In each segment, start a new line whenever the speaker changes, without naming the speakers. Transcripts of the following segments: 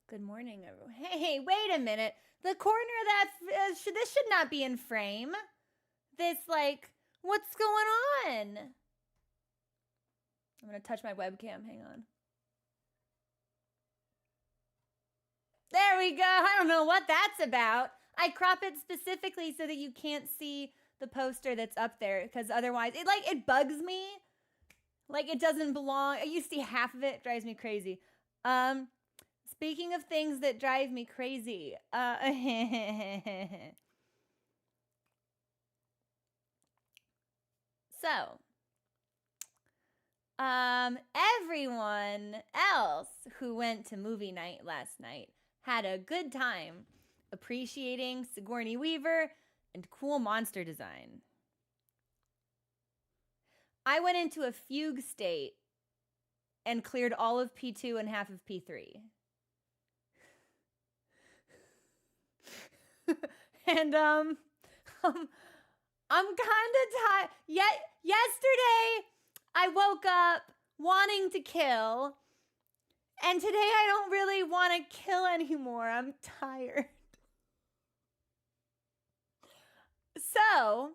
Good morning, everyone. Hey, wait a minute. The corner that this should not be in frame. What's going on? I'm gonna touch my webcam. Hang on. There we go. I don't know what that's about. I crop it specifically so that you can't see the poster that's up there, because otherwise it bugs me. Like it doesn't belong. You see half of it, drives me crazy. Speaking of things that drive me crazy, so, everyone else who went to movie night last night had a good time appreciating Sigourney Weaver and cool monster design. I went into a fugue state and cleared all of P2 and half of P3. And I'm kind of tired. Yesterday I woke up wanting to kill, and today I don't really want to kill anymore. I'm tired. So,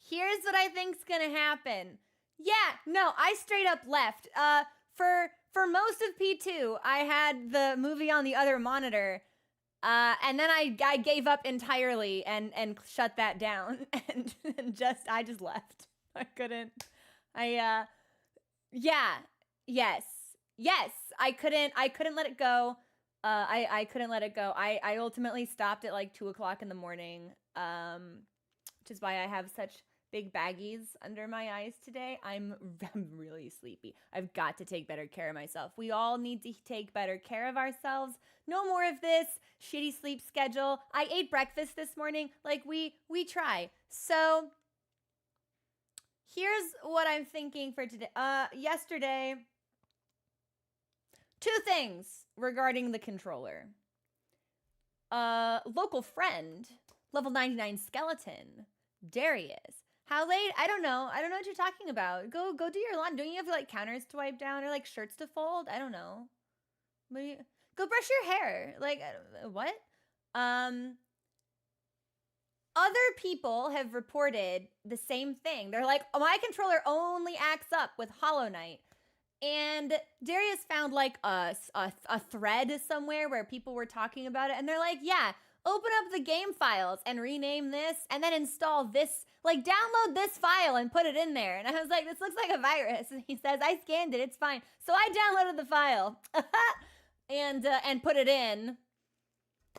here's what I think's gonna happen. Yeah, no, I straight up left. For most of P2, I had the movie on the other monitor. And then I gave up entirely and shut that down and I just left. I couldn't. Yes. I couldn't let it go. I couldn't let it go. I ultimately stopped at like 2:00 in the morning. Which is why I have such big baggies under my eyes today. I'm really sleepy. I've got to take better care of myself. We all need to take better care of ourselves. No more of this shitty sleep schedule. I ate breakfast this morning. Like we try. So here's what I'm thinking for today. Yesterday, two things regarding the controller. Local friend, level 99 skeleton, Darius. How late? I don't know. I don't know what you're talking about. Go do your laundry. Don't you have like counters to wipe down or like shirts to fold? I don't know. Go brush your hair. Like what? Other people have reported the same thing. They're like, oh, my controller only acts up with Hollow Knight. And Darius found like a thread somewhere where people were talking about it, and they're like, yeah, open up the game files and rename this and then install this, like download this file and put it in there. And I was like, this looks like a virus. And he says, I scanned it, it's fine. So I downloaded the file and put it in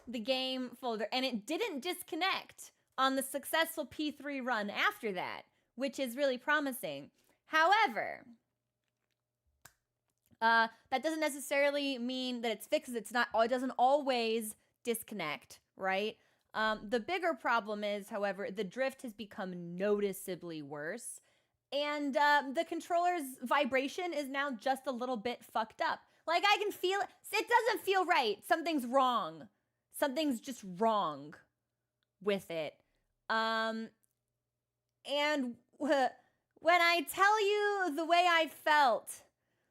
the game folder, and it didn't disconnect on the successful P3 run after that, which is really promising. However, that doesn't necessarily mean that it's fixed. It doesn't always disconnect, right? The bigger problem is, however, the drift has become noticeably worse, and the controller's vibration is now just a little bit fucked up. Like I can feel it. It doesn't feel right. Something's wrong. Something's just wrong with it. And when I tell you the way I felt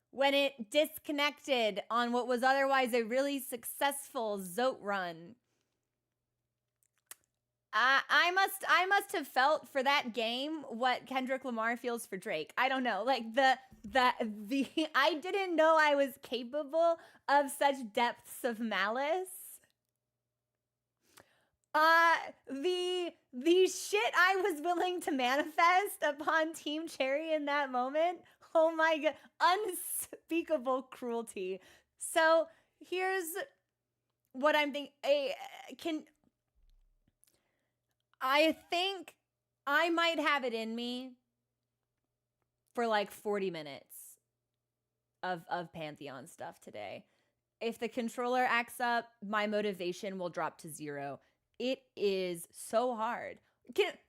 when it disconnected on what was otherwise a really successful Zote run, I must have felt for that game what Kendrick Lamar feels for Drake. I don't know. Like the I didn't know I was capable of such depths of malice. The shit I was willing to manifest upon Team Cherry in that moment. Oh my god, unspeakable cruelty. So here's what I'm thinking. I think I might have it in me for like 40 minutes of Pantheon stuff today. If the controller acts up, my motivation will drop to 0. It is so hard.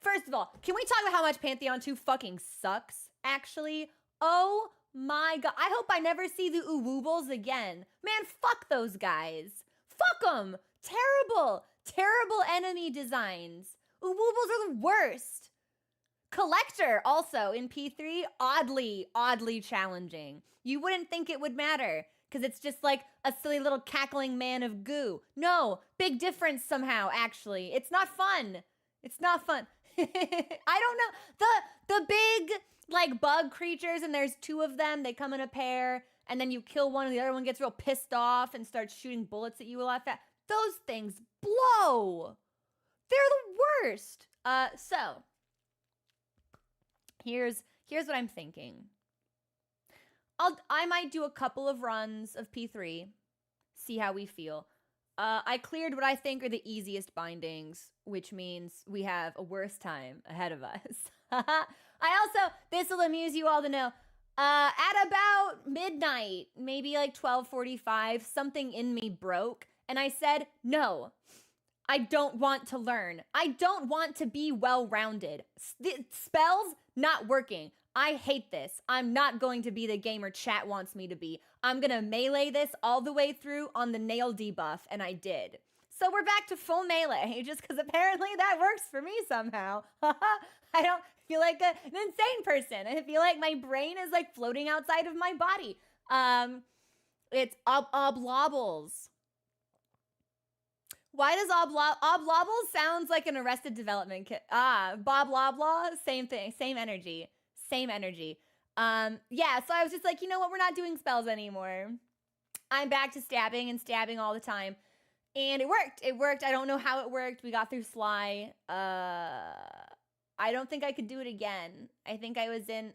First of all, can we talk about how much Pantheon 2 fucking sucks, actually? Oh my god. I hope I never see the Uwoobles again. Man, fuck those guys. Fuck them. Terrible enemy designs. Uwoobles are the worst. Collector, also in P3, oddly challenging. You wouldn't think it would matter. because it's just like a silly little cackling man of goo. No, big difference somehow, actually. It's not fun. It's not fun. I don't know. The big like bug creatures, and there's two of them. They come in a pair, and then you kill one and the other one gets real pissed off and starts shooting bullets at you a lot fast. Those things blow. They're the worst. So here's what I'm thinking. I might do a couple of runs of P3, see how we feel. I cleared what I think are the easiest bindings, which means we have a worse time ahead of us. This will amuse you all to know, at about midnight, maybe like 12:45, something in me broke, and I said, no, I don't want to learn. I don't want to be well-rounded. Spells, not working. I hate this. I'm not going to be the gamer chat wants me to be. I'm going to melee this all the way through on the nail debuff, and I did. So we're back to full melee, just because apparently that works for me somehow. I don't feel like an insane person. I feel like my brain is like floating outside of my body. It's oblobbles. Why does oblobbles sounds like an Arrested Development kit? Bob Loblaw, same thing, same energy. Same energy. Yeah, so I was just like, you know what? We're not doing spells anymore. I'm back to stabbing all the time. And it worked. It worked. I don't know how it worked. We got through Sly. I don't think I could do it again. I think I was in...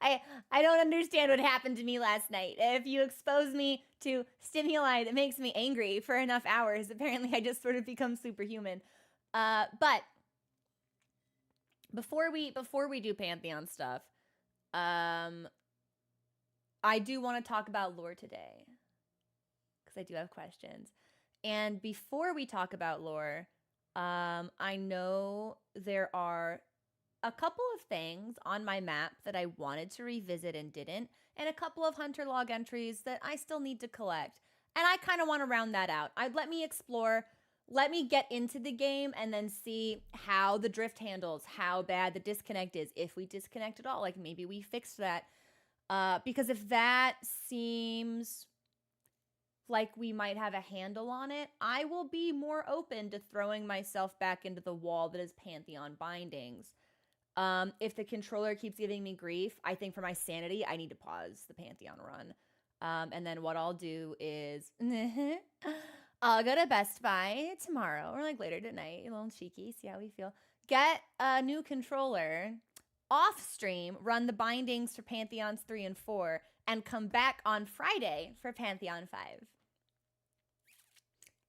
I don't understand what happened to me last night. If you expose me to stimuli that makes me angry for enough hours, apparently I just sort of become superhuman. But... Before we do Pantheon stuff, I do want to talk about lore today, because I do have questions. And before we talk about lore, I know there are a couple of things on my map that I wanted to revisit and didn't, and a couple of hunter log entries that I still need to collect. And I kind of want to round that out. Let me explore. Let me get into the game and then see how the drift handles, how bad the disconnect is, if we disconnect at all. Like, maybe we fixed that. Because if that seems like we might have a handle on it, I will be more open to throwing myself back into the wall that is Pantheon bindings. If the controller keeps giving me grief, I think for my sanity, I need to pause the Pantheon run. And then what I'll do is... I'll go to Best Buy tomorrow or like later tonight, a little cheeky, see how we feel. Get a new controller, off stream, run the bindings for Pantheons 3 and 4, and come back on Friday for Pantheon 5.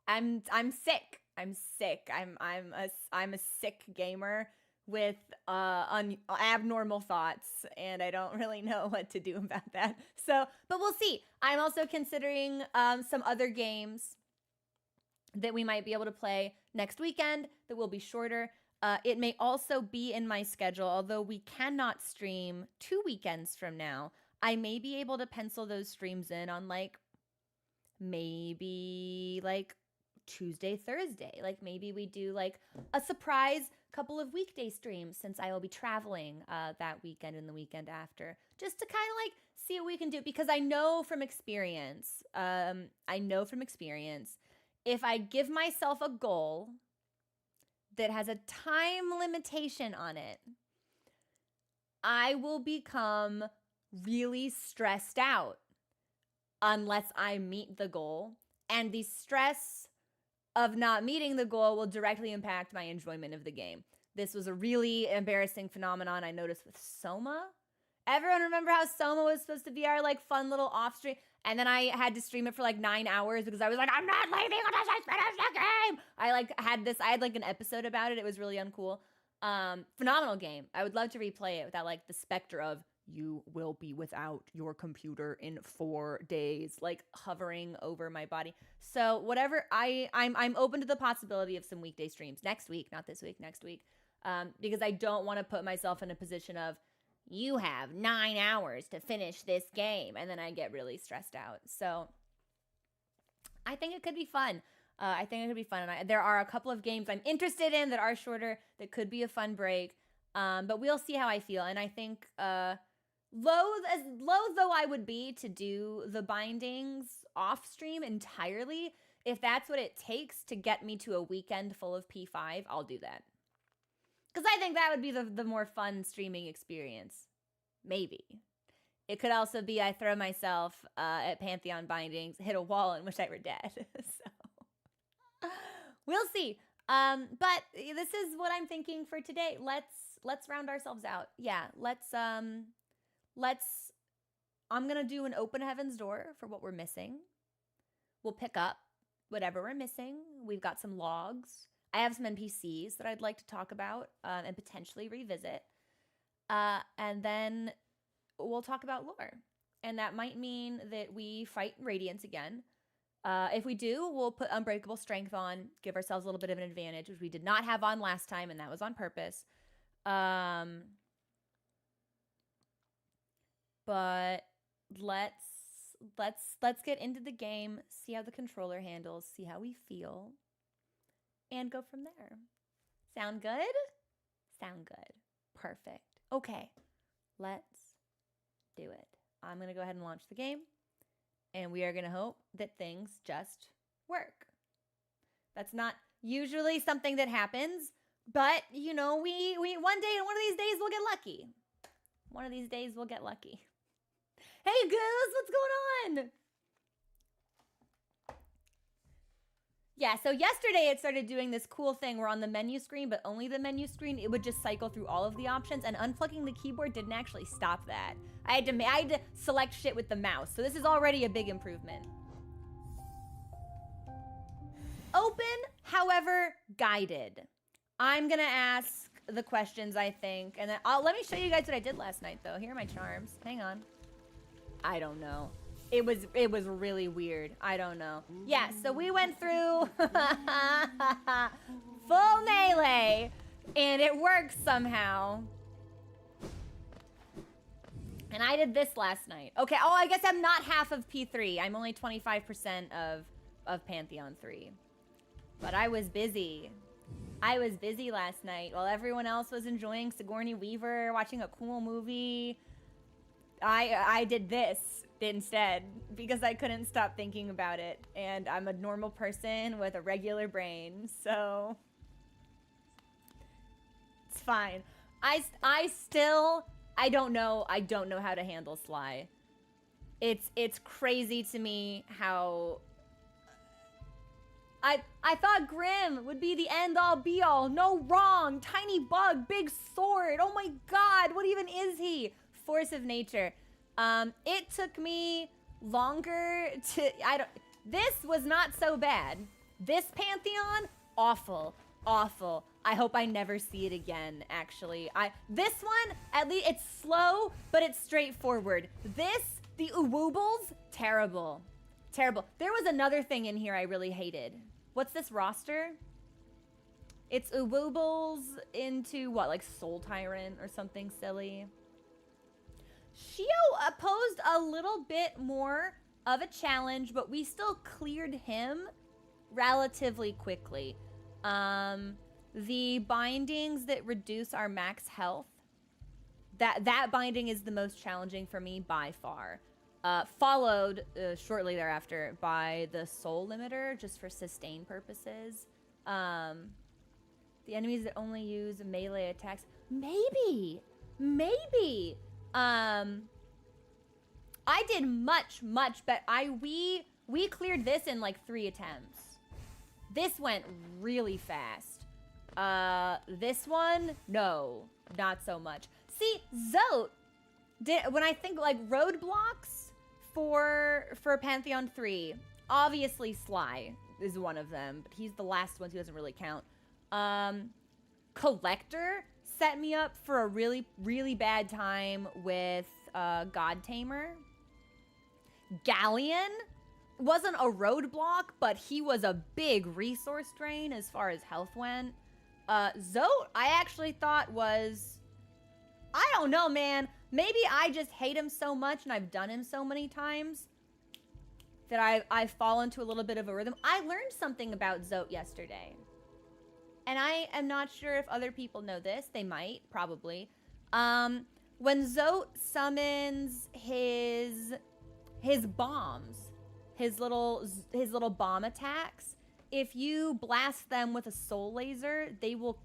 I'm sick. I'm sick. I'm a sick gamer with abnormal thoughts, and I don't really know what to do about that. So, but we'll see. I'm also considering some other games that we might be able to play next weekend that will be shorter. It may also be in my schedule, although we cannot stream 2 weekends from now. I may be able to pencil those streams in on like maybe like Tuesday, Thursday. Like maybe we do like a surprise couple of weekday streams, since I will be traveling that weekend and the weekend after, just to kind of like see what we can do. Because I know from experience, if I give myself a goal that has a time limitation on it, I will become really stressed out unless I meet the goal. And the stress of not meeting the goal will directly impact my enjoyment of the game. This was a really embarrassing phenomenon I noticed with Soma. Everyone remember how Soma was supposed to be our like fun little off stream? And then I had to stream it for like 9 hours because I was like, I'm not leaving unless I finish the game. I had like an episode about it. It was really uncool. Phenomenal game. I would love to replay it without like the specter of you will be without your computer in 4 days, like hovering over my body. So whatever, I'm open to the possibility of some weekday streams next week, not this week, next week. Because I don't want to put myself in a position of, you have 9 hours to finish this game, and then I get really stressed out. So I think it could be fun. And there are a couple of games I'm interested in that are shorter that could be a fun break. But we'll see how I feel. And I think loath though I would be to do the bindings off stream entirely, if that's what it takes to get me to a weekend full of P5, I'll do that. Because I think that would be the more fun streaming experience. Maybe. It could also be I throw myself at Pantheon bindings, hit a wall, and wish I were dead. So we'll see. But this is what I'm thinking for today. Let's round ourselves out. Yeah, I'm gonna do an open heaven's door for what we're missing. We'll pick up whatever we're missing. We've got some logs. I have some NPCs that I'd like to talk about and potentially revisit. And then we'll talk about lore. And that might mean that we fight Radiance again. If we do, we'll put Unbreakable Strength on, give ourselves a little bit of an advantage, which we did not have on last time, and that was on purpose. But let's get into the game, see how the controller handles, see how we feel, and go from there. Sound good? Sound good. Perfect. Okay, let's do it. I'm going to go ahead and launch the game, and we are going to hope that things just work. That's not usually something that happens, but, you know, we one of these days we'll get lucky. One of these days we'll get lucky. Hey, Goose, what's going on? Yeah, so yesterday it started doing this cool thing where on the menu screen, but only the menu screen, it would just cycle through all of the options, and unplugging the keyboard didn't actually stop that. I had to select shit with the mouse, so this is already a big improvement. Open, however, guided. I'm gonna ask the questions, I think, and then let me show you guys what I did last night, though. Here are my charms. Hang on. I don't know. It was really weird. I don't know. Yeah, so we went through full melee, and it works somehow. And I did this last night. Okay, oh, I guess I'm not half of P3. I'm only 25% of Pantheon 3. But I was busy. I was busy last night while everyone else was enjoying Sigourney Weaver, watching a cool movie. I did this instead because I couldn't stop thinking about it, and I'm a normal person with a regular brain, so it's fine. I don't know how to handle Sly. It's crazy to me how I thought Grim would be the end all be all. No, wrong. Tiny bug, big sword. Oh my god, what even is he? Force of nature. It took me longer to this was not so bad. This Pantheon, awful. I hope I never see it again, actually. This one, at least it's slow, but it's straightforward. This, the Uwoobles, terrible. Terrible. There was another thing in here I really hated. What's this roster? It's Uwoobles into what, like Soul Tyrant or something silly? Shio posed a little bit more of a challenge, but we still cleared him relatively quickly. The bindings that reduce our max health, that binding is the most challenging for me by far. Followed shortly thereafter by the soul limiter, just for sustain purposes. The enemies that only use melee attacks. Maybe. I did much better. We cleared this in like 3 attempts. This went really fast. This one, no, not so much. See, Zote when I think like roadblocks for Pantheon 3, obviously Sly is one of them, but he's the last one, so he doesn't really count. Collector set me up for a really bad time with God Tamer. Galleon wasn't a roadblock, but he was a big resource drain as far as health went. Zote, I actually thought was, I don't know, man. Maybe I just hate him so much and I've done him so many times that I've fallen into a little bit of a rhythm. I learned something about Zote yesterday. And I am not sure if other people know this. They might, probably. when Zote summons his bombs, his little bomb attacks, if you blast them with a soul laser,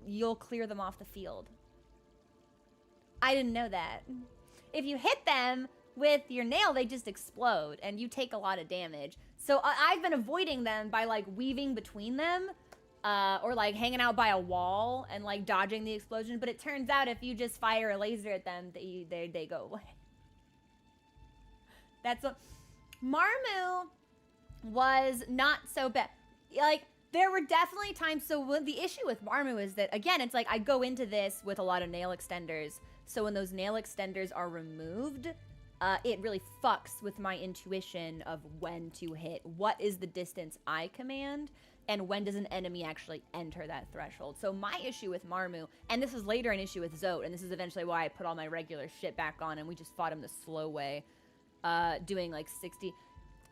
you'll clear them off the field. I didn't know that. If you hit them with your nail, they just explode and you take a lot of damage. So I've been avoiding them by like weaving between them, or like hanging out by a wall and like dodging the explosion. But it turns out if you just fire a laser at them, they go away. That's what Marmu was not so bad. Like there were definitely times. So the issue with Marmu is that again, it's like I go into this with a lot of nail extenders. So when those nail extenders are removed, it really fucks with my intuition of when to hit. What is the distance I command? And when does an enemy actually enter that threshold? So my issue with Marmu, and this is later an issue with Zote, and this is eventually why I put all my regular shit back on and we just fought him the slow way, doing like 60.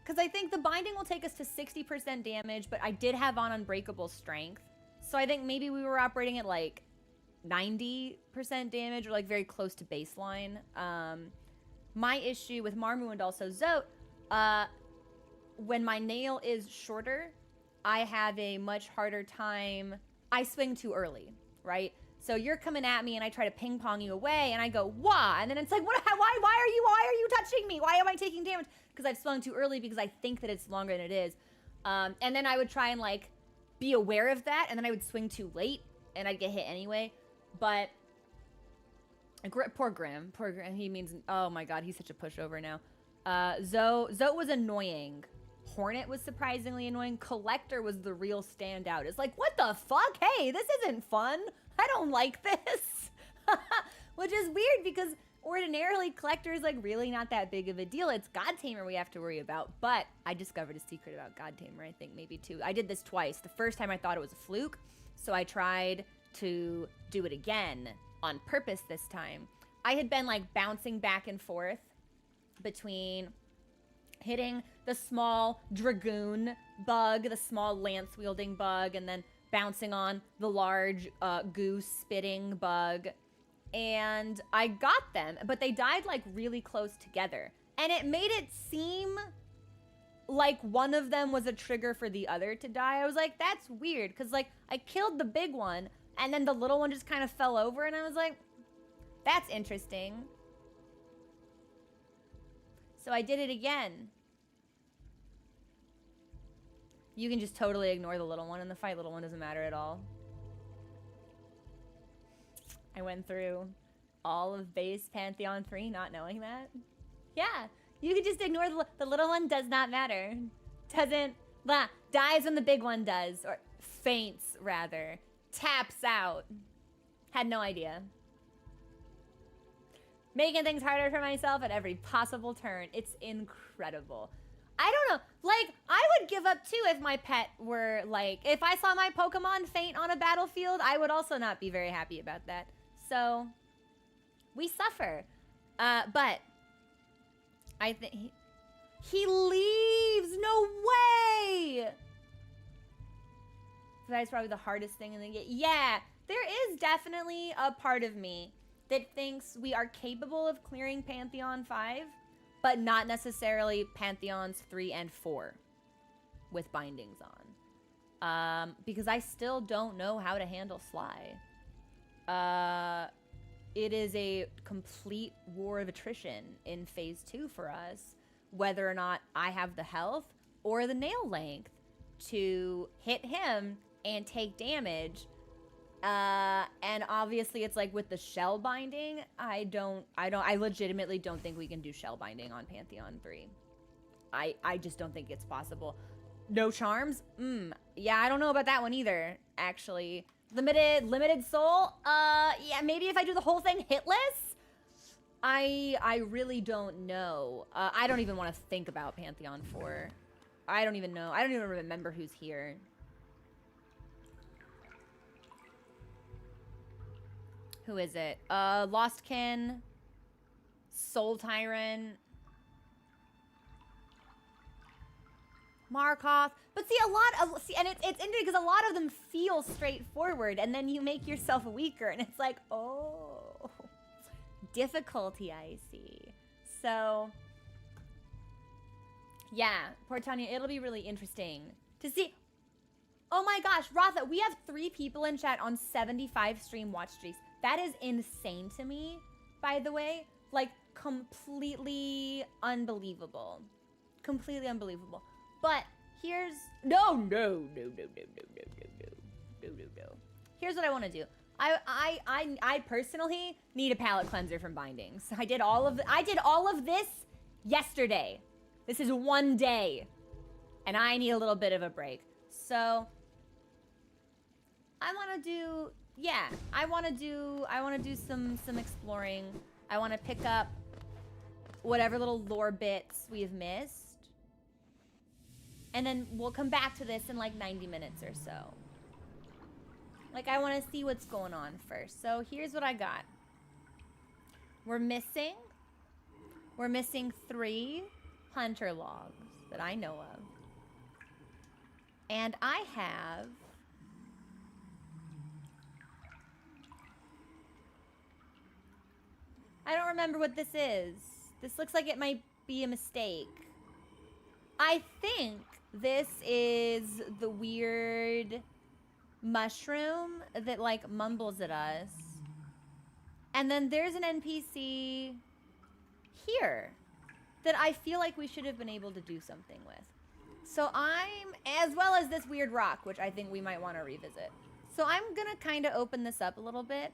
Because I think the binding will take us to 60% damage, but I did have on Unbreakable Strength. So I think maybe we were operating at like 90% damage or like very close to baseline. My issue with Marmu and also Zote, when my nail is shorter, I have a much harder time. I swing too early, right? So you're coming at me and I try to ping pong you away and I go, wah! And then it's like, why are you touching me? Why am I taking damage? Because I've swung too early because I think that it's longer than it is. And then I would try and like be aware of that and then I would swing too late and I'd get hit anyway. But poor Grim, he means, oh my god, he's such a pushover now. Zote was annoying. Hornet was surprisingly annoying. Collector was the real standout. It's like, what the fuck? Hey, this isn't fun. I don't like this. Which is weird because ordinarily Collector is like really not that big of a deal. It's God Tamer we have to worry about. But I discovered a secret about God Tamer, I think maybe too. I did this twice. The first time I thought it was a fluke. So I tried to do it again on purpose this time. I had been like bouncing back and forth between hitting the small dragoon bug, the small lance wielding bug, and then bouncing on the large goose spitting bug. And I got them, but they died like really close together. And it made it seem like one of them was a trigger for the other to die. I was like, that's weird. Cause like I killed the big one and then the little one just kind of fell over and I was like, that's interesting. So I did it again. You can just totally ignore the little one and the fight little one doesn't matter at all. I went through all of base Pantheon 3 not knowing that. Yeah, you can just ignore the little one does not matter. Doesn't, dies when the big one does, or faints rather. Taps out. Had no idea. Making things harder for myself at every possible turn. It's incredible. I don't know. Like, I would give up too if my pet were like, if I saw my Pokemon faint on a battlefield, I would also not be very happy about that. So, we suffer. But I think he leaves. No way. That's probably the hardest thing in the game. Yeah, there is definitely a part of me that thinks we are capable of clearing Pantheon 5, but not necessarily Pantheons 3 and 4 with bindings on. Because I still don't know how to handle Sly. It is a complete war of attrition in Phase 2 for us, whether or not I have the health or the nail length to hit him and take damage. And obviously it's like with the shell binding, I legitimately don't think we can do shell binding on Pantheon 3. I just don't think it's possible. No charms? Yeah, I don't know about that one either, actually. Limited soul? Yeah, maybe if I do the whole thing hitless? I really don't know. I don't even want to think about Pantheon 4. I don't even know. I don't even remember who's here. Who is it? Lostkin, Soul Tyrant, Markov. But see, and it's interesting because a lot of them feel straightforward, and then you make yourself weaker, and it's like, oh, difficulty, I see. So, yeah, poor Tanya, it'll be really interesting to see. Oh my gosh, Ratha, we have 3 people in chat on 75 stream watch streaks. That is insane to me, by the way. Like, completely unbelievable. Completely unbelievable. But here's... No. Here's what I want to do. I personally need a palate cleanser from bindings. I did all of this yesterday. This is one day. And I need a little bit of a break. So... I want to do, yeah, I want to do some exploring. I want to pick up whatever little lore bits we've missed. And then we'll come back to this in like 90 minutes or so. Like, I want to see what's going on first. So here's what I got. We're missing 3 hunter logs that I know of. And I have... I don't remember what this is. This looks like it might be a mistake. I think this is the weird mushroom that, like, mumbles at us. And then there's an NPC here that I feel like we should have been able to do something with. So as well as this weird rock, which I think we might want to revisit. So I'm gonna kind of open this up a little bit.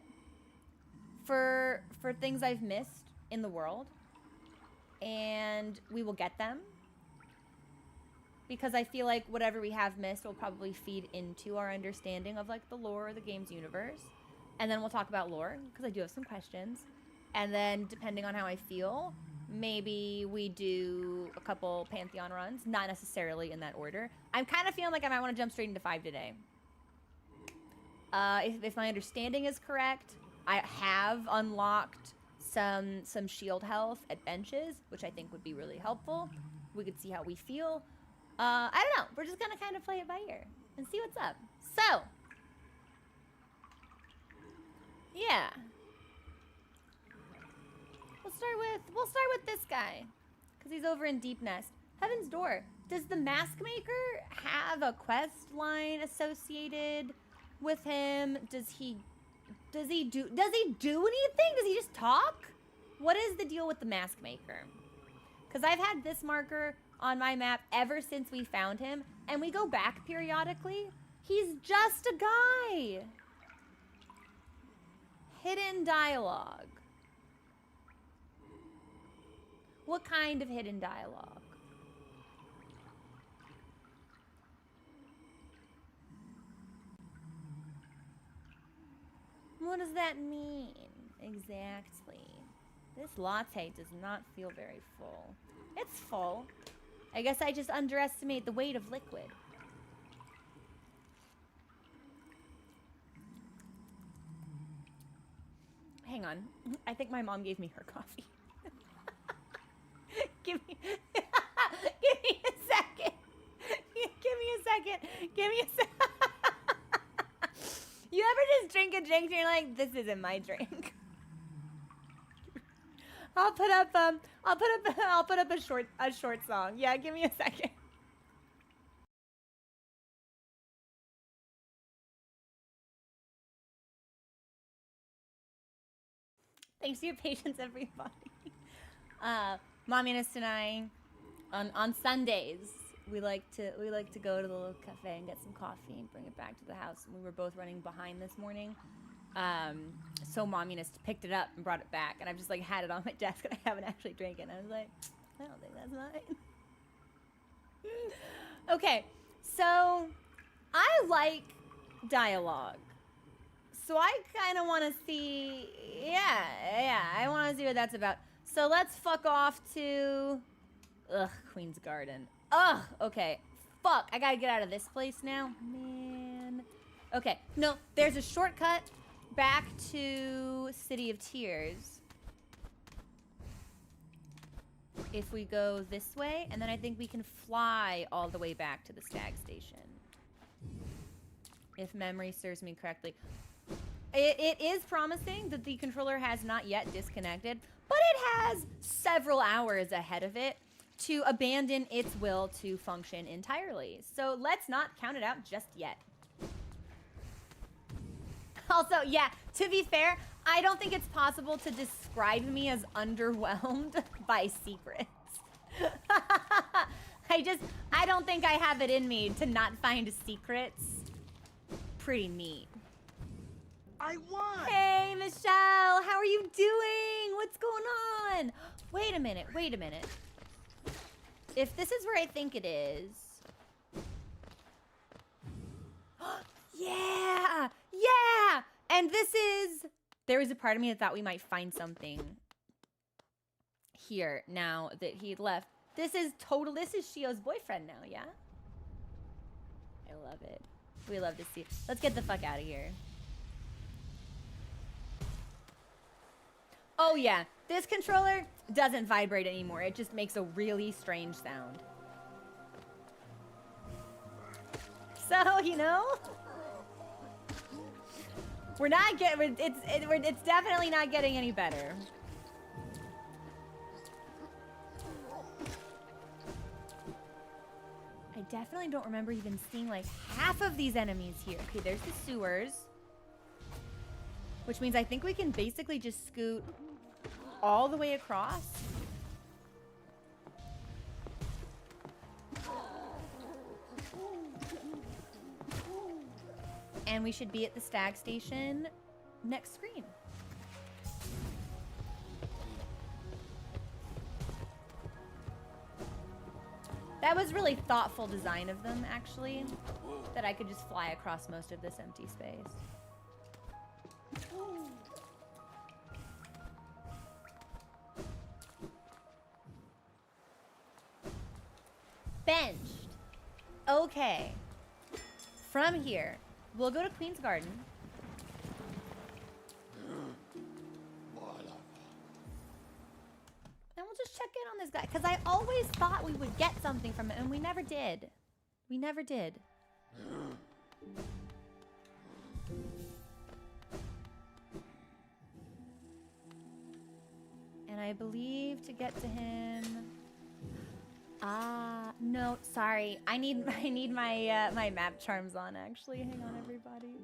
For things I've missed in the world, and we will get them because I feel like whatever we have missed will probably feed into our understanding of like the lore of the game's universe, and then we'll talk about lore because I do have some questions, and then depending on how I feel, maybe we do a couple Pantheon runs, not necessarily in that order. I'm kind of feeling like I might want to jump straight into 5 today. If my understanding is correct, I have unlocked some shield health at benches, which I think would be really helpful. We could see how we feel. I don't know. We're just gonna kind of play it by ear and see what's up. So, yeah, we'll start with this guy because he's over in Deep Nest. Heaven's Door. Does the Mask Maker have a quest line associated with him? Does he do anything? Does he just talk? What is the deal with the Mask Maker? Because I've had this marker on my map ever since we found him, and we go back periodically. He's just a guy. Hidden dialogue. What kind of hidden dialogue? What does that mean exactly? This latte does not feel very full. It's full. I guess I just underestimate the weight of liquid. Hang on. I think my mom gave me her coffee. Give me a second. Give me a second. You ever just drink a drink and you're like, this isn't my drink? I'll put up a short song. Yeah, give me a second. Thanks for your patience, everybody. Momminess and I, on Sundays, we like to go to the little cafe and get some coffee and bring it back to the house. And we were both running behind this morning, so Momminess picked it up and brought it back, and I've just like had it on my desk and I haven't actually drank it. And I was like, I don't think that's mine. Okay, so I like dialogue. So I kind of want to see, yeah, I want to see what that's about. So let's fuck off to, Queen's Garden. Okay, fuck, I gotta get out of this place now, man. Okay, no, there's a shortcut back to City of Tears. If we go this way, and then I think we can fly all the way back to the Stag Station. If memory serves me correctly. It is promising that the controller has not yet disconnected, but it has several hours ahead of it to abandon its will to function entirely. So let's not count it out just yet. Also, yeah, to be fair, I don't think it's possible to describe me as underwhelmed by secrets. I don't think I have it in me to not find secrets pretty neat.
I won!
Hey, Michelle, how are you doing? What's going on? Wait a minute, wait a minute. If this is where I think it is... Yeah! Yeah! And this is... There was a part of me that thought we might find something here now that he left. This is Shio's boyfriend now, yeah? I love it. We love to see it. Let's get the fuck out of here. Oh yeah, this controller doesn't vibrate anymore. It just makes a really strange sound. So, you know, we're not getting, it's definitely not getting any better. I definitely don't remember even seeing like half of these enemies here. Okay, there's the sewers. Which means I think we can basically just scoot all the way across. And we should be at the stag station next screen. That was really thoughtful design of them, actually, that I could just fly across most of this empty space. Benched. Okay. From here, we'll go to Queen's Garden. And we'll just check in on this guy, because I always thought we would get something from it, and we never did. We never did. And I believe to get to him... no, sorry. I need my my map charms on, actually. Hang on, everybody.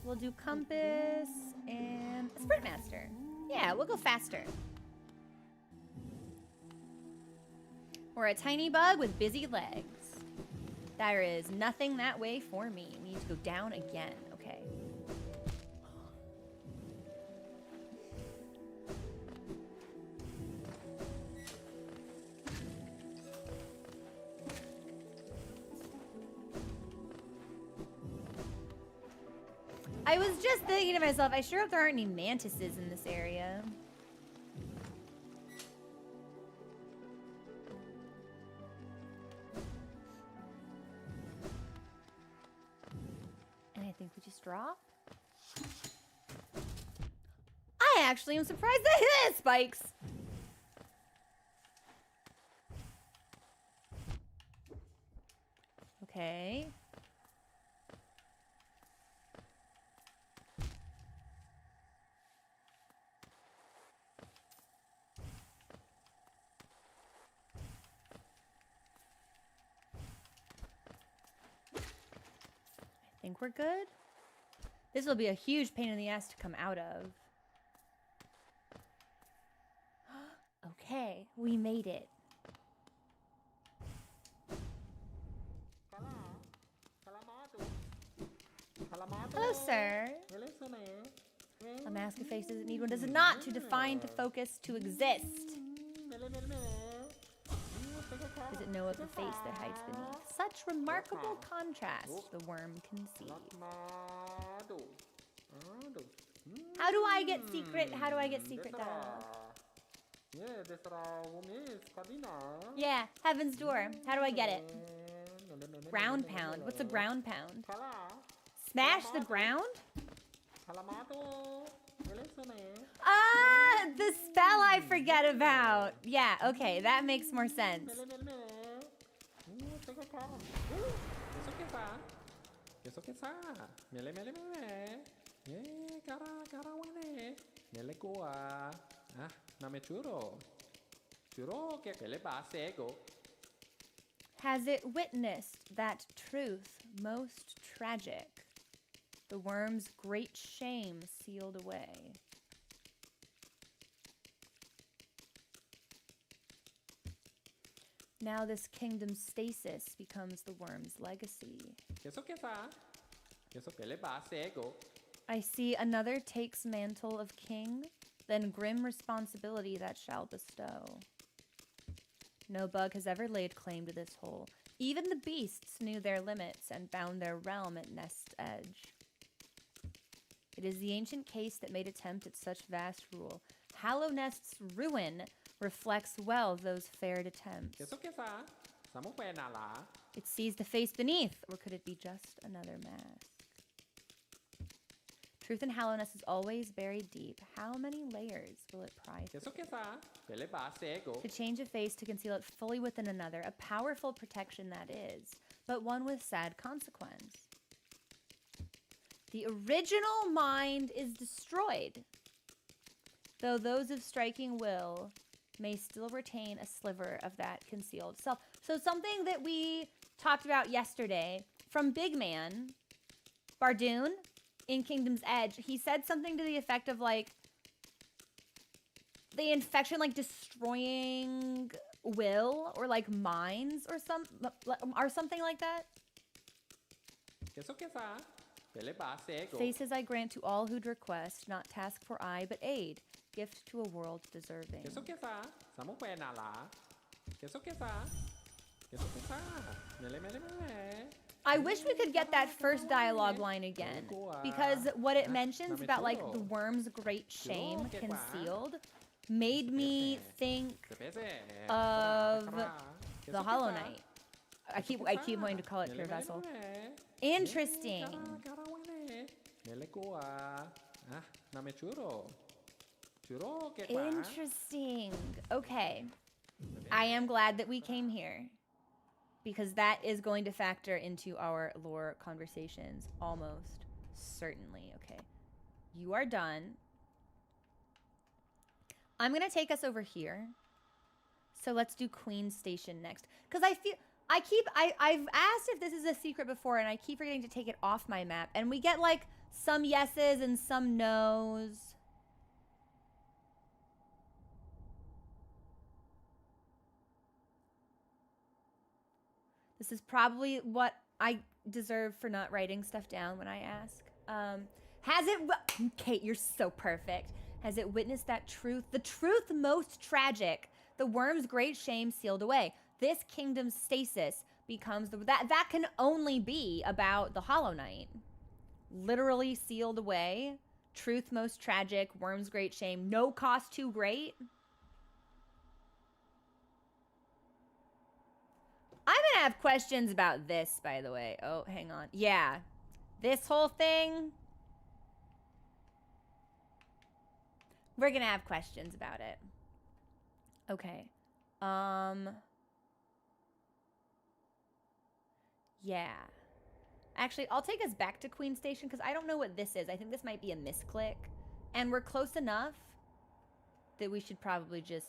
We'll do compass and sprint master. Yeah, we'll go faster. We're a tiny bug with busy legs. There is nothing that way for me. We need to go down again. Okay. I was just thinking to myself, I sure hope there aren't any mantises in this area. And I think we just drop. I actually am surprised that hit spikes. Okay. I think we're good. This will be a huge pain in the ass to come out of. Okay, we made it. Hello, sir. A mask of face doesn't need one, does it not? To define, to focus, to exist. Does it know of the face that hides beneath? Such remarkable contrast the worm conceived. How do I get secret? How do I get secret dialogue? Yeah, Heaven's Door. How do I get it? Ground pound. What's a ground pound? Smash the ground? Ah, the spell I forget about. Yeah, okay, that makes more sense.
계속해서 멜레멜레멜레 예 가라가라와네 멜레꼬아 아 남의 주로 che quelle basse ego
Has it witnessed that truth most tragic, the worm's great shame sealed away? Now this kingdom's stasis becomes the worm's legacy.
계속 quelle basse ego
I see another takes mantle of king, then grim responsibility that shall bestow. No bug has ever laid claim to this hole. Even the beasts knew their limits and bound their realm at nest's edge. It is the ancient case that made attempt at such vast rule. Hallow Nest's ruin reflects well those fared attempts.
계속해서 사무회 나라
It sees the face beneath, or could it be just another mask? Truth and hallowness is always buried deep. How many layers will it pry through?
계속해서 quelle basse ego
To change a face, to conceal it fully within another, a powerful protection that is, but one with sad consequence. The original mind is destroyed, though those of striking will may still retain a sliver of that concealed self. So something that we talked about yesterday from Big Man, Bardoon, in Kingdom's Edge, he said something to the effect of like the infection like destroying will or like minds or something like that.
계속해서 quelle basse ego
Faces I grant to all who'd request, not task for eye but aid, gift to a world deserving.
계속해서 사무회 나라 계속해서 멜레멜레멜레
I wish we could get that first dialogue line again, because what it mentions about like the worm's great shame concealed made me think of the Hollow Knight. I keep wanting to call it Pure Vessel. Interesting. Interesting. Okay. I am glad that we came here, because that is going to factor into our lore conversations almost certainly. Okay. You are done. I'm going to take us over here. So let's do Queen Station next. Because I've asked if this is a secret before, and I keep forgetting to take it off my map. And we get like some yeses and some nos. This is probably what I deserve for not writing stuff down when I ask. Has it... Kate, you're so perfect. Has it witnessed that truth? The truth most tragic. The worm's great shame sealed away. This kingdom's stasis becomes... That can only be about the Hollow Knight. Literally sealed away. Truth most tragic. Worm's great shame. No cost too great. I'm gonna have questions about this, by the way. Oh, hang on. Yeah. This whole thing. We're gonna have questions about it. Okay. Yeah. Actually, I'll take us back to Queen Station because I don't know what this is. I think this might be a misclick. And we're close enough that we should probably just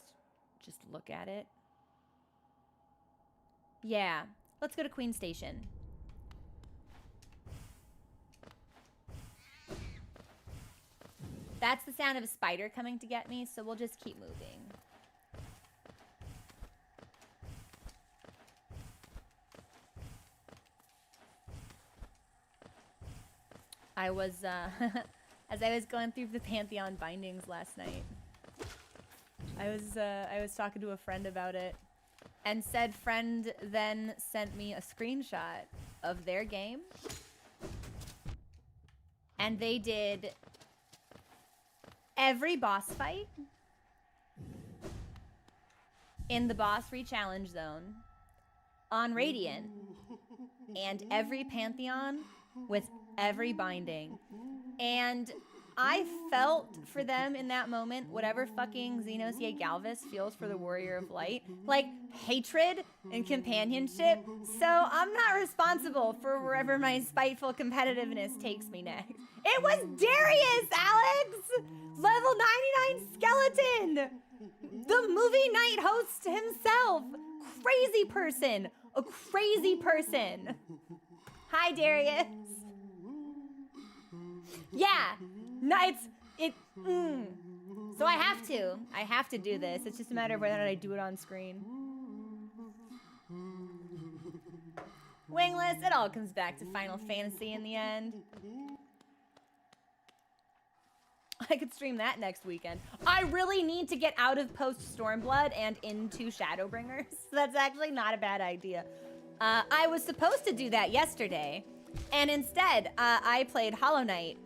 look at it. Yeah, let's go to Queen Station. That's the sound of a spider coming to get me, so we'll just keep moving. I was, as I was going through the Pantheon bindings last night, I was talking to a friend about it. And said friend then sent me a screenshot of their game. And they did every boss fight in the boss re-challenge zone on Radiant. And every Pantheon with every binding. And I felt for them in that moment whatever fucking Xenos Ye Galvis feels for the Warrior of Light. Like, hatred and companionship. So I'm not responsible for wherever my spiteful competitiveness takes me next. It was Darius, Alex! Level 99 skeleton! The movie night host himself! Crazy person! A crazy person! Hi, Darius! Yeah! No, So I have to do this. It's just a matter of whether or not I do it on screen. Wingless, it all comes back to Final Fantasy in the end. I could stream that next weekend. I really need to get out of post Stormblood and into Shadowbringers. So that's actually not a bad idea. I was supposed to do that yesterday, and instead, I played Hollow Knight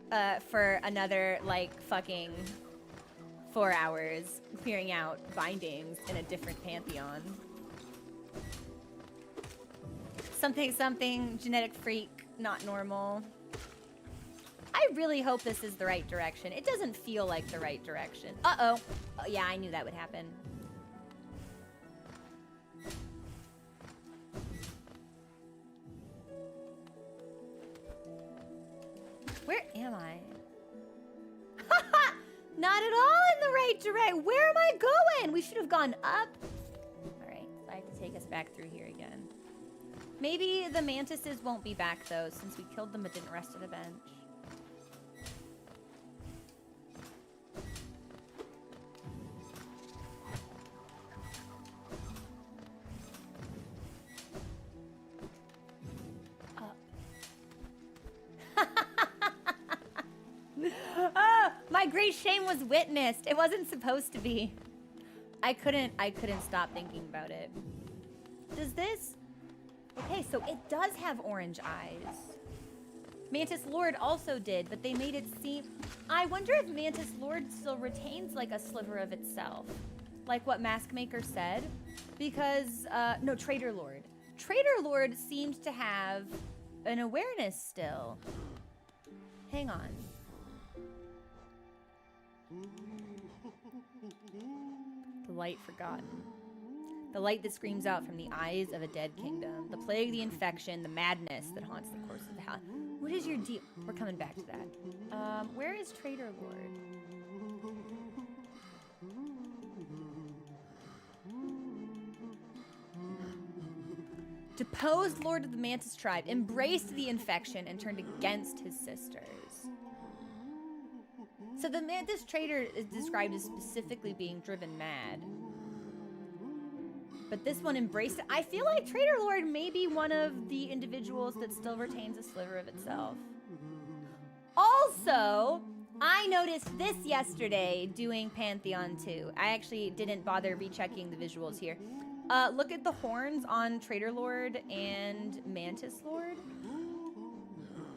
for another, like, fucking 4 hours, clearing out bindings in a different pantheon. Something, genetic freak, not normal. I really hope this is the right direction. It doesn't feel like the right direction. Uh-oh. Oh, yeah, I knew that would happen. Where am I? Not at all in the right direction. Where am I going? We should have gone up. All right, so I have to take us back through here again. Maybe the mantises won't be back, though, since we killed them but didn't rest at a bench. Oh, my great shame was witnessed. It wasn't supposed to be. I couldn't stop thinking about it. Does this... Okay, so it does have orange eyes. Mantis Lord also did, but they made it seem... I wonder if Mantis Lord still retains, like, a sliver of itself. Like what Maskmaker said. Because, no, Trader Lord. Trader Lord seemed to have an awareness still. Hang on. The light forgotten. The light that screams out from the eyes of a dead kingdom. The plague, the infection, the madness that haunts the course of the house. What is your deal? We're coming back to that. Where is Trader Lord? Deposed Lord of the Mantis tribe, embraced the infection and turned against his sisters. So the Mantis Trader is described as specifically being driven mad. But this one embraced it. I feel like Trader Lord may be one of the individuals that still retains a sliver of itself. Also, I noticed this yesterday doing Pantheon 2. I actually didn't bother rechecking the visuals here. Look at the horns on Trader Lord and Mantis Lord.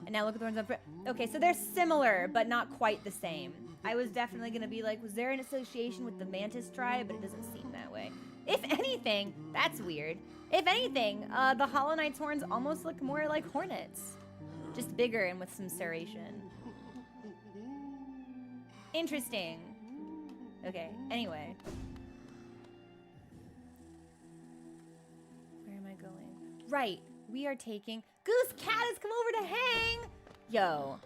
And now look at the horns on... Okay, so they're similar, but not quite the same. I was definitely going to be like, was there an association with the Mantis tribe? But it doesn't seem that way. If anything, that's weird. If anything, the Hollow Knight's horns almost look more like hornets. Just bigger and with some serration. Interesting. Okay, anyway. Where am I going? Right, we are taking... Goose Cat has come over to hang! Yo.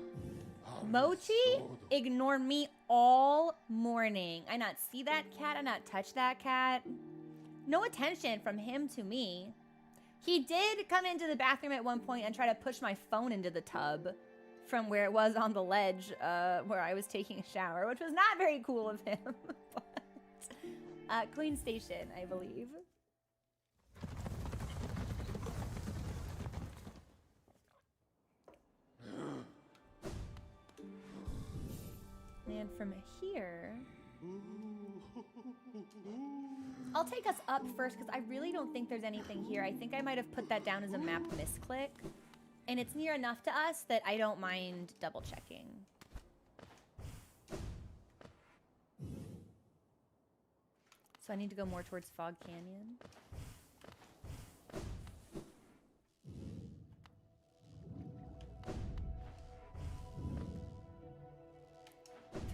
Mochi ignored me all morning. I not see that cat, I not touch that cat. No attention from him to me. He did come into the bathroom at one point and try to push my phone into the tub from where it was on the ledge where I was taking a shower, which was not very cool of him. But, Queen Station, I believe. And from here... I'll take us up first because I really don't think there's anything here. I think I might have put that down as a map misclick. And it's near enough to us that I don't mind double checking. So I need to go more towards Fog Canyon.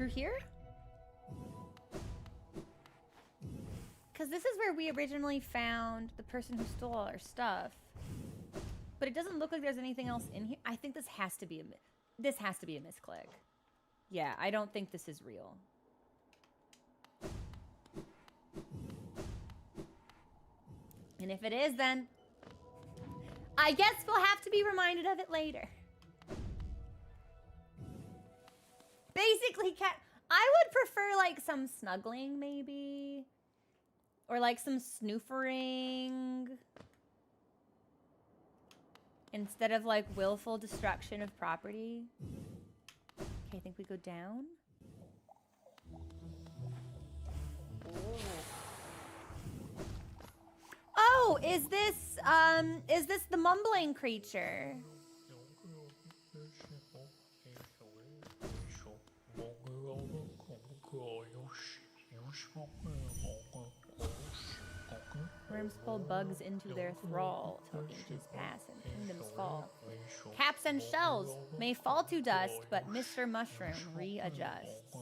Through here? Because this is where we originally found the person who stole all our stuff. But it doesn't look like there's anything else in here. I think this has to be a misclick. Yeah, I don't think this is real. And if it is, then I guess we'll have to be reminded of it later. Basically, I would prefer like some snuggling, maybe. Or like some snoofering. Instead of like willful destruction of property. Okay, I think we go down. Oh, is this the mumbling creature? Worms pull bugs into their thrall till ages pass and kingdoms fall. Caps and shells may fall to dust, but Mr. Mushroom readjusts.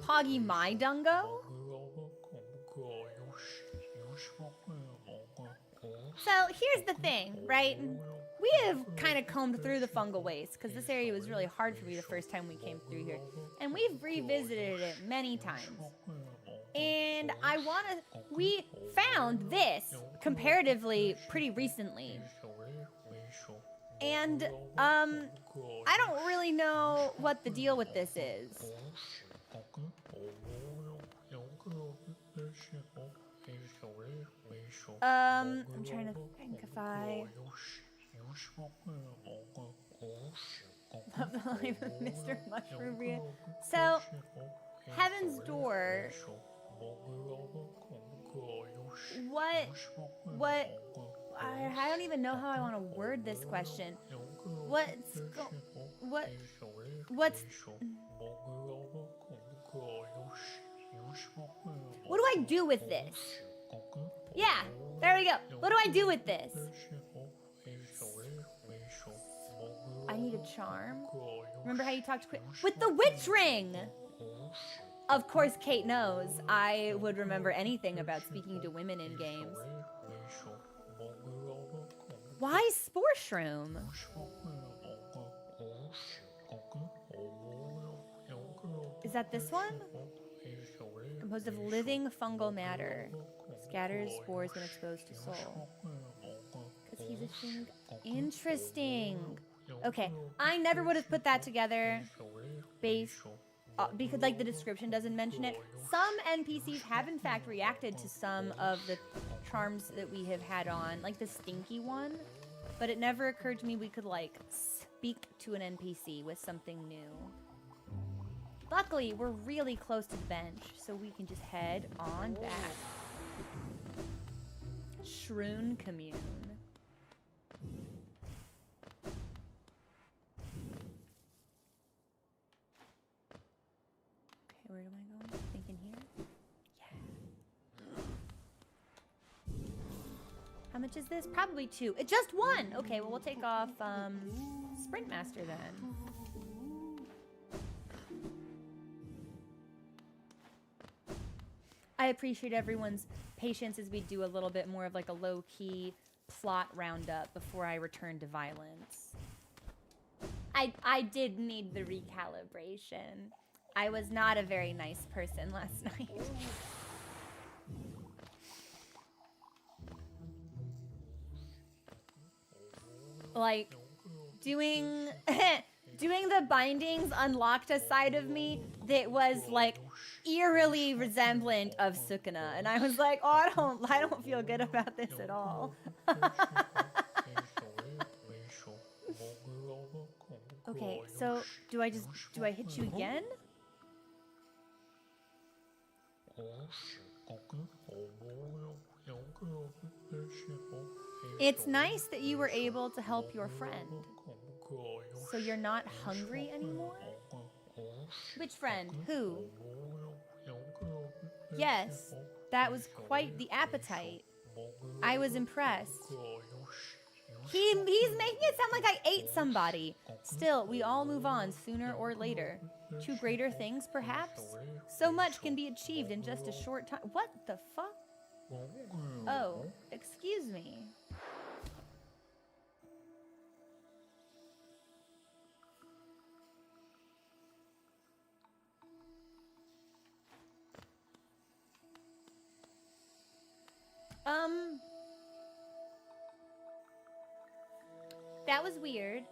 Poggy my dungo? So here's the thing, right? We have kind of combed through the fungal waste because this area was really hard for me the first time we came through here. And we've revisited it many times. And we found this comparatively pretty recently. And, I don't really know what the deal with this is. I'm trying to think if I... Love the life of Mr. Mushroom. So, Heaven's Door. What? I don't even know how I want to word this question. What do I do with this? Yeah, there we go. What do I do with this? I need a charm. Remember how you talked with the witch ring? Of course, Kate knows I would remember anything about speaking to women in games. Why Spore Shroom? Is that this one? Composed of living fungal matter. Scatters spores when exposed to soul. Because he's a thing. Interesting. Okay, I never would have put that together. Because like the description doesn't mention it. Some NPCs have in fact reacted to some of the charms that we have had on, like the stinky one. But it never occurred to me we could like speak to an NPC with something new. Luckily, we're really close to the bench, so we can just head on back. Shroon Commune. Okay, where do I go? I think in here? Yeah. How much is this? Probably 2. Just 1! Okay, well, we'll take off Sprint Master then. I appreciate everyone's patience as we do a little bit more of like a low-key plot roundup before I return to violence. I did need the recalibration. I was not a very nice person last night. Like, doing the bindings unlocked a side of me that was like eerily resemblant of Sukuna, and I was like, oh, I don't feel good about this at all. Okay, so do I hit you again? It's nice that you were able to help your friend. So you're not hungry anymore? Which friend? Who? Yes, that was quite the appetite. I was impressed. He's making it sound like I ate somebody. Still, we all move on sooner or later. To greater things, perhaps? So much can be achieved in just a short time. What the fuck? Oh, excuse me. That was weird.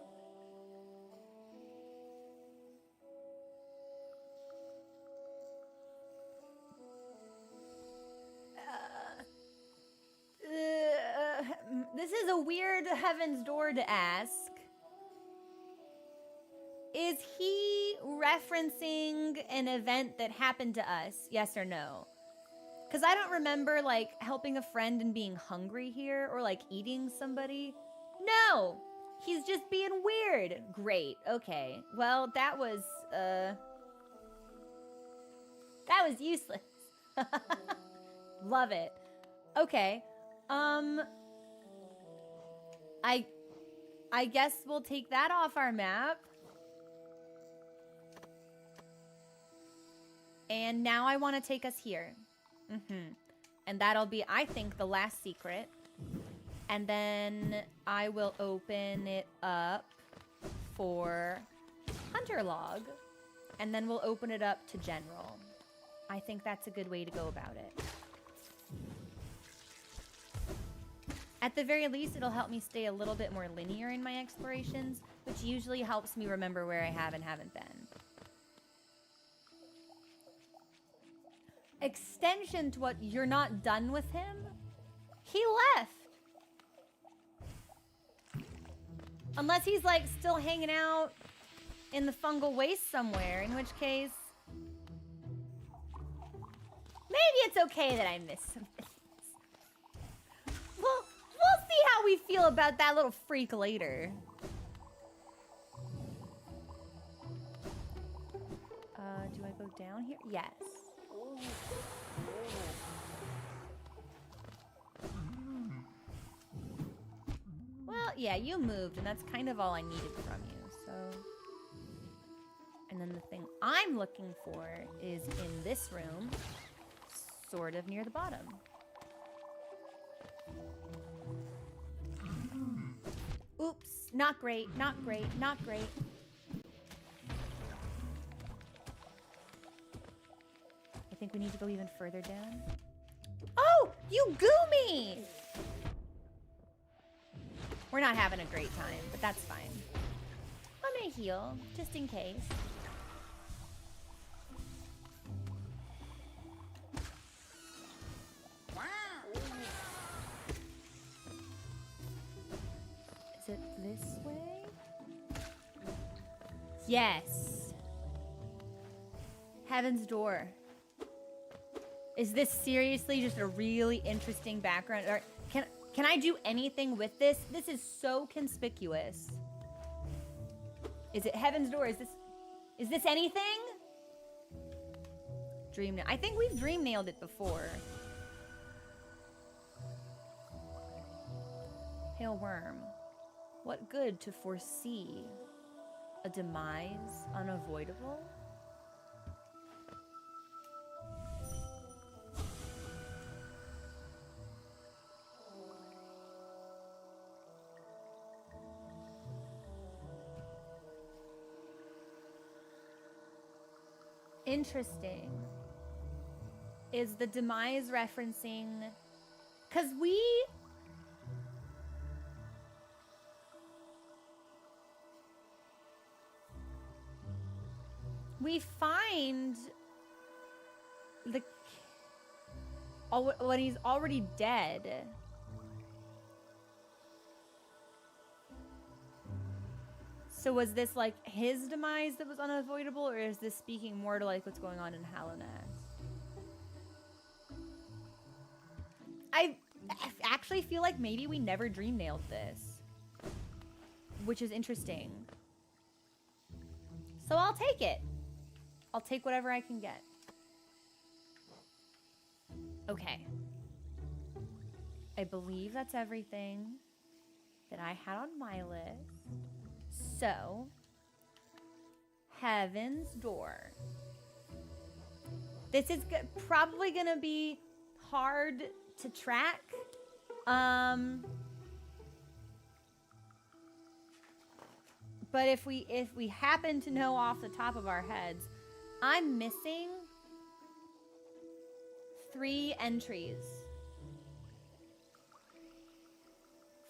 This is a weird heaven's door to ask. Is he referencing an event that happened to us? Yes or no? Because I don't remember, like, helping a friend and being hungry here or, like, eating somebody. No! He's just being weird. Great. Okay. Well, that was useless. Love it. Okay. I guess we'll take that off our map. And now I want to take us here. And that'll be, I think, the last secret. And then I will open it up for Hunter Log. And then we'll open it up to General. I think that's a good way to go about it. At the very least, it'll help me stay a little bit more linear in my explorations, which usually helps me remember where I have and haven't been. Extension to what, you're not done with him? He left. Unless he's like still hanging out in the fungal waste somewhere, in which case maybe it's okay that I missed some things. We'll see how we feel about that little freak later. Do I go down here? Yes. Well, yeah, you moved, and that's kind of all I needed from you, so... And then the thing I'm looking for is in this room, sort of near the bottom. Oops, not great, not great, not great. I think we need to go even further down. Oh, you goo me! We're not having a great time, but that's fine. I'm gonna heal, just in case. Is it this way? Yes. Heaven's Door. Is this seriously just a really interesting background? Or can I do anything with this? This is so conspicuous. Is it Heaven's Door? Is this anything? Dream nail. I think we've dream nailed it before. Pale worm. What good to foresee? A demise unavoidable? Interesting. Is the demise referencing... Because we find the... when he's already dead. So was this like his demise that was unavoidable, or is this speaking more to like what's going on in Hallonax? I actually feel like maybe we never dream nailed this, which is interesting. So I'll take it. I'll take whatever I can get. Okay. I believe that's everything that I had on my list. So, Heaven's Door. This is probably gonna be hard to track. But if we happen to know off the top of our heads, I'm missing 3 entries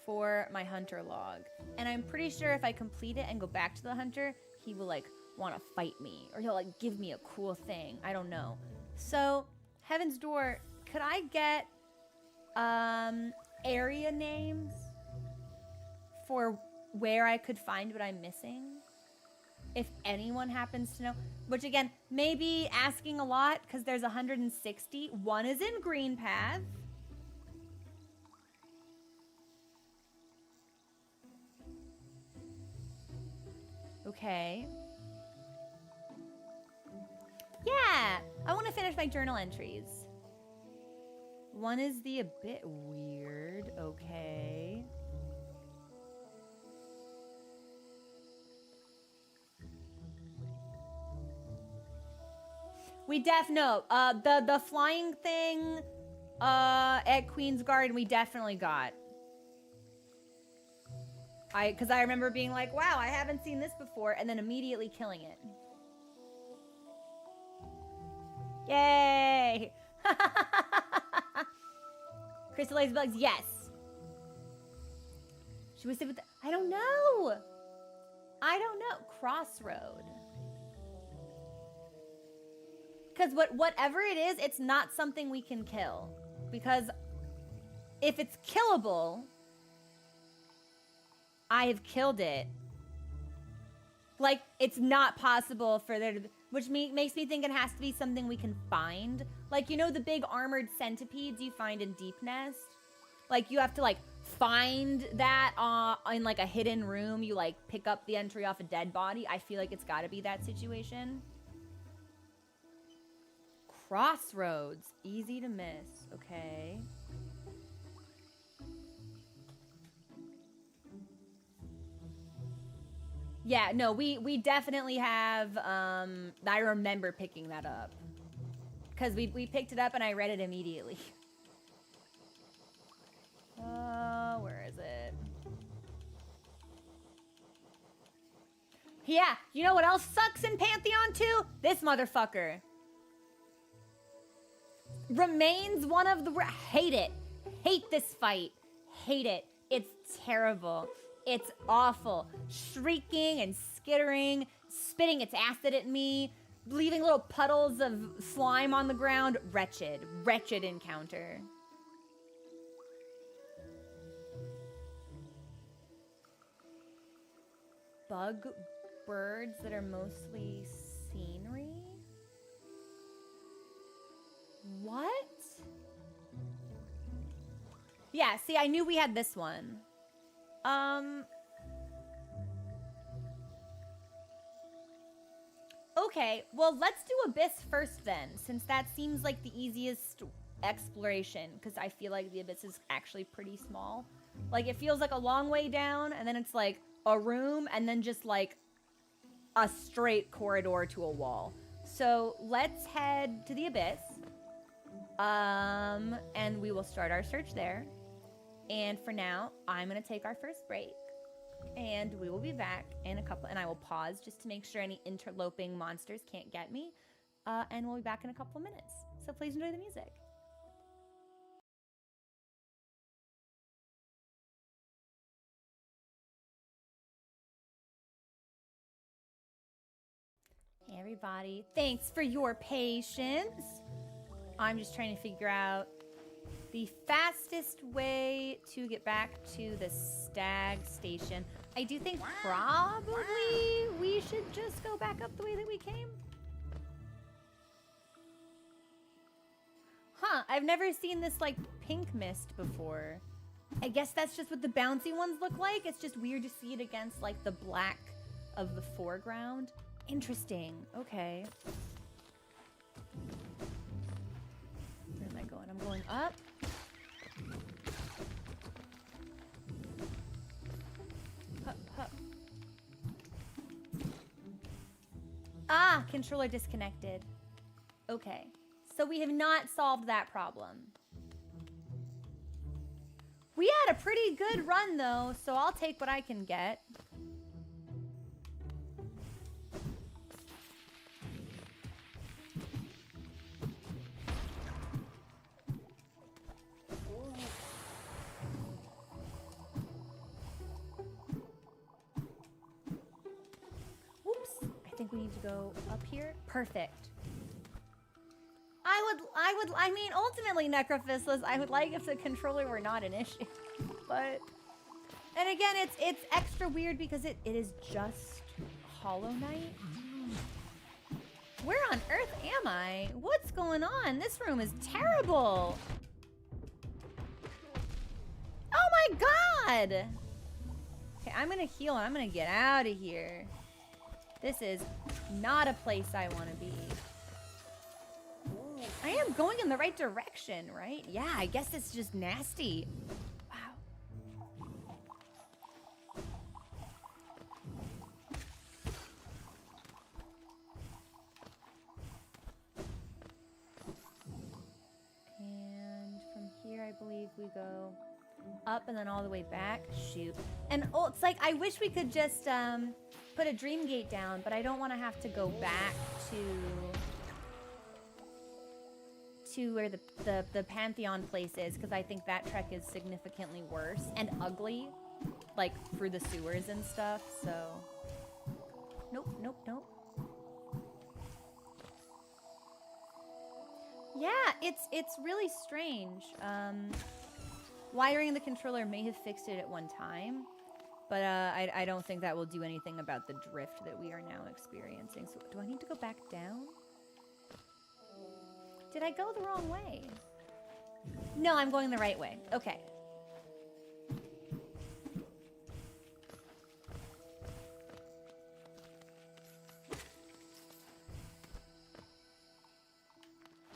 for my hunter log. And I'm pretty sure if I complete it and go back to the hunter, he will like want to fight me, or he'll like give me a cool thing. I don't know. So, Heaven's Door, could I get area names for where I could find what I'm missing? If anyone happens to know. Which again, maybe asking a lot because there's 160. One is in Green Path. Okay. Yeah, I want to finish my journal entries. One is a bit weird. Okay. We the flying thing at Queen's Garden we definitely got. Because I remember being like, wow, I haven't seen this before, and then immediately killing it. Yay! Crystallized bugs, yes. Should we sit with I don't know. Crossroad. Because whatever it is, it's not something we can kill. Because if it's killable, I have killed it. Like, it's not possible for there to... Which makes me think it has to be something we can find. Like, you know the big armored centipedes you find in Deep Nest? Like, you have to, like, find that in, like, a hidden room. You, like, pick up the entry off a dead body. I feel like it's got to be that situation. Crossroads. Easy to miss. Okay. Yeah, no, we definitely have, I remember picking that up. Because we picked it up and I read it immediately. Where is it? Yeah, you know what else sucks in Pantheon 2? This motherfucker. Remains one of the... Hate it. Hate this fight. Hate it. It's terrible. It's awful. Shrieking and skittering, spitting its acid at me, leaving little puddles of slime on the ground. Wretched. Wretched encounter. Bug birds that are mostly scenery? What? Yeah, see, I knew we had this one. Okay, well, let's do Abyss first then, since that seems like the easiest exploration, because I feel like the Abyss is actually pretty small. Like, it feels like a long way down, and then it's like a room, and then just like a straight corridor to a wall. So let's head to the Abyss, and we will start our search there. And for now, I'm gonna take our first break, and we will be back in a couple, and I will pause just to make sure any interloping monsters can't get me, and we'll be back in a couple of minutes. So please enjoy the music. Hey everybody, thanks for your patience. I'm just trying to figure out the fastest way to get back to the stag station. I do think probably we should just go back up the way that we came. Huh, I've never seen this like pink mist before. I guess that's just what the bouncy ones look like. It's just weird to see it against like the black of the foreground. Interesting, okay. Where am I going? I'm going up. Controller disconnected. Okay. So we have not solved that problem. We had a pretty good run, though, so I'll take what I can get. Whoops. I think we need to go up here. Perfect. I mean, ultimately, Necrophysis, I would like if the controller were not an issue. But, and again, it's extra weird because it is just Hollow Knight. Where on earth am I? What's going on? This room is terrible. Oh my god! Okay, I'm gonna heal and I'm gonna get out of here. This is not a place I want to be. I am going in the right direction, right? Yeah, I guess it's just nasty. Wow. And from here, I believe we go up and then all the way back. Shoot. And oh, it's like, I wish we could just put a dream gate down, but I don't want to have to go back to where the Pantheon place is, because I think that trek is significantly worse and ugly, like through the sewers and stuff. So nope. Yeah, it's really strange. Wiring the controller may have fixed it at one time, but I don't think that will do anything about the drift that we are now experiencing. So do I need to go back down? Did I go the wrong way? No, I'm going the right way. Okay.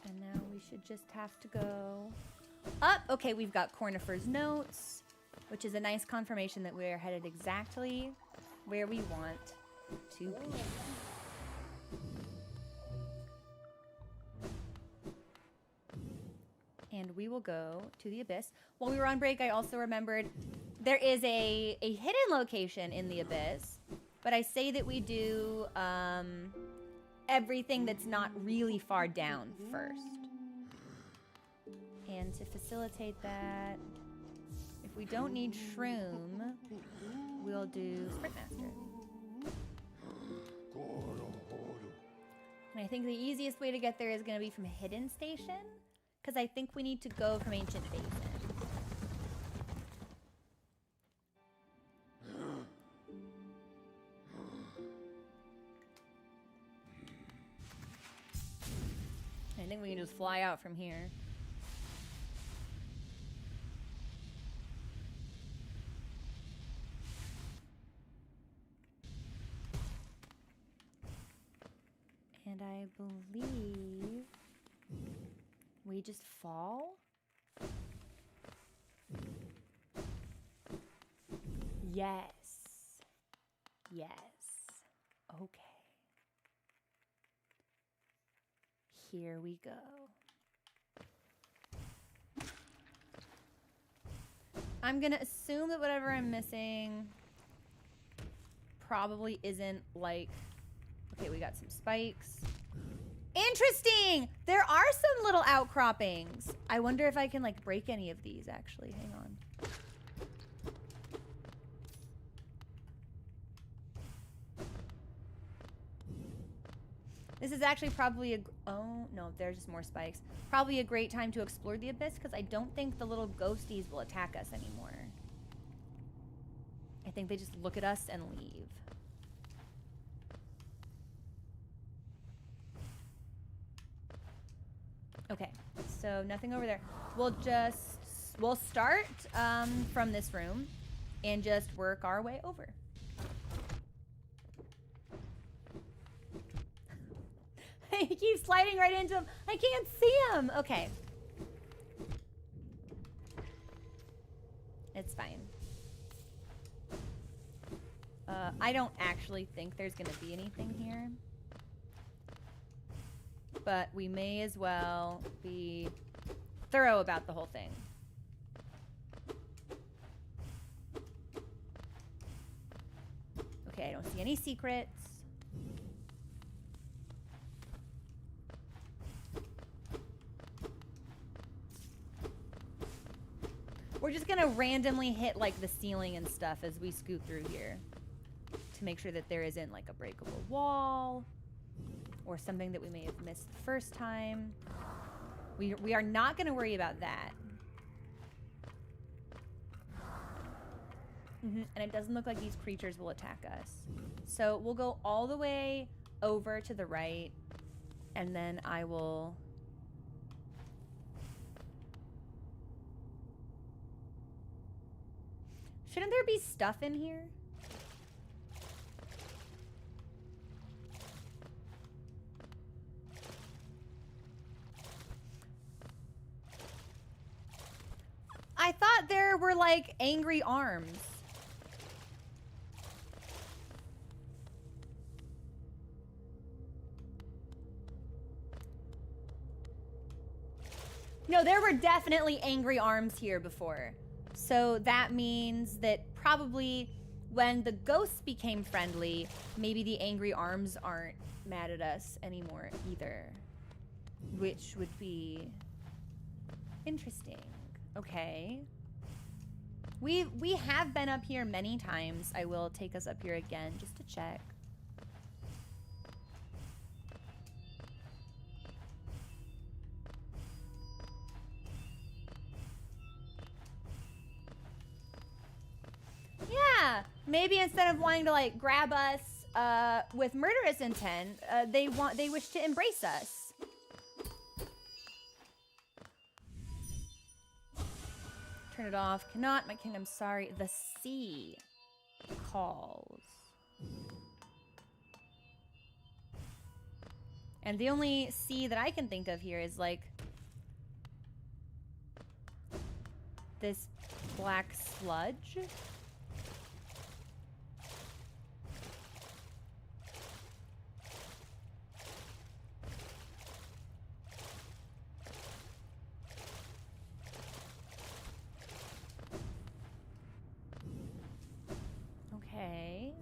And now we should just have to go up. Okay, we've got Cornifer's notes, which is a nice confirmation that we are headed exactly where we want to be. And we will go to the Abyss. While we were on break, I also remembered there is a hidden location in the Abyss, but I say that we do everything that's not really far down first. And to facilitate that, if we don't need Shroom, we'll do Sprintmaster. And I think the easiest way to get there is going to be from Hidden Station, because I think we need to go from Ancient Basin. I think we can just fly out from here. And I believe we just fall? Yes. Yes. Okay. Here we go. I'm gonna assume that whatever I'm missing probably isn't like... Okay, we got some spikes. Interesting! There are some little outcroppings. I wonder if I can, like, break any of these, actually. Hang on. This is actually probably a... Oh, no, there's just more spikes. Probably a great time to explore the Abyss, because I don't think the little ghosties will attack us anymore. I think they just look at us and leave. Okay, so nothing over there. We'll start from this room and just work our way over. He keeps sliding right into him. I can't see him. Okay. It's fine. I don't actually think there's gonna be anything here. but we may as well be thorough about the whole thing. Okay, I don't see any secrets. We're just gonna randomly hit like the ceiling and stuff as we scoot through here to make sure that there isn't like a breakable wall or something that we may have missed the first time. We are not gonna worry about that. And it doesn't look like these creatures will attack us. So we'll go all the way over to the right, and then I will... Shouldn't there be stuff in here? I thought there were like angry arms. No, there were definitely angry arms here before. So that means that probably when the ghosts became friendly, maybe the angry arms aren't mad at us anymore either. Which would be interesting. Okay. We have been up here many times. I will take us up here again just to check. Yeah, maybe instead of wanting to like grab us with murderous intent, they wish to embrace us. Turn it off. Cannot, my kingdom, sorry. The sea calls. And the only sea that I can think of here is like this black sludge. Okay.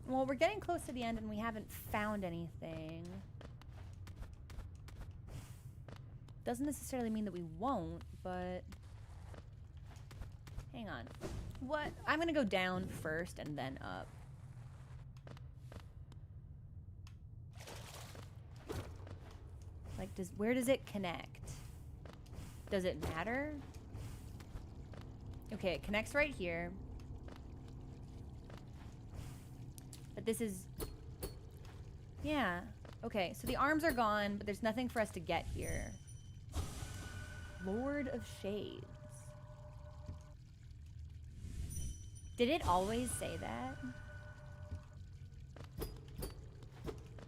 Well, we're getting close to the end and we haven't found anything. Doesn't necessarily mean that we won't, but... Hang on. What? I'm gonna go down first and then up. Like, where does it connect? Does it matter? Okay, it connects right here. But this is... Yeah. Okay, so the arms are gone, but there's nothing for us to get here. Lord of Shades. Did it always say that?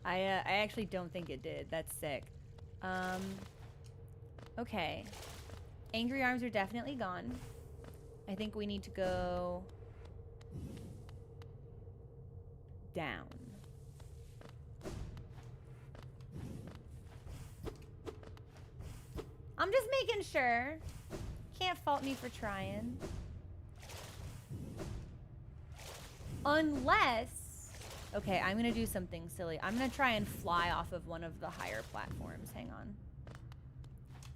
I actually don't think it did. That's sick. Okay. Angry arms are definitely gone. I think we need to go down. I'm just making sure. Can't fault me for trying. Unless... Okay, I'm gonna do something silly. I'm gonna try and fly off of one of the higher platforms. Hang on.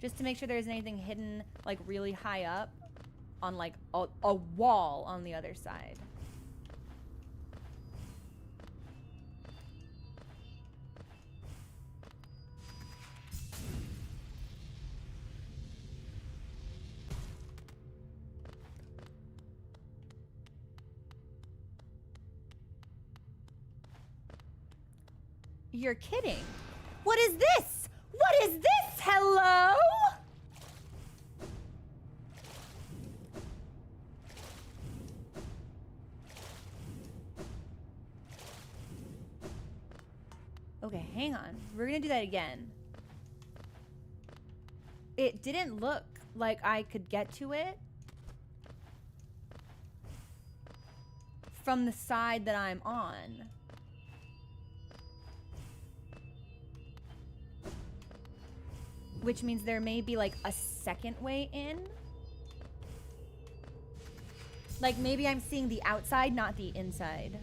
Just to make sure there isn't anything hidden, like, really high up on, like, a wall on the other side. You're kidding. What is this? What is this? Hello? Okay, hang on. We're gonna do that again. It didn't look like I could get to it from the side that I'm on. which means there may be like a second way in. Like maybe I'm seeing the outside, not the inside.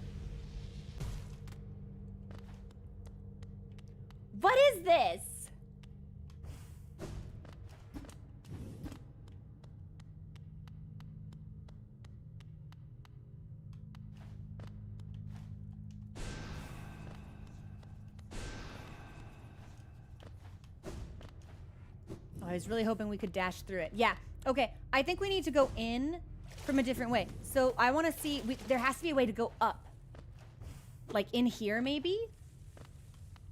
What is this? Oh, I was really hoping we could dash through it. Yeah. Okay. I think we need to go in from a different way. So I want to see, there has to be a way to go up. Like in here maybe?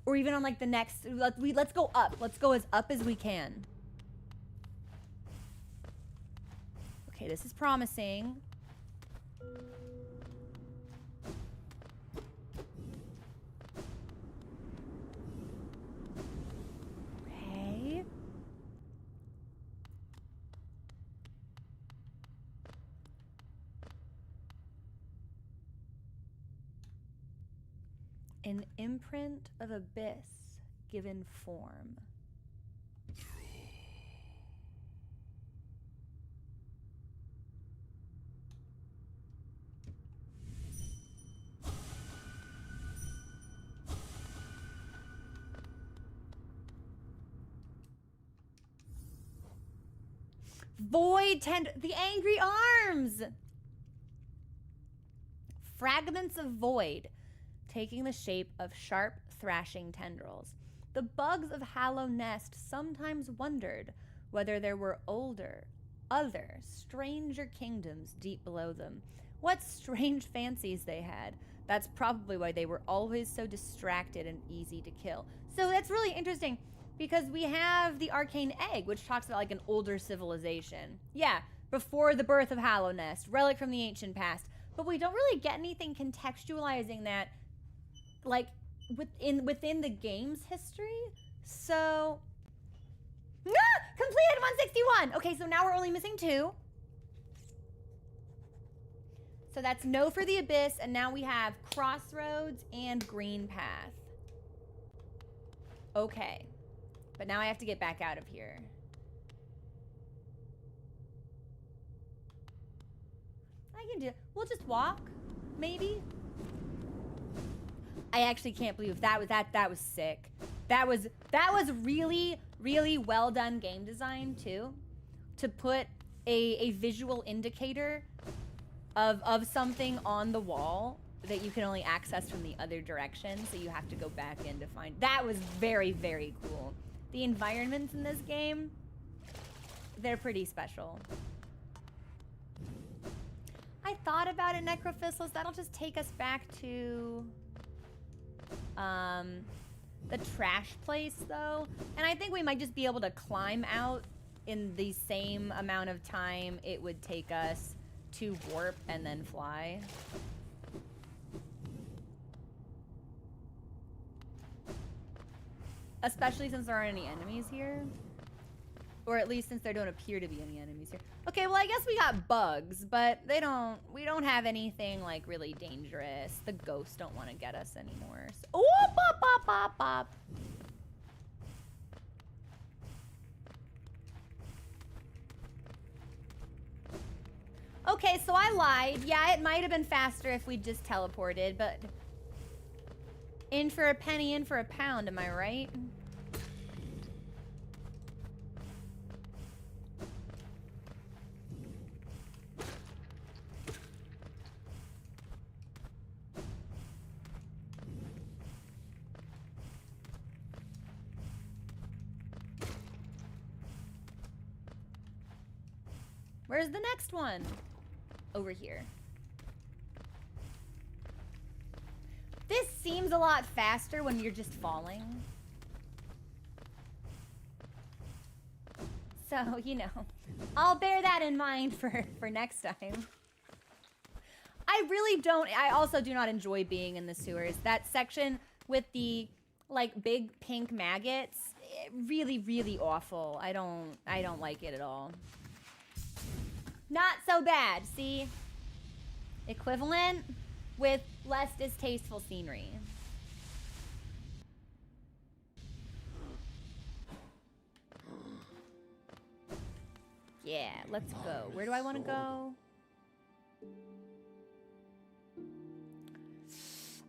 Or even on like the next, let's go up. Let's go as up as we can. Okay, this is promising. Okay. An imprint of abyss given form. The angry arms! Fragments of void, taking the shape of sharp, thrashing tendrils. The bugs of Hallow Nest sometimes wondered whether there were other, stranger kingdoms deep below them. What strange fancies they had. That's probably why they were always so distracted and easy to kill. So that's really interesting, because we have the arcane egg, which talks about like an older civilization. Yeah, before the birth of Hallow Nest, relic from the ancient past. But we don't really get anything contextualizing that, like, within the game's history. So, completed 161. Okay, so now we're only missing 2. So that's no for the abyss, and now we have crossroads and green path. Okay, but now I have to get back out of here. I can do it. We'll just walk, maybe. I actually can't believe that was sick. That was really, really well done game design too, to put a visual indicator of something on the wall that you can only access from the other direction, so you have to go back in to find. That was very, very cool. The environments in this game, they're pretty special. I thought about it, Necrophistles. That'll just take us back to the trash place, though. And I think we might just be able to climb out in the same amount of time it would take us to warp and then fly. Especially since there aren't any enemies here. Or at least since there don't appear to be any enemies here. Okay, well, I guess we got bugs, but we don't have anything like really dangerous. The ghosts don't want to get us anymore. So, oh, pop, pop, pop, pop. Okay, so I lied. Yeah, it might have been faster if we just teleported, but in for a penny, in for a pound, am I right? Where's the next one? Over here. This seems a lot faster when you're just falling. So, you know, I'll bear that in mind for next time. I also do not enjoy being in the sewers. That section with the, like, big pink maggots, really, really awful. I don't like it at all. Not so bad, see? Equivalent with less distasteful scenery. Yeah, let's go. Where do I want to go?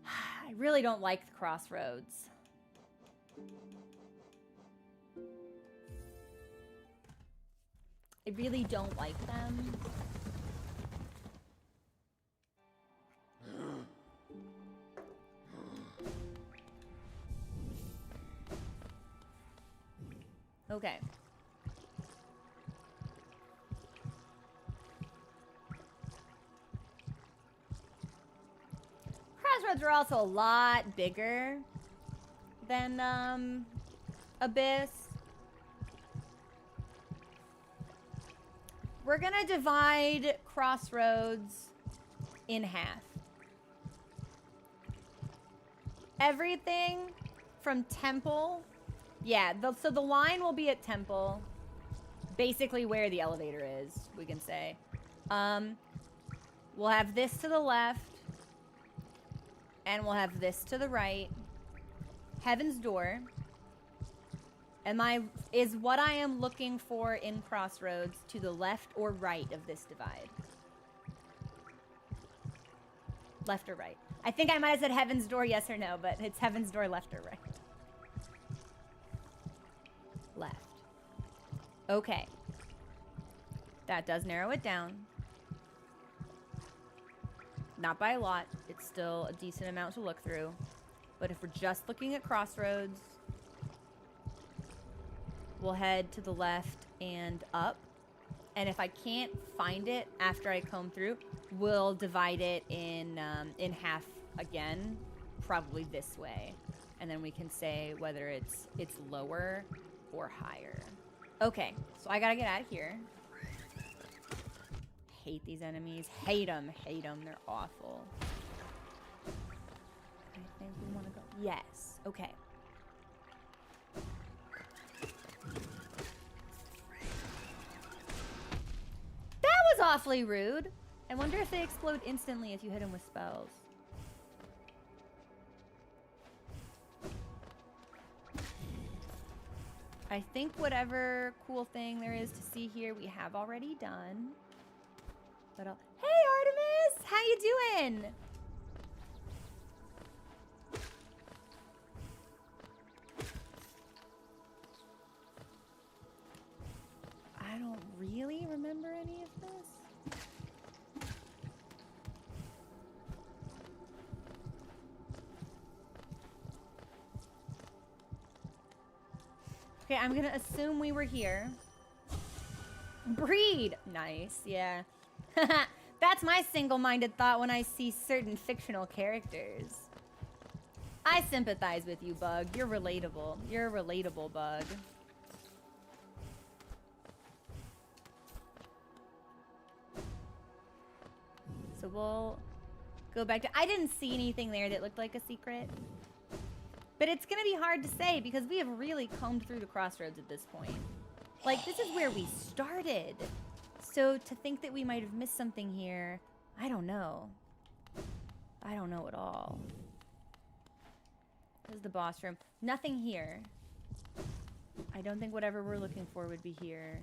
I really don't like the crossroads. I really don't like them. Okay. Crossroads are also a lot bigger than Abyss. We're gonna divide Crossroads in half. Everything from Temple, yeah, so the line will be at Temple, basically where the elevator is, we can say. We'll have this to the left, and we'll have this to the right. Heaven's Door. Is what I am looking for in Crossroads to the left or right of this divide? Left or right? I think I might have said Heaven's Door, yes or no, but it's Heaven's Door, left or right? Left. Okay. That does narrow it down. Not by a lot. It's still a decent amount to look through. But if we're just looking at Crossroads, we'll head to the left and up. And if I can't find it after I comb through, we'll divide it in half again, probably this way. And then we can say whether it's lower or higher. Okay, so I gotta get out of here. Hate these enemies. Hate them. Hate them. They're awful. I think we want to go. Yes. Okay. That was awfully rude. I wonder if they explode instantly if you hit them with spells. I think whatever cool thing there is to see here, we have already done. But hey, Artemis! How you doing? I don't really remember any of this. Okay, I'm gonna assume we were here. Breed! Nice, yeah. That's my single-minded thought when I see certain fictional characters. I sympathize with you, Bug. You're relatable. You're a relatable, Bug. So we'll go back to... I didn't see anything there that looked like a secret. But it's gonna be hard to say because we have really combed through the crossroads at this point. Like, this is where we started. So to think that we might have missed something here, I don't know. I don't know at all. This is the boss room. Nothing here. I don't think whatever we're looking for would be here.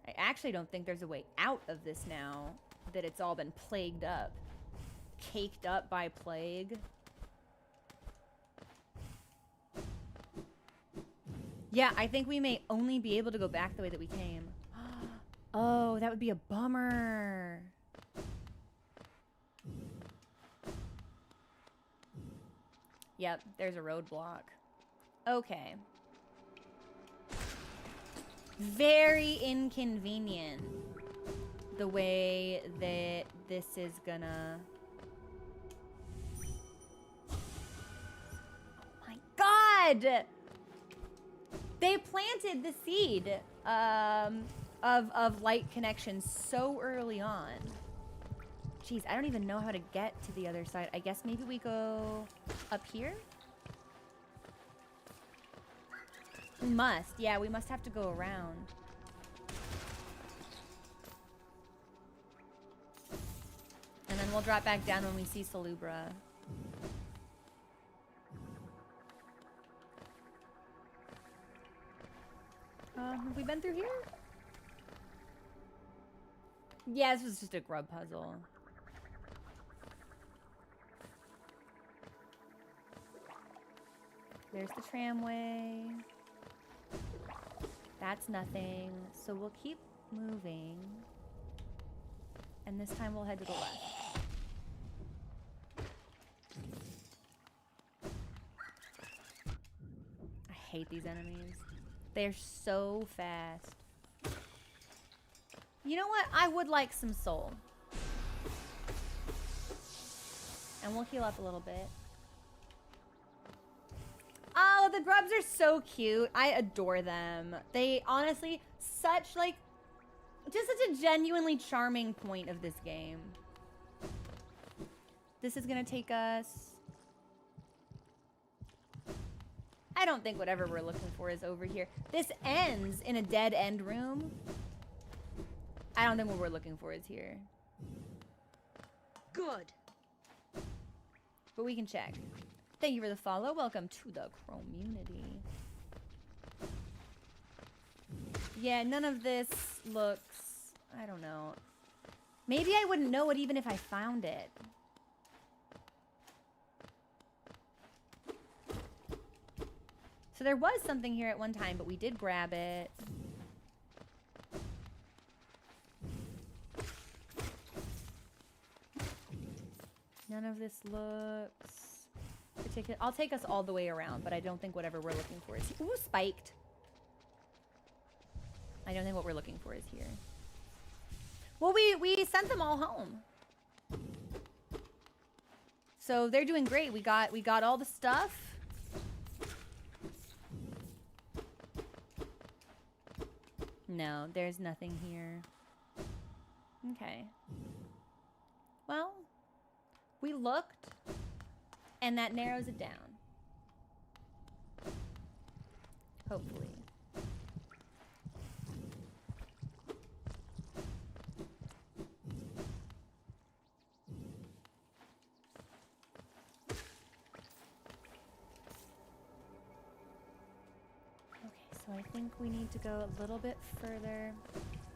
I actually don't think there's a way out of this now that it's all been plagued up. Caked up by plague. Yeah, I think we may only be able to go back the way that we came. Oh, that would be a bummer. Yep, there's a roadblock. Okay. Very inconvenient the way that this is gonna... Oh my god! They planted the seed of light connection so early on. Jeez, I don't even know how to get to the other side. I guess maybe we go up here? We must. Yeah, we must have to go around. And then we'll drop back down when we see Salubra. Have we been through here? Yeah, this was just a grub puzzle. There's the tramway. That's nothing. So we'll keep moving. And this time we'll head to the left. I hate these enemies. They're so fast. You know what? I would like some soul. And we'll heal up a little bit. Oh, the grubs are so cute. I adore them. They honestly, such like, just such a genuinely charming point of this game. This is gonna take us... I don't think whatever we're looking for is over here. This ends in a dead end room. I don't think what we're looking for is here.
Good.
But we can check. Thank you for the follow. Welcome to the community. Yeah, none of this looks... I don't know. Maybe I wouldn't know it even if I found it. So there was something here at one time, but we did grab it. None of this looks particular. I'll take us all the way around, but I don't think whatever we're looking for is... Ooh, spiked. I don't think what we're looking for is here. Well, we sent them all home. So they're doing great. We got all the stuff. No, there's nothing here. Okay. Well, we looked, and that narrows it down. Hopefully. So I think we need to go a little bit further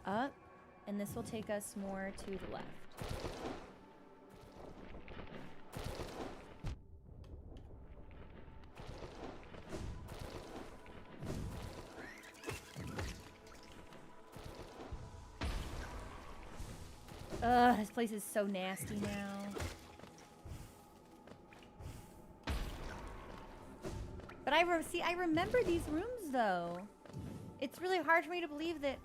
up, and this will take us more to the left. Ugh, this place is so nasty now. But I remember these rooms, though. It's really hard for me to believe that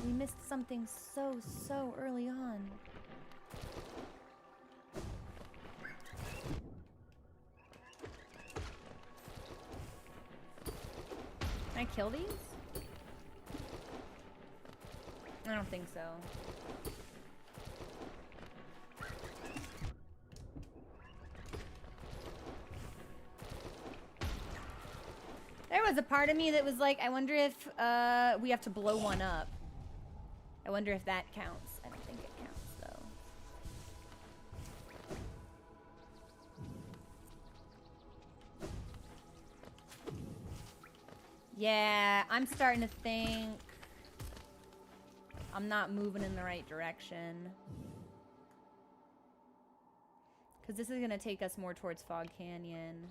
we missed something so early on. Can I kill these? I don't think so. There was a part of me that was like, I wonder if we have to blow one up. I wonder if that counts. I don't think it counts, though. Yeah, I'm starting to think I'm not moving in the right direction. Because this is going to take us more towards Fog Canyon.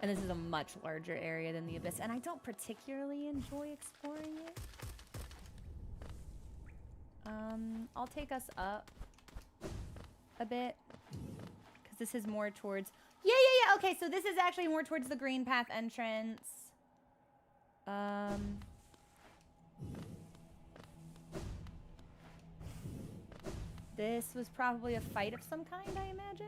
And this is a much larger area than the Abyss, and I don't particularly enjoy exploring it. I'll take us up a bit, because this is more towards... Yeah, okay, so this is actually more towards the Green Path entrance. This was probably a fight of some kind, I imagine.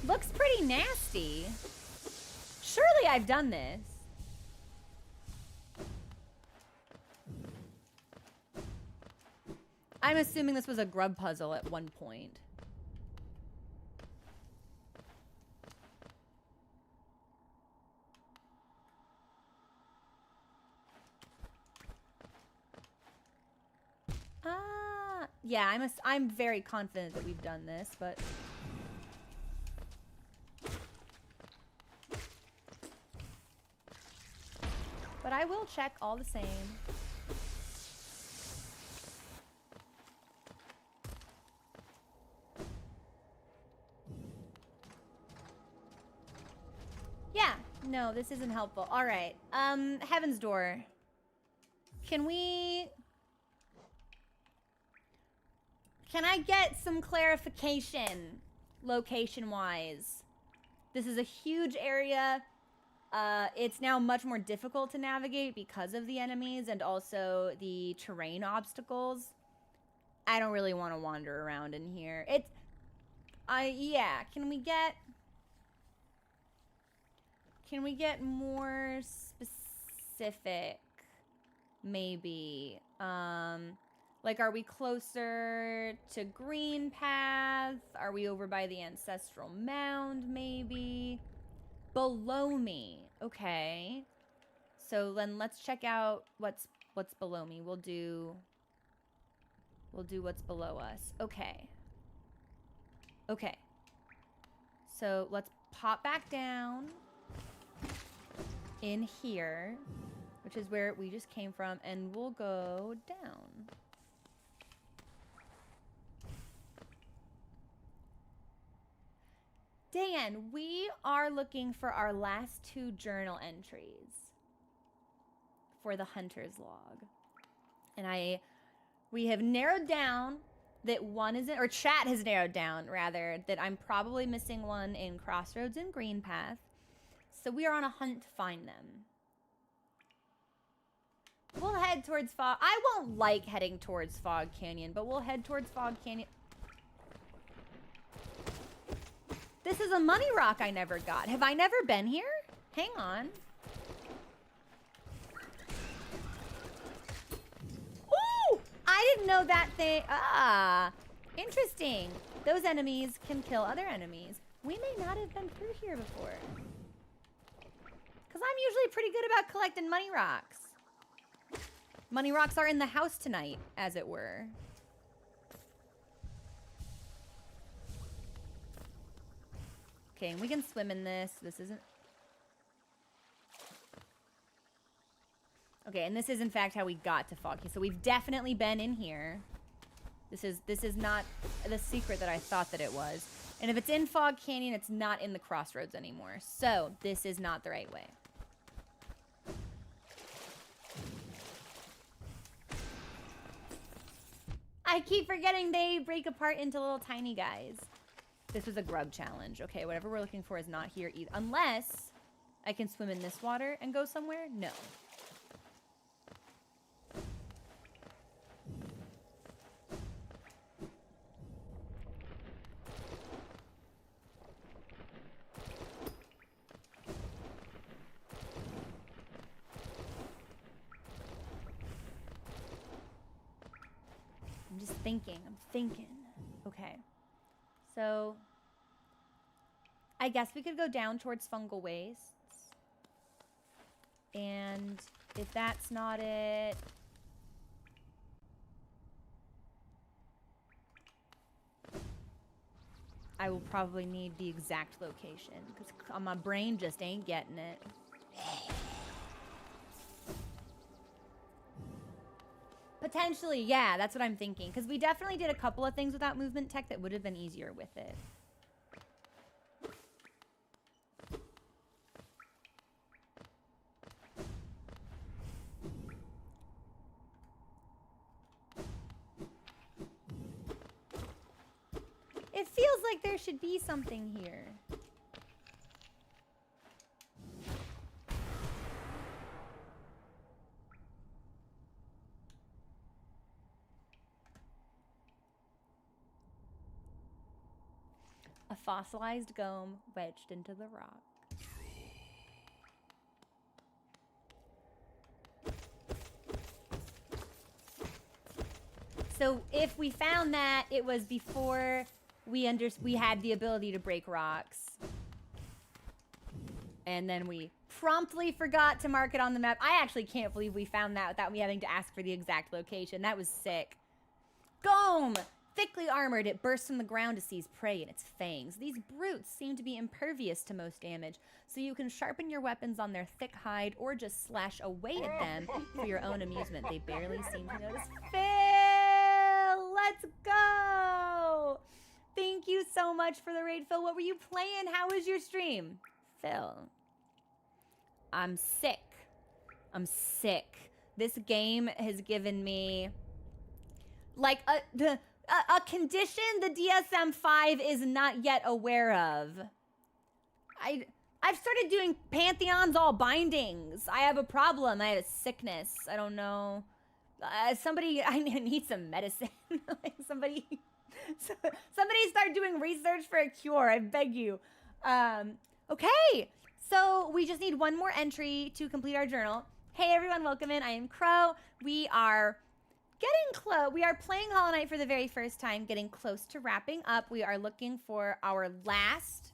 Looks pretty nasty. Surely I've done this. I'm assuming this was a grub puzzle at one point. Yeah, I'm very confident that we've done this, but... But I will check all the same. Yeah, no, this isn't helpful. All right, Heaven's Door. Can I get some clarification, location-wise? This is a huge area. It's now much more difficult to navigate because of the enemies and also the terrain obstacles. I don't really want to wander around in here. Yeah, can we get more specific? Maybe. Like, are we closer to Green Path? Are we over by the Ancestral Mound, maybe? Below me. Okay. So then let's check out what's below me. We'll do what's below us. Okay. Okay. So let's pop back down in here, which is where we just came from, and we'll go down. Dan, we are looking for our last 2 journal entries for the Hunter's Log. And we have narrowed down that one is or chat has narrowed down, rather, that I'm probably missing one in Crossroads and Green Path. So we are on a hunt to find them. We'll head towards Fog. I won't like heading towards Fog Canyon, but we'll head towards Fog Canyon. This is a money rock I never got. Have I never been here? Hang on. Ooh! I didn't know that thing. Ah, interesting. Those enemies can kill other enemies. We may not have been through here before. Because I'm usually pretty good about collecting money rocks. Money rocks are in the house tonight, as it were. Okay, and we can swim in this. This isn't... Okay, and this is in fact how we got to Foggy. So we've definitely been in here. This is not the secret that I thought that it was. And if it's in Fog Canyon, it's not in the Crossroads anymore. So this is not the right way. I keep forgetting they break apart into little tiny guys. This was a grub challenge. Okay, whatever we're looking for is not here either. Unless I can swim in this water and go somewhere? No. I'm just thinking. I'm thinking. Okay. So, I guess we could go down towards Fungal Wastes. And if that's not it... I will probably need the exact location, because my brain just ain't getting it. Potentially, yeah, that's what I'm thinking. Because we definitely did a couple of things without movement tech that would have been easier with it. It feels like there should be something here. A fossilized gome wedged into the rock. So if we found that, it was before we had the ability to break rocks. And then we promptly forgot to mark it on the map. I actually can't believe we found that without me having to ask for the exact location. That was sick. Boom! Thickly armored, it bursts from the ground to seize prey in its fangs. These brutes seem to be impervious to most damage, so you can sharpen your weapons on their thick hide or just slash away at them for your own amusement. They barely seem to notice. Phil! Let's go! Thank you so much for the raid, Phil. What were you playing? How was your stream? Phil. I'm sick. I'm sick. This game has given me like a condition the DSM-5 is not yet aware of. I've started doing pantheons all bindings. I have a problem. I have a sickness. I don't know. I need some medicine. Like somebody start doing research for a cure. I beg you. Okay. So we just need one more entry to complete our journal. Hey everyone, welcome in. I am Crow. We are getting close. We are playing Hollow Knight for the very first time, getting close to wrapping up. We are looking for our last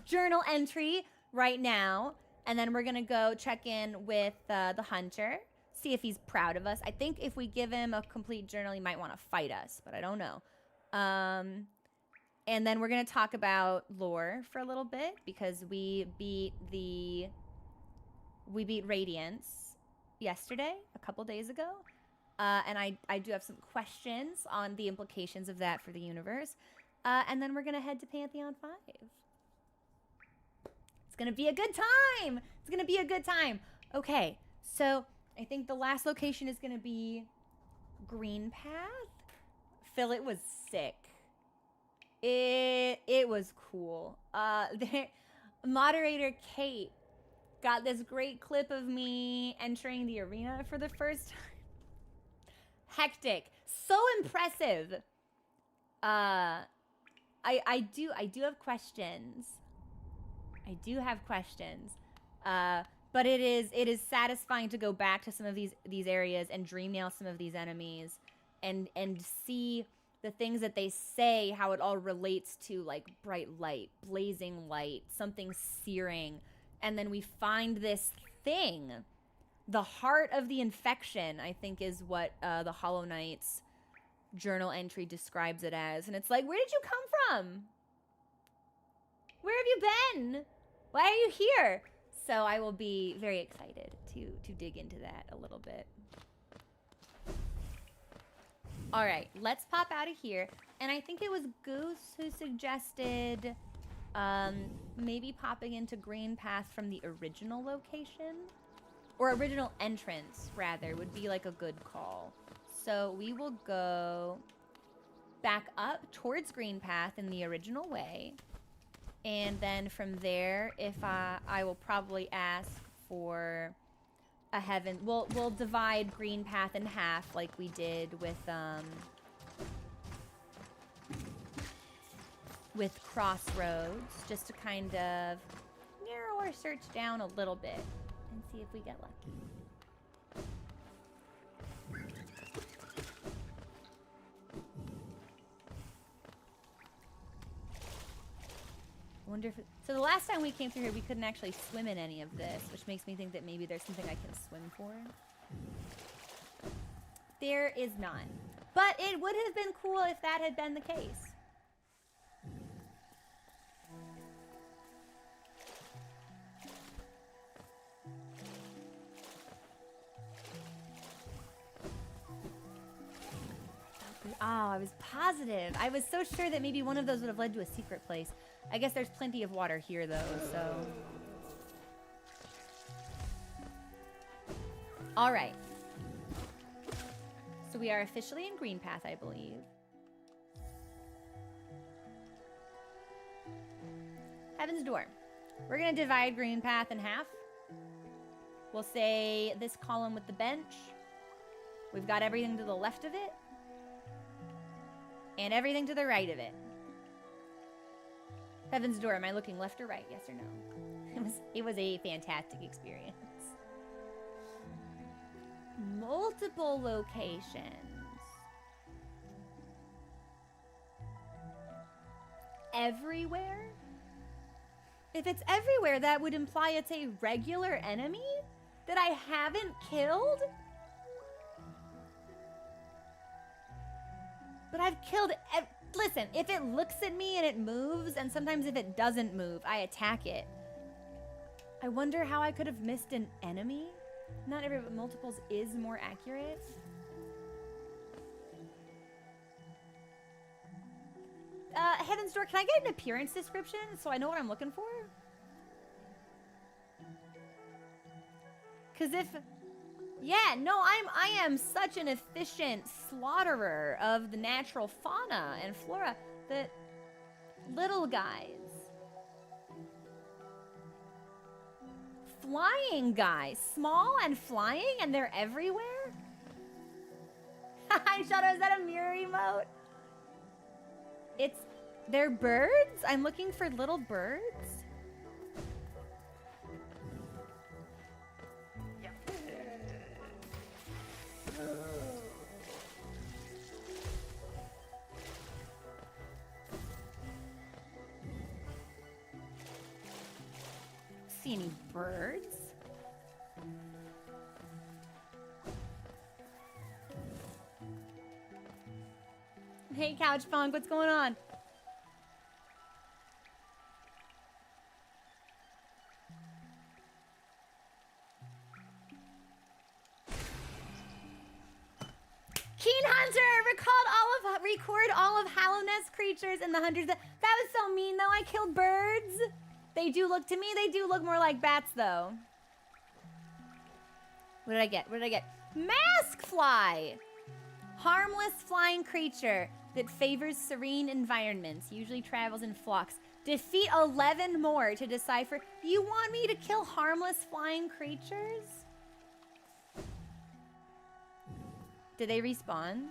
journal entry right now. And then we're gonna go check in with the hunter, see if he's proud of us. I think if we give him a complete journal, he might wanna fight us, but I don't know. And then we're gonna talk about lore for a little bit because we beat Radiance yesterday, a couple days ago. And I do have some questions on the implications of that for the universe. And then we're gonna head to Pantheon 5. It's gonna be a good time. It's gonna be a good time. Okay, so I think the last location is gonna be Green Path. Phil, it was sick. It was cool. Moderator Kate got this great clip of me entering the arena for the first time. Hectic. So impressive. I do have questions. I do have questions. But it is satisfying to go back to some of these areas and dream nail some of these enemies and see the things that they say, how it all relates to like bright light, blazing light, something searing. And then we find this thing. The heart of the infection, I think, is what the Hollow Knight's journal entry describes it as. And it's like, where did you come from? Where have you been? Why are you here? So I will be very excited to dig into that a little bit. All right, let's pop out of here. And I think it was Goose who suggested maybe popping into Green Path from the original location. Or original entrance, rather, would be like a good call. So we will go back up towards Green Path in the original way. And then from there, if I will probably ask for a heaven. We'll divide Green Path in half like we did with Crossroads, just to kind of narrow our search down a little bit and see if we get lucky. I wonder if so the last time we came through here, we couldn't actually swim in any of this, which makes me think that maybe there's something I can swim for. There is none. But it would have been cool if that had been the case. Oh, I was positive. I was so sure that maybe one of those would have led to a secret place. I guess there's plenty of water here, though, so... All right. So we are officially in Green Path, I believe. Heaven's Door. We're going to divide Green Path in half. We'll say this column with the bench. We've got everything to the left of it. And everything to the right of it. Heaven's Door, am I looking left or right? Yes or no? It was a fantastic experience. Multiple locations. Everywhere? If it's everywhere, that would imply it's a regular enemy that I haven't killed? But I've killed... Listen, if it looks at me and it moves, and sometimes if it doesn't move, I attack it. I wonder how I could have missed an enemy? Not every multiples is more accurate. Heaven's Door, can I get an appearance description so I know what I'm looking for? Because if... Yeah, no, I am such an efficient slaughterer of the natural fauna and flora that little guys. Flying guys. Small and flying and they're everywhere? Hi, Shadow, is that a mirror emote? They're birds? I'm looking for little birds? See any birds? Hey, Couch Punk, what's going on? Keen Hunter record all of Hallownest creatures in the hundreds. That was so mean, though. I killed birds. They do look, to me, they do look more like bats, though. What did I get? What did I get? Mask fly. Harmless flying creature that favors serene environments. Usually travels in flocks. Defeat 11 more to decipher. You want me to kill harmless flying creatures? Did they respawn?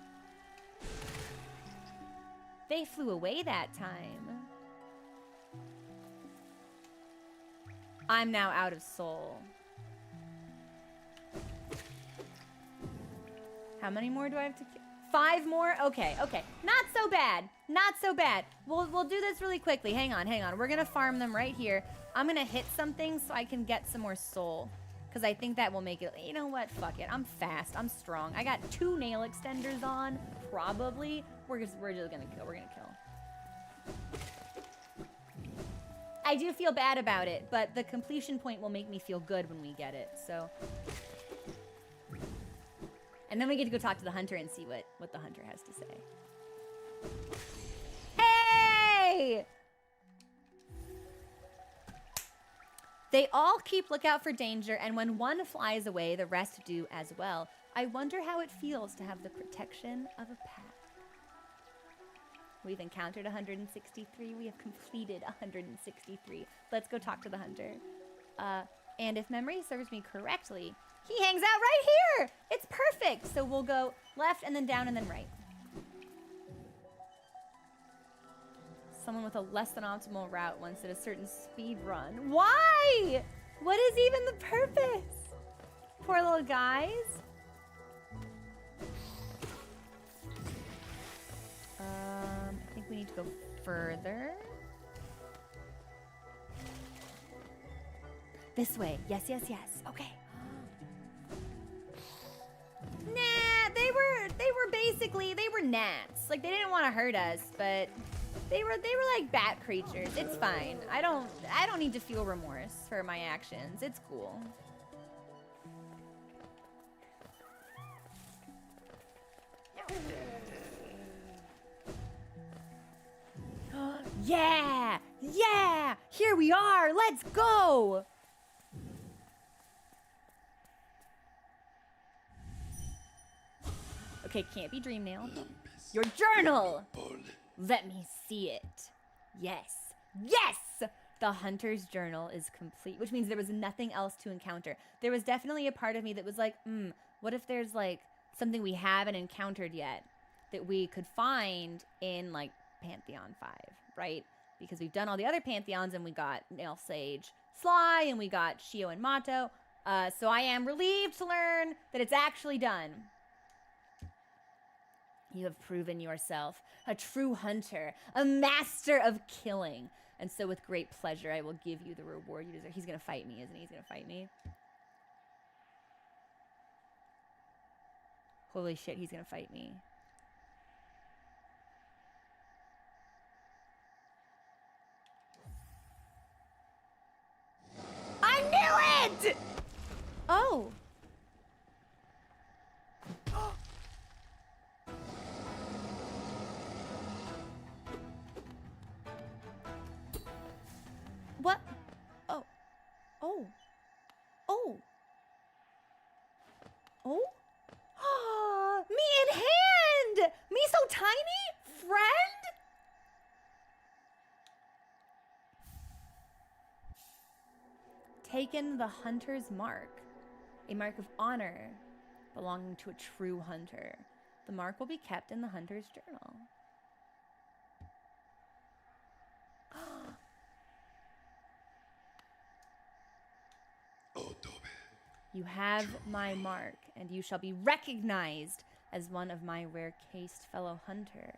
They flew away that time. I'm now out of soul. How many more do I have to kill? 5 more? Okay, okay. Not so bad. Not so bad. We'll do this really quickly. Hang on, hang on. We're gonna farm them right here. I'm gonna hit something so I can get some more soul. Because I think that will make it... You know what? Fuck it. I'm fast. I'm strong. I got 2 nail extenders on. Probably. We're just gonna kill. We're gonna kill. I do feel bad about it, but the completion point will make me feel good when we get it, so... And then we get to go talk to the hunter and see what the hunter has to say. Hey! They all keep lookout for danger, and when one flies away, the rest do as well. I wonder how it feels to have the protection of a pack. We've encountered 163. We have completed 163. Let's go talk to the hunter. And if memory serves me correctly, he hangs out right here. It's perfect. So we'll go left and then down and then right. Someone with a less than optimal route once did a certain speed run. Why? What is even the purpose? Poor little guys. I think we need to go further. This way. Yes, yes, yes. Okay. Nah, they were basically, they were gnats. Like, they didn't want to hurt us, but they were like bat creatures. It's fine. I don't need to feel remorse for my actions. It's cool. Yeah! Yeah! Here we are! Let's go! Okay, can't be dream nailed. Your journal! Let me see it. Yes. Yes! The hunter's journal is complete, which means there was nothing else to encounter. There was definitely a part of me that was like, what if there's like something we haven't encountered yet that we could find in like Pantheon 5, right? Because we've done all the other Pantheons and we got Nail Sage Sly and we got Shio and Mato. So I am relieved to learn that it's actually done. You have proven yourself a true hunter, a master of killing. And so with great pleasure, I will give you the reward you deserve. He's going to fight me, isn't he? He's going to fight me. Holy shit, he's going to fight me. Oh. What? Oh. Oh. Oh. Oh. Me in hand. Me so tiny, friend. Taken the hunter's mark, a mark of honor belonging to a true hunter. The mark will be kept in the hunter's journal. You have my mark, and you shall be recognized as one of my rare-cased fellow hunter.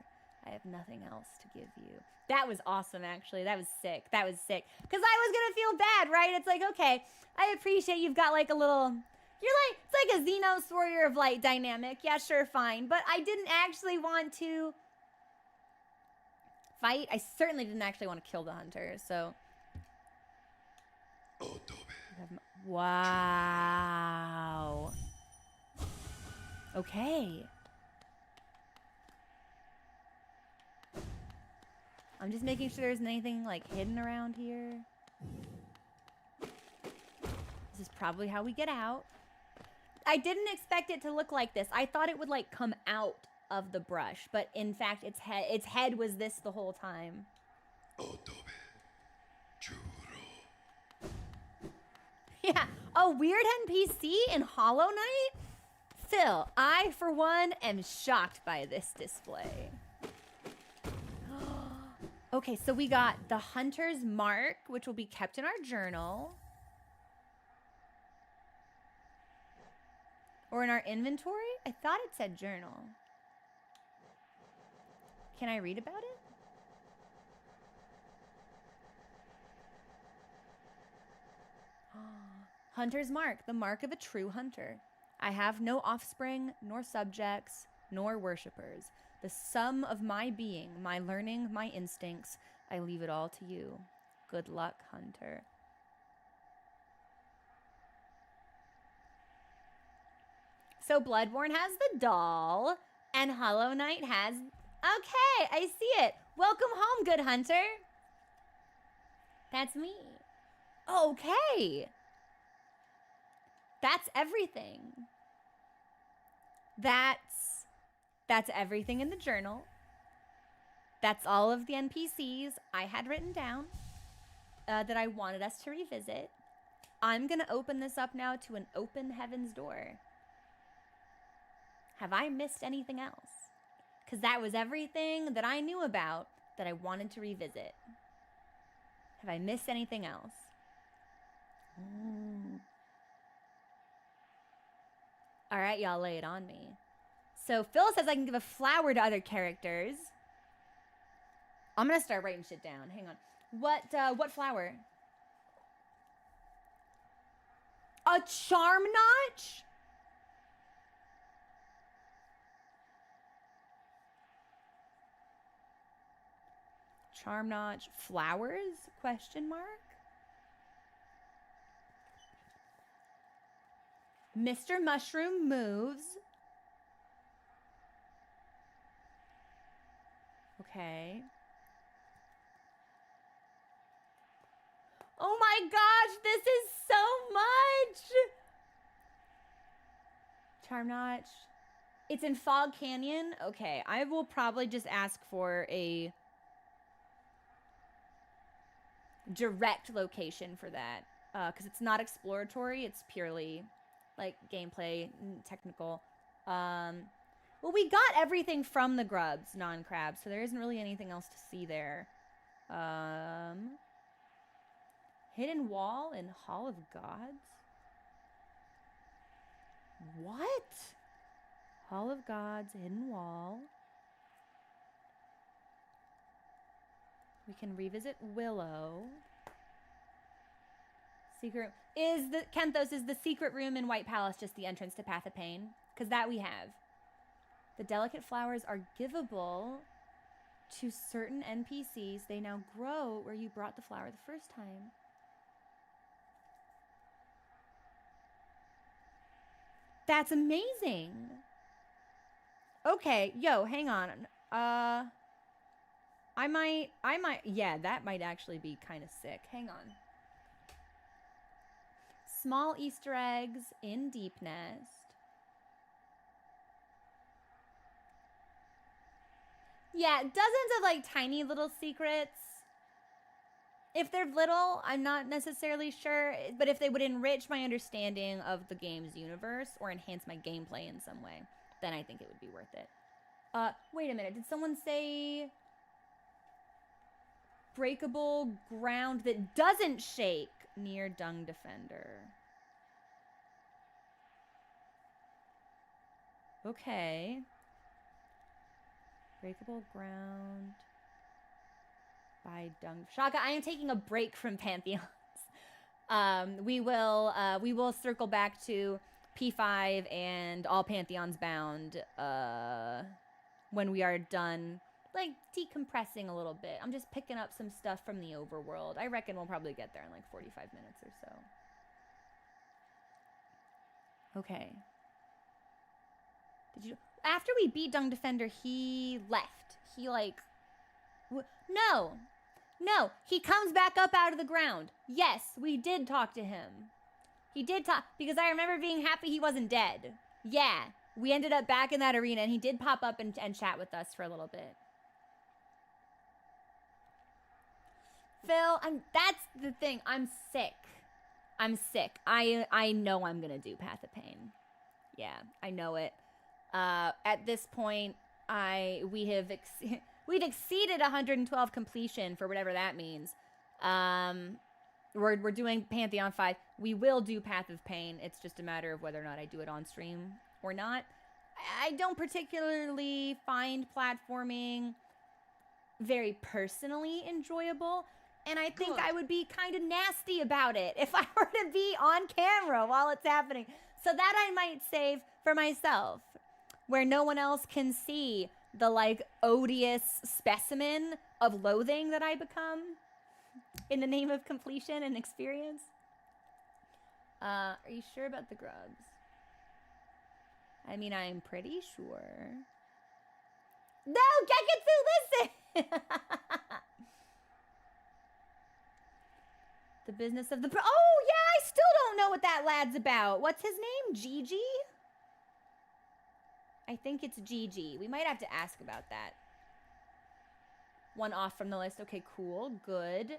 I have nothing else to give you. That was awesome, actually. That was sick. That was sick. Because I was going to feel bad, right? It's like, okay, I appreciate you've got like a little... You're like, it's like a Xenos Warrior of Light dynamic. Yeah, sure, fine. But I didn't actually want to fight. I certainly didn't actually want to kill the hunter, so... Wow. Okay. I'm just making sure there's anything like hidden around here. This is probably how we get out. I didn't expect it to look like this. I thought it would like come out of the brush, but in fact its head was this the whole time. Yeah, a weird NPC in Hollow Knight? Phil, I, for one, am shocked by this display. Okay, so we got the hunter's mark, which will be kept in our journal. Or in our inventory? I thought it said journal. Can I read about it? Hunter's mark, the mark of a true hunter. I have no offspring, nor subjects, nor worshippers. The sum of my being, my learning, my instincts, I leave it all to you. Good luck, hunter. So Bloodborne has the doll, and Hollow Knight has... Okay, I see it. Welcome home, good hunter. That's me. Okay. That's everything. That's everything in the journal. That's all of the NPCs I had written down that I wanted us to revisit. I'm going to open this up now to an open heaven's door. Have I missed anything else? Because that was everything that I knew about that I wanted to revisit. Have I missed anything else? All right, y'all, lay it on me. So Phil says I can give a flower to other characters. I'm gonna start writing shit down. Hang on. What flower? A charm notch? Charm notch flowers? Question mark. Mr. Mushroom moves. Okay. Oh my gosh, this is so much! Charm notch. It's in Fog Canyon. Okay, I will probably just ask for a direct location for that. Because it's not exploratory, it's purely like gameplay, technical. Well, we got everything from the grubs, non-crabs, so there isn't really anything else to see there. Hidden wall in Hall of Gods? What? Hall of Gods, hidden wall. We can revisit Willow. Secret is the Kenthos, is the secret room in White Palace just the entrance to Path of Pain? Because that we have. The delicate flowers are givable to certain NPCs. They now grow where you brought the flower the first time. That's amazing. Okay, yo, hang on. I might, yeah, that might actually be kind of sick. Hang on. Small Easter eggs in Deep Nest. Yeah, dozens of like tiny little secrets. If they're little, I'm not necessarily sure, but if they would enrich my understanding of the game's universe or enhance my gameplay in some way, then I think it would be worth it. Wait a minute, did someone say breakable ground that doesn't shake near Dung Defender? Okay. Breakable ground by Dung. Shaka, I am taking a break from pantheons. We will circle back to P5 and all pantheons bound when we are done, like, decompressing a little bit. I'm just picking up some stuff from the overworld. I reckon we'll probably get there in like 45 minutes or so. Okay. Did you? After we beat Dung Defender, he left. He like, no, he comes back up out of the ground. Yes, we did talk to him. He did talk, because I remember being happy he wasn't dead. Yeah, we ended up back in that arena, and he did pop up and chat with us for a little bit. Phil, that's the thing. I'm sick. I know I'm gonna do Path of Pain. Yeah, I know it. At this point, we've exceeded 112 completion for whatever that means. We're doing Pantheon 5. We will do Path of Pain. It's just a matter of whether or not I do it on stream or not. I don't particularly find platforming very personally enjoyable, and I think I would be kind of nasty about it if I were to be on camera while it's happening. So that I might save for myself, where no one else can see the, like, odious specimen of loathing that I become in the name of completion and experience. Are you sure about the grubs? I mean, I'm pretty sure. No, Geketsu, listen! The business of the... Oh, yeah, I still don't know what that lad's about. What's his name? Gigi? I think it's Gigi. We might have to ask about that. One off from the list. Okay, cool. Good.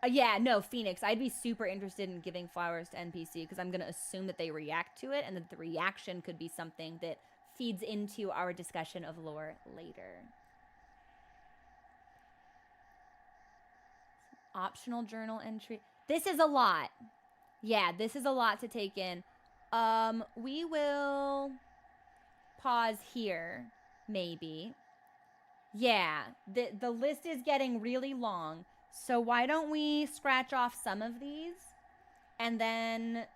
Yeah, no, Phoenix. I'd be super interested in giving flowers to NPC because I'm going to assume that they react to it and that the reaction could be something that feeds into our discussion of lore later. Optional journal entry. This is a lot. Yeah, this is a lot to take in. We will pause here, maybe. Yeah, the list is getting really long. So why don't we scratch off some of these and then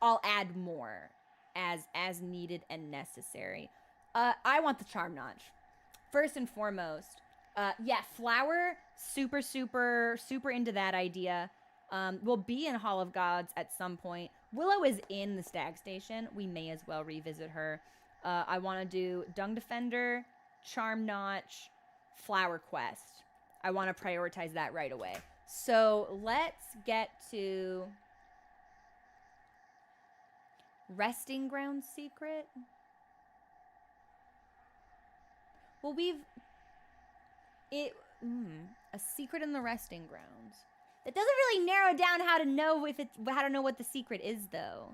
I'll add more as needed and necessary. I want the charm notch. First and foremost. Yeah, flower, super into that idea. We'll be in Hall of Gods at some point. Willow is in the Stag Station. We may as well revisit her. I want to do Dung Defender, Charm Notch, Flower Quest. I want to prioritize that right away. So let's get to Resting Ground Secret. Well, a secret in the Resting Grounds. It doesn't really narrow down how to know what the secret is, though.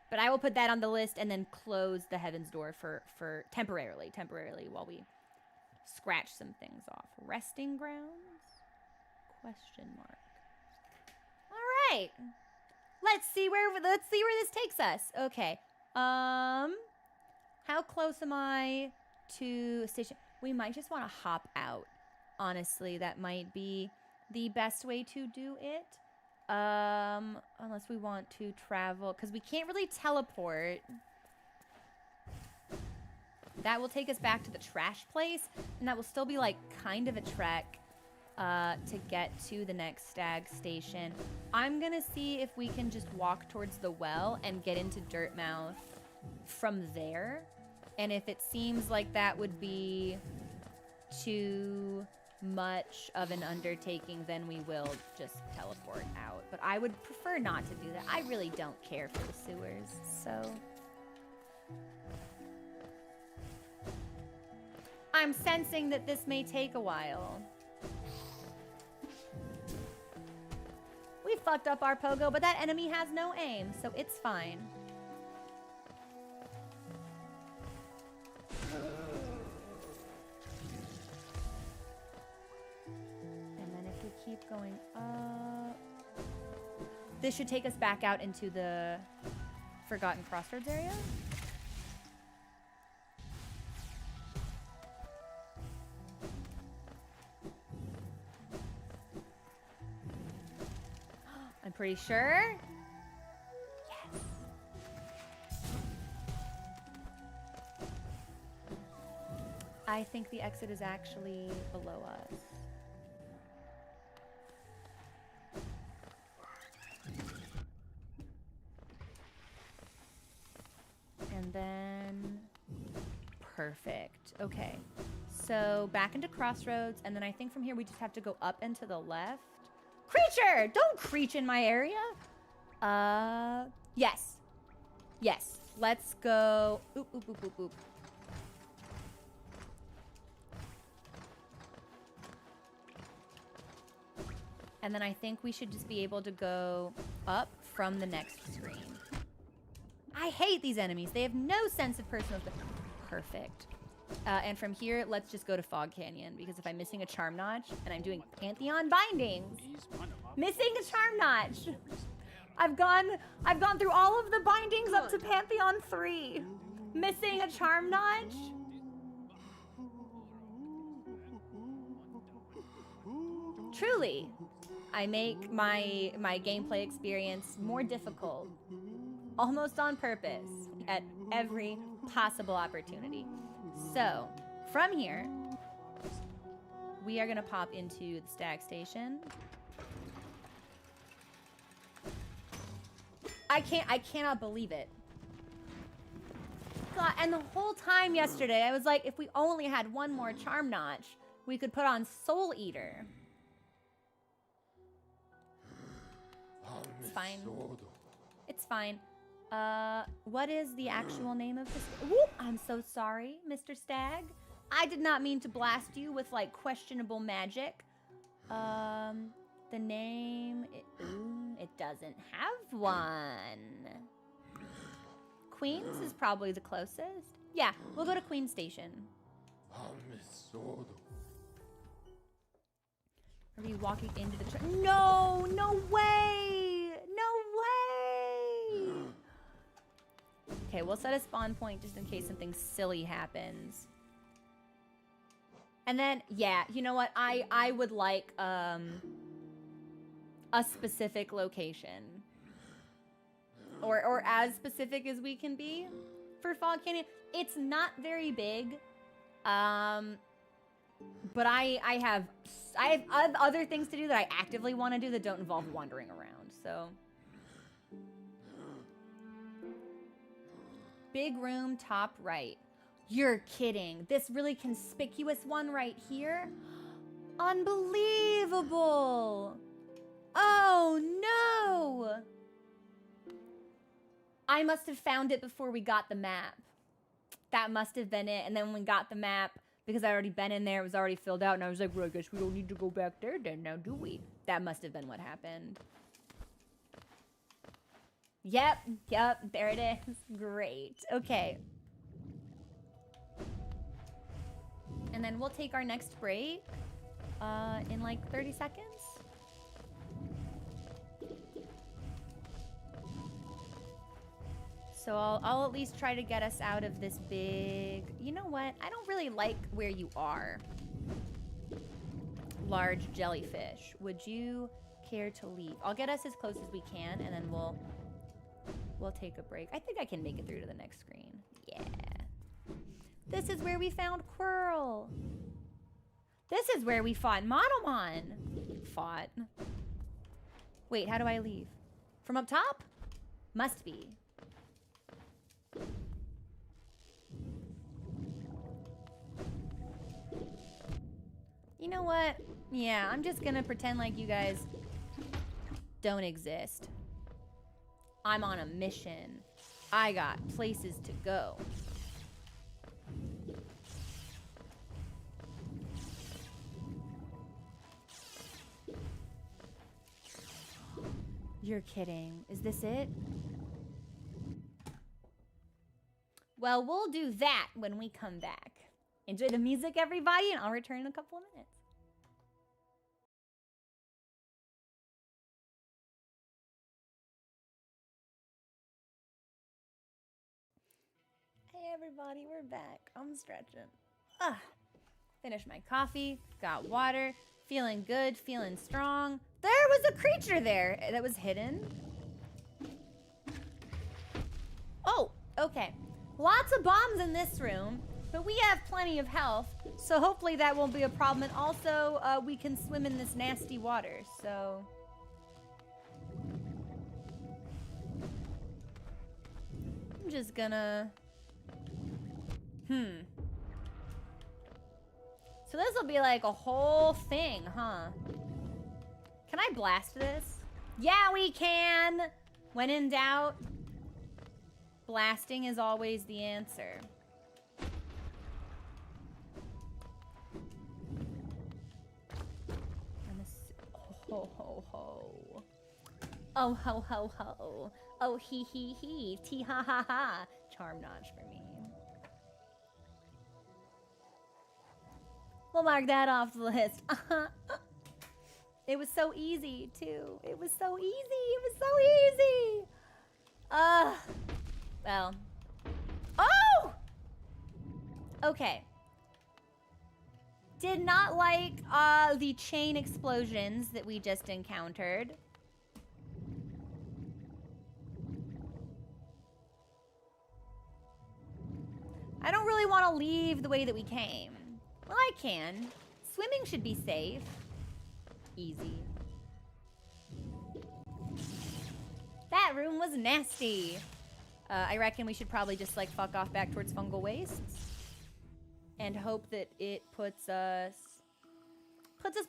But I will put that on the list and then close the Heaven's Door for temporarily while we scratch some things off. Resting Grounds? Question mark. All right. Let's see where this takes us. Okay. How close am I to a station? We might just want to hop out. Honestly, that might be the best way to do it. Unless we want to travel, because we can't really teleport. That will take us back to the trash place, and that will still be like kind of a trek. to get to the next stag station. I'm gonna see if we can just walk towards the well and get into Dirtmouth from there. And if it seems like that would be too much of an undertaking, then we will just teleport out. But I would prefer not to do that. I really don't care for the sewers, so... I'm sensing that this may take a while. We fucked up our pogo, but that enemy has no aim, so it's fine. And then if we keep going up... This should take us back out into the Forgotten Crossroads area. I'm pretty sure. Yes. I think the exit is actually below us. And then... Perfect. Okay. So back into Crossroads, and then I think from here we just have to go up and to the left. Creature! Don't creech in my area. Yes. Yes. Let's go. Oop, oop, oop, oop, oop. And then I think we should just be able to go up from the next screen. I hate these enemies. They have no sense of personal space. Perfect. And from here, let's just go to Fog Canyon, because if I'm missing a charm notch and I'm doing Pantheon bindings, missing a charm notch. I've gone through all of the bindings up to Pantheon 3. Missing a charm notch. Truly, I make my gameplay experience more difficult, almost on purpose, at every possible opportunity. So, from here, we are gonna pop into the stag station. I cannot believe it. God, and the whole time yesterday, I was like, if we only had one more charm notch, we could put on Soul Eater. It's fine. It's fine. What is the actual name of this? Whoop, I'm so sorry, Mr. Stag. I did not mean to blast you with, like, questionable magic. The name... it doesn't have one. Queens is probably the closest. Yeah, we'll go to Queen Station. Are we walking into the... No! No way! No way! Okay, we'll set a spawn point just in case something silly happens. And then, yeah, you know what? I would like a specific location. Or as specific as we can be for Fog Canyon. It's not very big. But I have other things to do that I actively want to do that don't involve wandering around, so... Big room, top right. You're kidding. This really conspicuous one right here? Unbelievable! Oh, no! I must have found it before we got the map. That must have been it. And then when we got the map, because I already been in there, it was already filled out, and I was like, well, I guess we don't need to go back there then, now do we? That must have been what happened. Yep, there it is. Great. Okay. And then we'll take our next break in like 30 seconds. So I'll at least try to get us out of this big... You know what? I don't really like where you are. Large jellyfish. Would you care to leave? I'll get us as close as we can, and then we'll take a break. I think I can make it through to the next screen. Yeah. This is where we found Quirrell. This is where we fought Monomon. Fought. Wait, how do I leave? From up top? Must be. You know what? Yeah, I'm just gonna pretend like you guys don't exist. I'm on a mission. I got places to go. You're kidding. Is this it? Well, we'll do that when we come back. Enjoy the music, everybody, and I'll return in a couple of minutes. Hey, everybody, we're back. I'm stretching. Finished my coffee, got water, feeling good, feeling strong. There was a creature there that was hidden. Oh, okay. Lots of bombs in this room, but we have plenty of health, so hopefully that won't be a problem. And also, we can swim in this nasty water, so... I'm just gonna... So this will be like a whole thing, huh? Can I blast this? Yeah, we can! When in doubt, blasting is always the answer. Ho ho ho. Oh ho ho ho. Oh he he he. Tee ha ha ha. Charm notch for me. We'll mark that off the list. It was so easy, too. It was so easy. It was so easy. Well. Oh! Okay. Did not like the chain explosions that we just encountered. I don't really want to leave the way that we came. Well, I can. Swimming should be safe. Easy. That room was nasty. I reckon we should probably just like fuck off back towards fungal wastes and hope that it puts us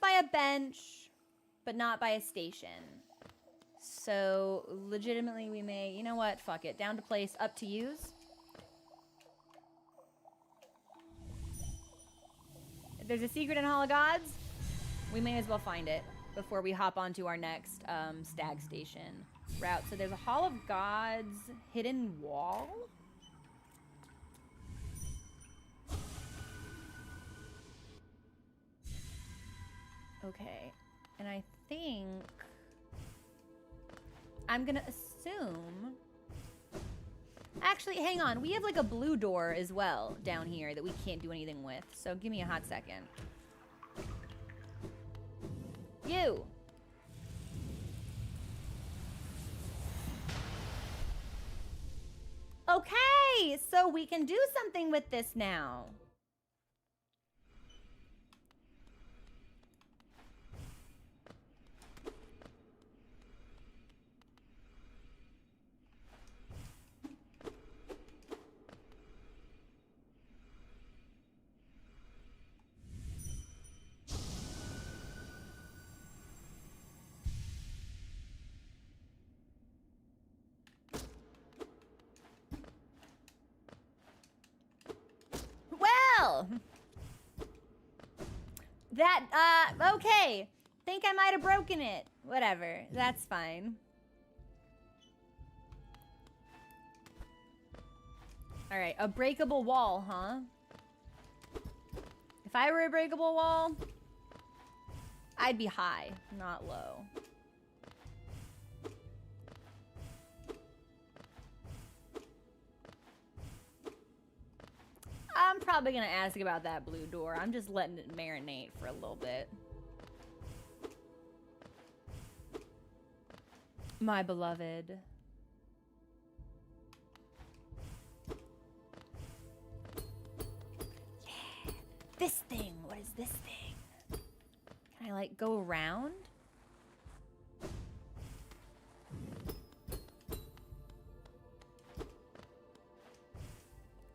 by a bench, but not by a station. So legitimately we may, you know what? Fuck it. Down to place, up to use. If there's a secret in Hall of Gods, we may as well find it before we hop onto our next stag station route. So there's a Hall of Gods hidden wall. Okay, and I think I'm gonna assume. Actually, hang on. We have like a blue door as well down here that we can't do anything with. So give me a hot second. You. Okay, so we can do something with this now. That, okay. Think I might have broken it. Whatever. That's fine. Alright, a breakable wall, huh? If I were a breakable wall, I'd be high, not low. I'm probably gonna ask about that blue door. I'm just letting it marinate for a little bit. My beloved. Yeah. This thing. What is this thing? like go around?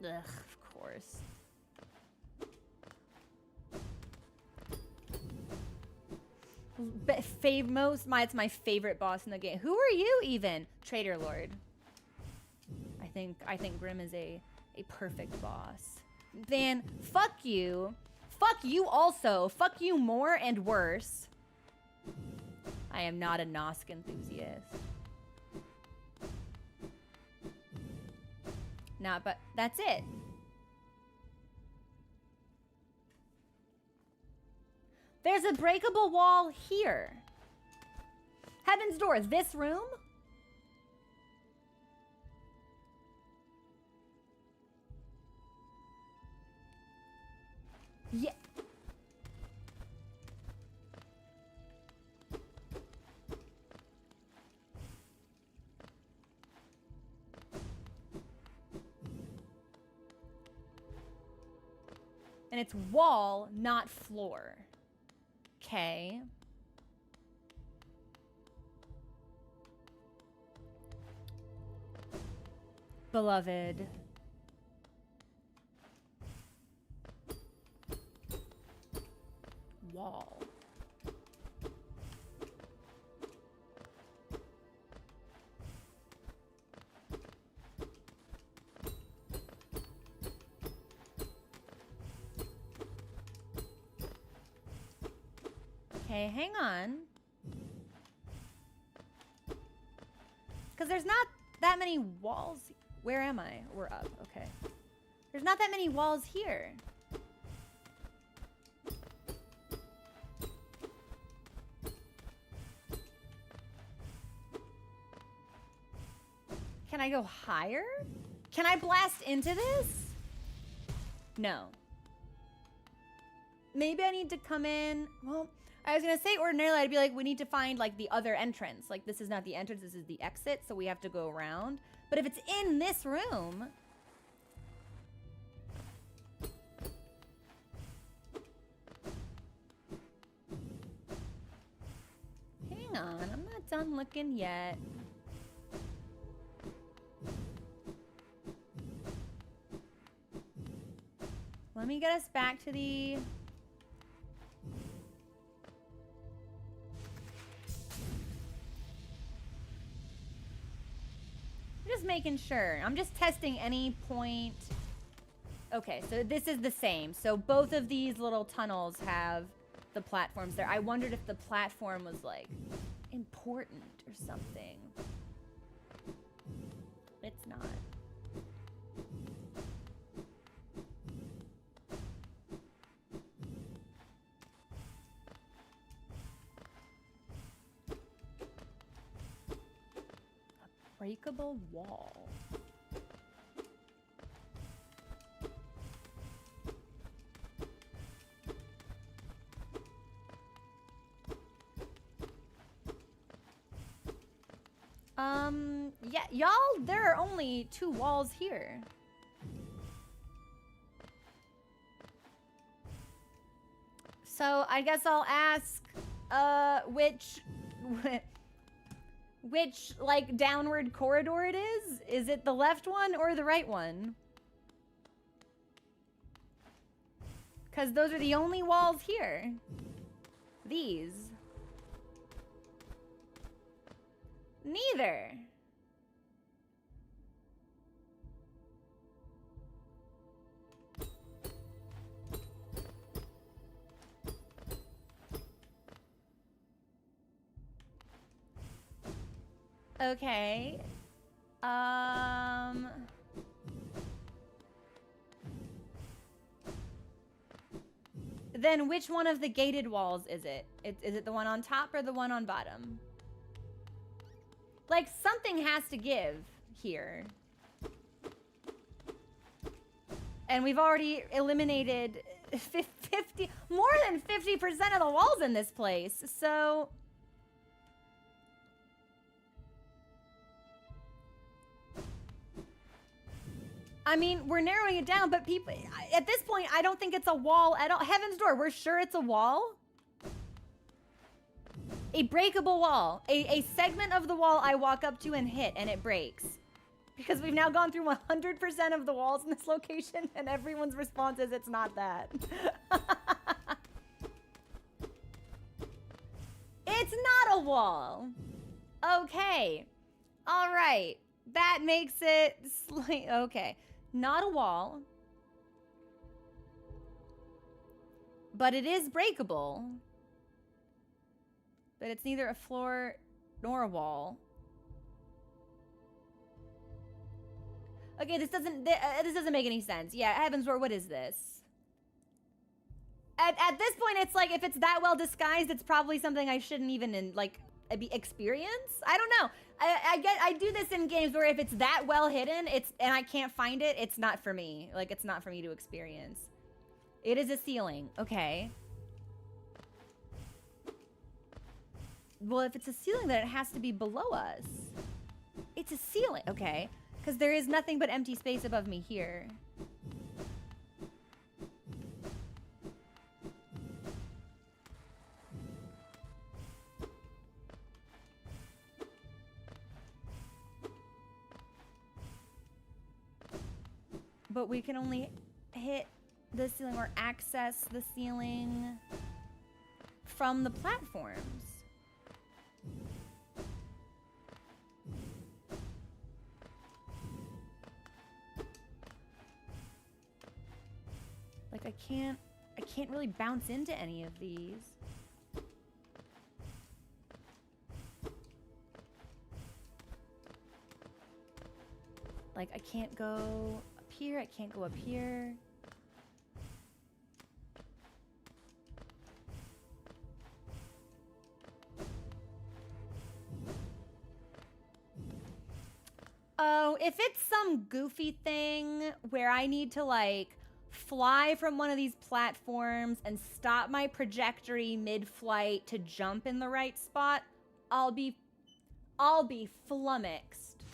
Ugh, of course. It's my favorite boss in the game. Who are you even? Traitor Lord. I think Grim is a perfect boss. Then fuck you. Fuck you also. Fuck you more and worse. I am not a Nosk enthusiast. Not, but that's it. There's a breakable wall here. Heaven's Door, this room? Yeah. And it's wall, not floor. Okay. Beloved. Wall. Okay, hang on. Because there's not that many walls. Where am I? We're up. Okay. There's not that many walls here. Can I go higher? Can I blast into this? No. Maybe I need to come in. Well, I was gonna say ordinarily I'd be like, we need to find like the other entrance. Like this is not the entrance, this is the exit, so we have to go around. But if it's in this room, hang on, I'm not done looking yet. Let me get us back to the... Just making sure. I'm just testing any point. Okay, so this is the same. So both of these little tunnels have the platforms there. I wondered if the platform was like important or something. It's not. Breakable wall. Yeah, y'all, there are only 2 walls here. So I guess I'll ask, which, like, downward corridor it is? Is it the left one or the right one? Because those are the only walls here. These. Neither. Okay. Then which one of the gated walls is it? Is it the one on top or the one on bottom? Like, something has to give here. And we've already eliminated 50, more than 50% of the walls in this place. So... I mean, we're narrowing it down, but people, at this point, I don't think it's a wall at all. Heaven's Door, we're sure it's a wall? A breakable wall. A segment of the wall I walk up to and hit, and it breaks. Because we've now gone through 100% of the walls in this location, and everyone's response is it's not that. It's not a wall. Okay. All right. That makes it okay. Not a wall. But it is breakable. But it's neither a floor nor a wall. Okay, this doesn't make any sense. Yeah, Heaven's Roar, what is this? At this point, it's like, if it's that well disguised, it's probably something I shouldn't even, experience? I don't know. I do this in games where if it's that well hidden, and I can't find it, it's not for me. Like, it's not for me to experience. It is a ceiling. Okay. Well, if it's a ceiling, then it has to be below us. It's a ceiling. Okay. Because there is nothing but empty space above me here. But we can only hit the ceiling or access the ceiling from the platforms. Like, I can't really bounce into any of these. Like, I can't go up here, I can't go up here. Oh, if it's some goofy thing where I need to, like, fly from one of these platforms and stop my trajectory mid-flight to jump in the right spot, I'll be flummoxed.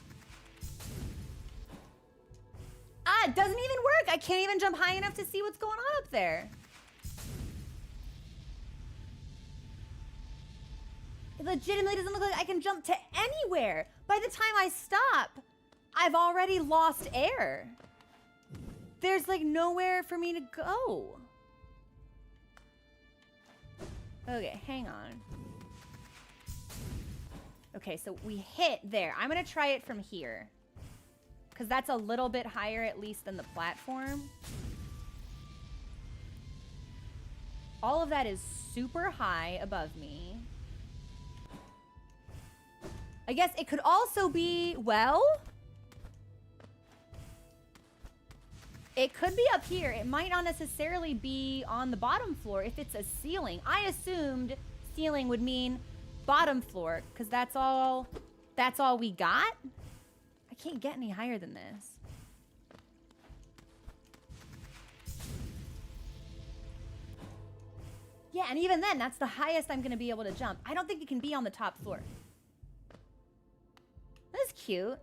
Ah, it doesn't even work. I can't even jump high enough to see what's going on up there. It legitimately doesn't look like I can jump to anywhere. By the time I stop, I've already lost air. There's like nowhere for me to go. Okay, hang on. Okay, so we hit there. I'm gonna try it from here, because that's a little bit higher at least than the platform. All of that is super high above me. I guess it could also be, well, it could be up here. It might not necessarily be on the bottom floor if it's a ceiling. I assumed ceiling would mean bottom floor, because that's all we got. I can't get any higher than this. Yeah, and even then, that's the highest I'm gonna be able to jump. I don't think it can be on the top floor. That's cute.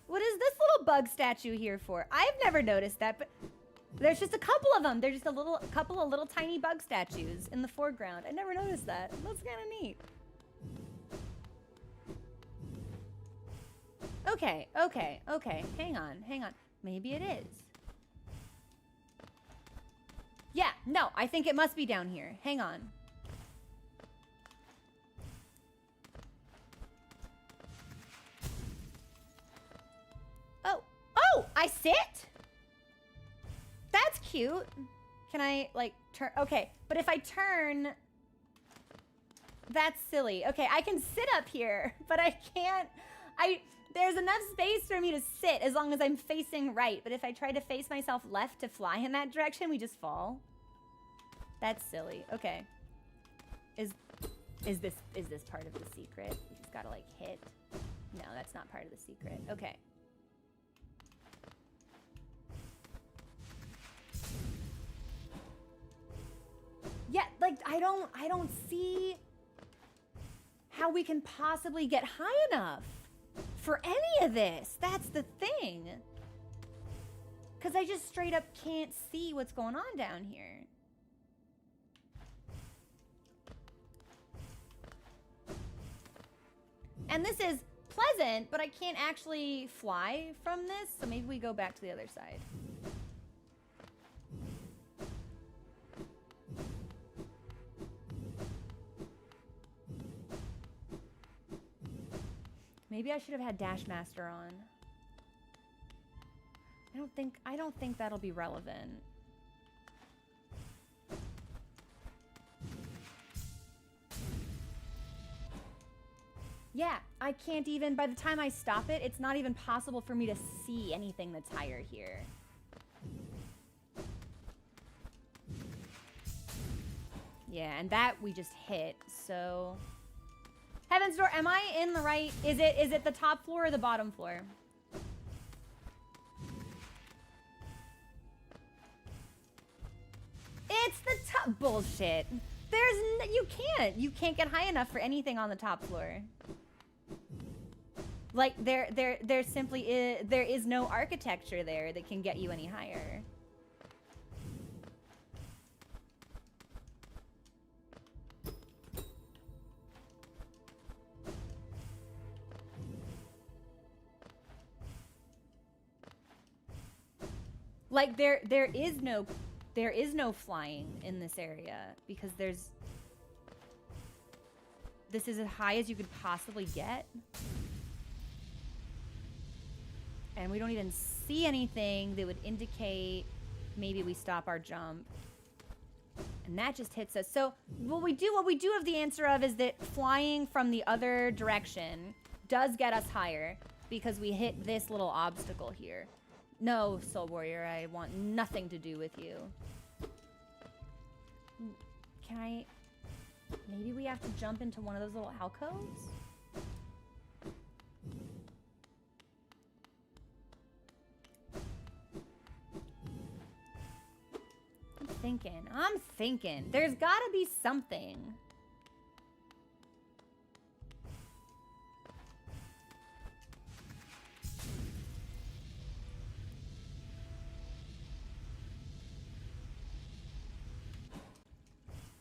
What is this little bug statue here for? I've never noticed that, but there's just a couple of them. There's just a couple of little tiny bug statues in the foreground. I never noticed that. That's kind of neat. Okay. Hang on. Maybe it is. Yeah, no, I think it must be down here. Hang on. Oh, I sit? That's cute. Can I, like, turn? Okay, but if I turn, that's silly. Okay, I can sit up here, but I can't. There's enough space for me to sit as long as I'm facing right. But if I try to face myself left to fly in that direction, we just fall. That's silly. Okay. Is this part of the secret? You just gotta, like, hit. No, that's not part of the secret. Okay. Yeah, like, I don't see how we can possibly get high enough for any of this. That's the thing. Because I just straight up can't see what's going on down here. And this is pleasant, but I can't actually fly from this, so maybe we go back to the other side. Maybe I should have had Dash Master on. I don't think that'll be relevant. Yeah, I can't even, by the time I stop it, it's not even possible for me to see anything that's higher here. Yeah, and that we just hit, so... Heaven's Door, am I in the right... Is it the top floor or the bottom floor? It's the top... Bullshit. You can't get high enough for anything on the top floor. Like, there simply is... There is no architecture there that can get you any higher. Like, there is no flying in this area because this is as high as you could possibly get. And we don't even see anything that would indicate maybe we stop our jump. And that just hits us. So what we do have the answer of is that flying from the other direction does get us higher because we hit this little obstacle here. No, Soul Warrior, I want nothing to do with you. Can I... Maybe we have to jump into one of those little alcoves? I'm thinking. There's gotta be something.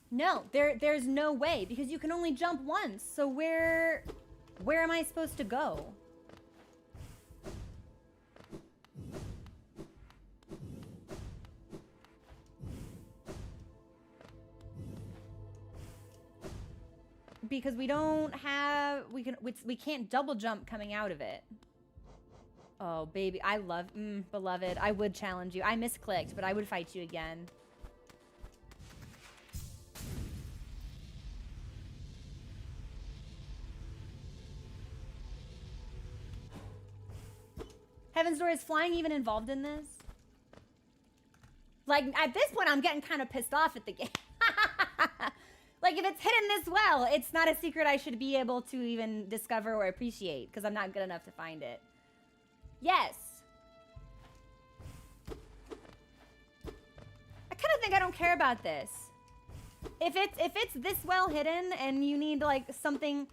No, there's no way because you can only jump once. So where am I supposed to go? Because we don't have we can't double jump coming out of it. Oh, baby, I love beloved. I would challenge you. I misclicked, but I would fight you again. Heaven's Door, is flying even involved in this? Like, at this point, I'm getting kind of pissed off at the game. Like, if it's hidden this well, it's not a secret I should be able to even discover or appreciate, because I'm not good enough to find it. Yes. I kind of think I don't care about this. If it's this well hidden and you need, like, something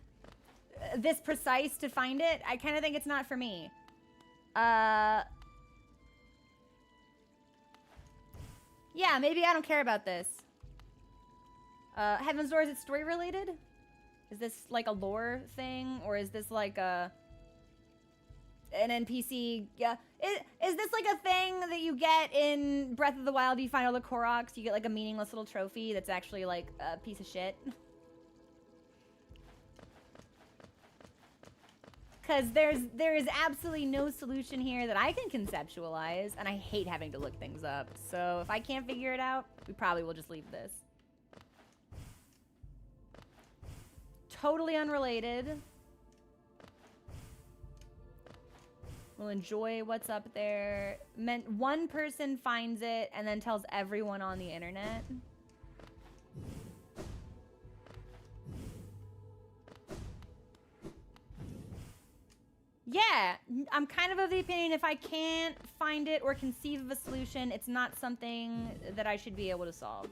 this precise to find it, I kind of think it's not for me. Yeah, maybe I don't care about this. Heaven's Door, is it story related? Is this like a lore thing? Or is this like an NPC? Yeah. Is this like a thing that you get in Breath of the Wild? You find all the Koroks, you get like a meaningless little trophy that's actually like a piece of shit? Because there is absolutely no solution here that I can conceptualize, and I hate having to look things up. So if I can't figure it out, we probably will just leave this. Totally unrelated. We'll enjoy what's up there. One person finds it and then tells everyone on the internet. Yeah, I'm kind of the opinion if I can't find it or conceive of a solution, it's not something that I should be able to solve.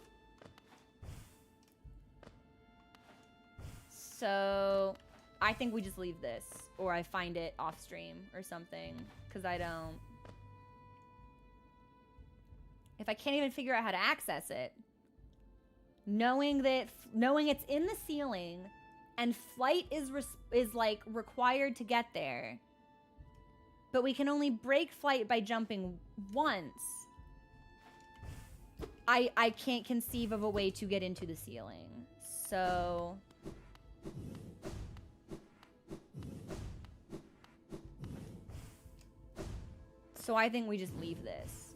So, I think we just leave this, or I find it off stream or something, because I don't... If I can't even figure out how to access it, knowing it's in the ceiling, and flight is like required to get there. But we can only break flight by jumping once. I can't conceive of a way to get into the ceiling. So I think we just leave this.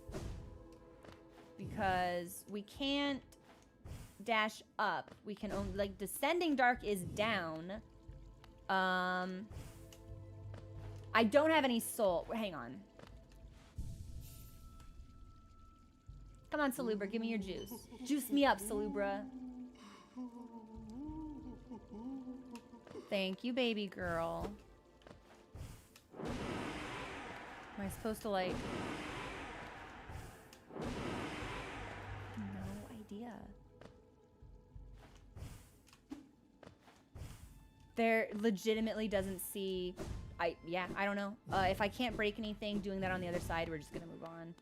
Because we can't dash up. We can only, like, descending dark is down. I don't have any soul. Hang on. Come on, Salubra, give me your juice. Juice me up, Salubra. Thank you, baby girl. Am I supposed to, like... No idea. There legitimately doesn't see... Yeah, I don't know. If I can't break anything, doing that on the other side, we're just gonna move on.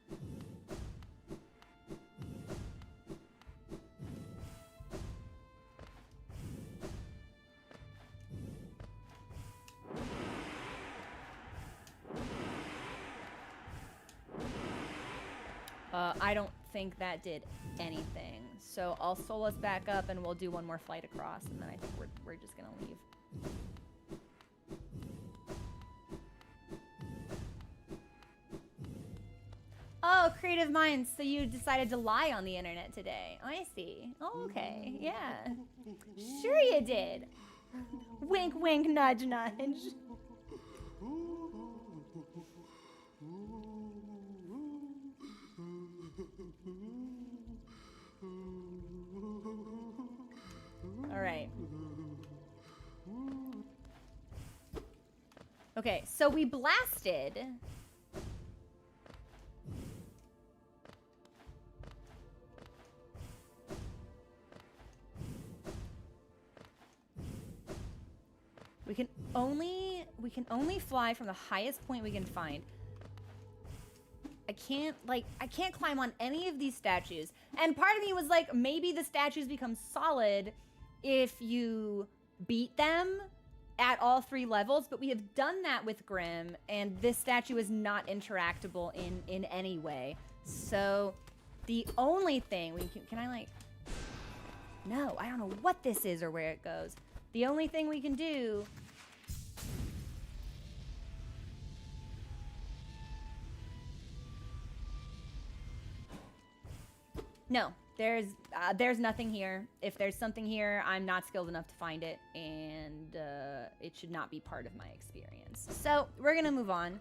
I don't think that did anything. So I'll soul us back up and we'll do one more flight across, and then I think we're just gonna leave. Oh, creative minds. So you decided to lie on the internet today. I see. Oh, okay. Yeah. Sure you did. Wink, wink, nudge, nudge. All right. Okay, so we blasted. We can only fly from the highest point we can find. I can't climb on any of these statues. And part of me was like, maybe the statues become solid if you beat them at all 3 levels, but we have done that with Grim, and this statue is not interactable in any way. So the only thing we can I like... No, I don't know what this is or where it goes. The only thing we can do... No, there's nothing here. If there's something here, I'm not skilled enough to find it, and it should not be part of my experience. So we're gonna move on.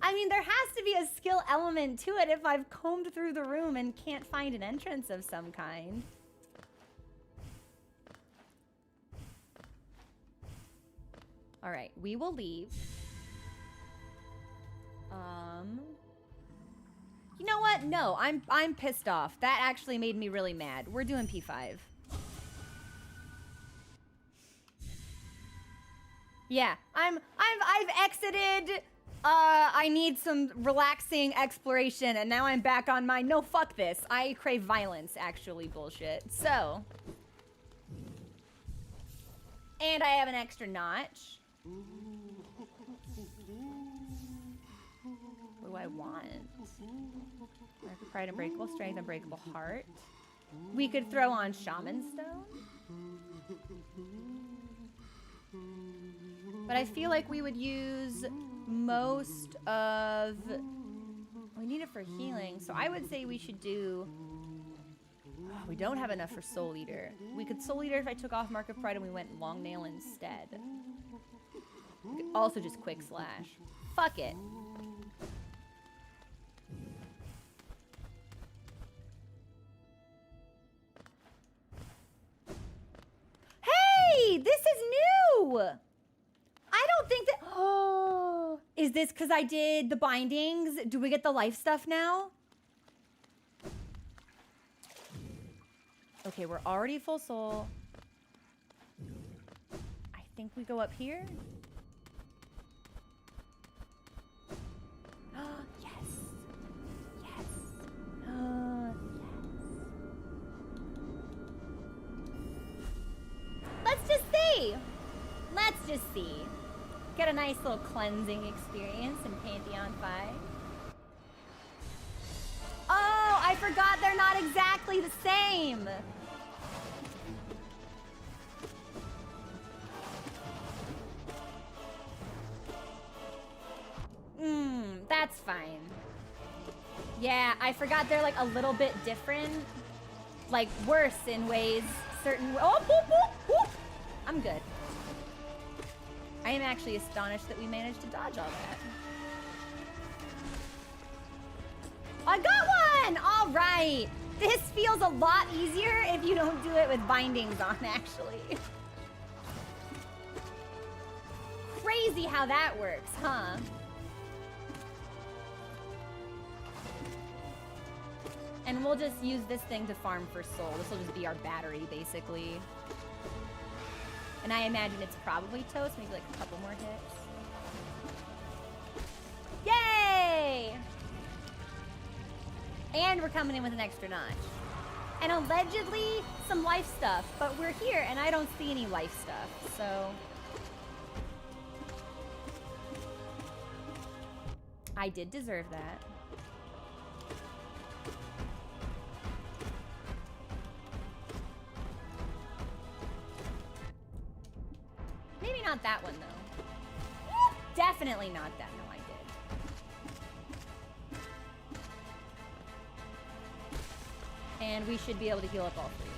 I mean, there has to be a skill element to it if I've combed through the room and can't find an entrance of some kind. All right, we will leave. You know what? No, I'm pissed off. That actually made me really mad. We're doing P5. Yeah, I've exited. I need some relaxing exploration, and now I'm back on my no, fuck this. I crave violence, actually, bullshit. So. And I have an extra notch. What do I want? Mark of Pride, Unbreakable Strength, Unbreakable Heart. We could throw on Shaman Stone. But I feel like we would use most of... We need it for healing, so I would say we should do... Oh, we don't have enough for Soul Eater. We could Soul Eater if I took off Mark of Pride and we went Long Nail instead. We could also just Quick Slash. Fuck it. Hey, this is new! I don't think that... Oh, is this because I did the bindings? Do we get the life stuff now? Okay, we're already full soul. I think we go up here. Yes. Yes. Yes. see. Let's just see. Get a nice little cleansing experience in Pantheon 5. Oh, I forgot they're not exactly the same. That's fine. Yeah, I forgot they're like a little bit different. Like worse in ways, certain. Oh, boop, boop, boop. I'm good. I am actually astonished that we managed to dodge all that. I got one! All right. This feels a lot easier if you don't do it with bindings on, actually. Crazy how that works, huh? And we'll just use this thing to farm for soul. This will just be our battery, basically. And I imagine it's probably toast, maybe like a couple more hits. Yay! And we're coming in with an extra notch. And allegedly some life stuff, but we're here and I don't see any life stuff, so. I did deserve that. Maybe not that one, though. Definitely not that. No, I did. And we should be able to heal up all three.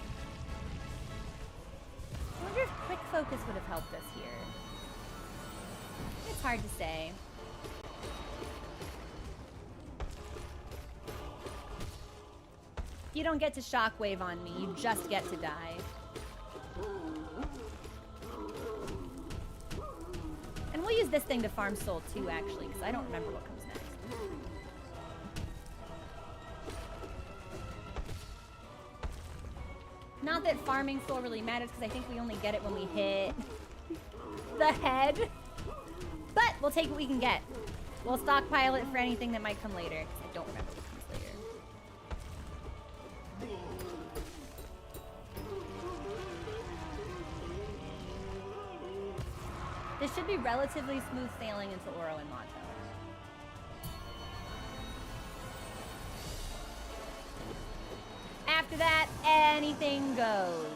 I wonder if quick focus would have helped us here. It's hard to say. You don't get to shockwave on me, you just get to die. And we'll use this thing to farm soul too, actually, because I don't remember what comes next. Not that farming soul really matters, because I think we only get it when we hit the head. But we'll take what we can get. We'll stockpile it for anything that might come later, because I don't remember what comes later. This should be relatively smooth sailing into Oro and Mato. After that, anything goes.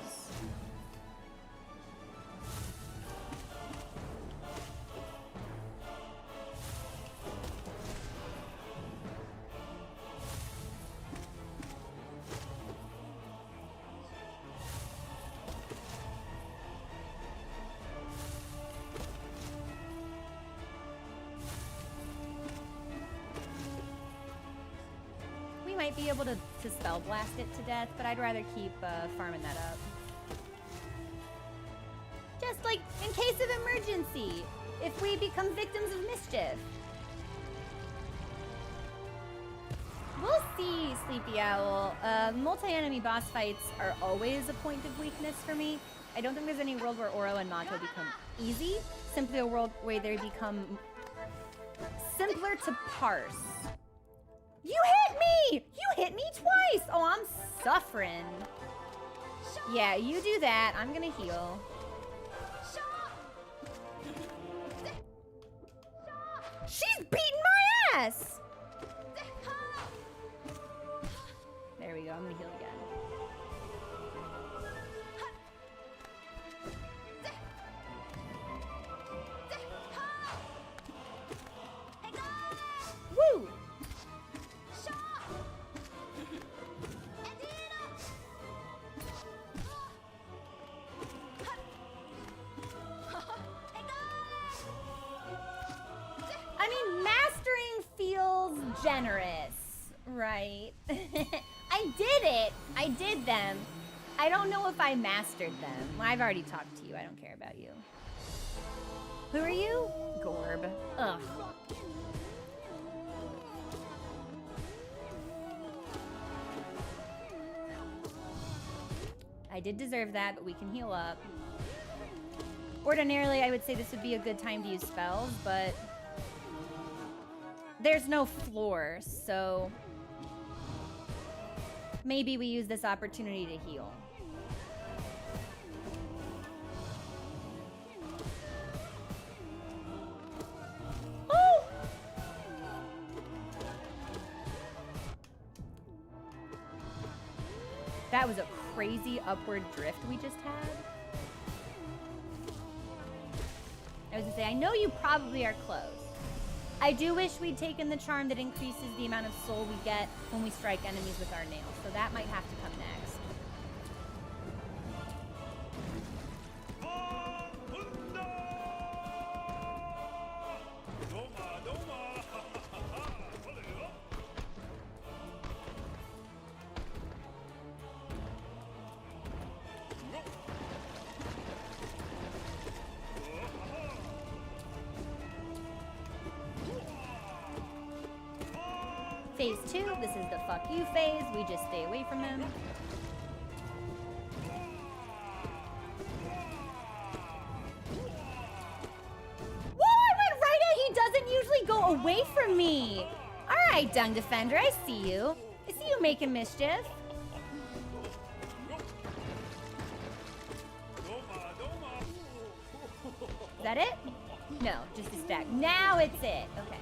Might be able to spell blast it to death, but I'd rather keep farming that up. Just like in case of emergency, if we become victims of mischief. We'll see, Sleepy Owl. Multi-enemy boss fights are always a point of weakness for me. I don't think there's any world where Oro and Mato become easy. Simply a world where they become simpler to parse. You hit me! You hit me twice! Oh, I'm suffering. Yeah, you do that. I'm gonna heal. She's beating my ass! There we go. I'm gonna heal again. Woo! I mean, mastering feels generous, right? I did it. I did them. I don't know if I mastered them. I've already talked to you. I don't care about you. Who are you? Gorb. Ugh. I did deserve that, but we can heal up. Ordinarily, I would say this would be a good time to use spells, but there's no floor, so maybe we use this opportunity to heal. That was a crazy upward drift we just had. I was gonna say, I know you probably are close. I do wish we'd taken the charm that increases the amount of soul we get when we strike enemies with our nails, so that might have to come next. Phase 2, this is the fuck you phase. We just stay away from them. Whoa, I went right at, he doesn't usually go away from me. All right, Dung Defender, I see you. I see you making mischief. Is that it? No, just a stack. Now it's it, okay.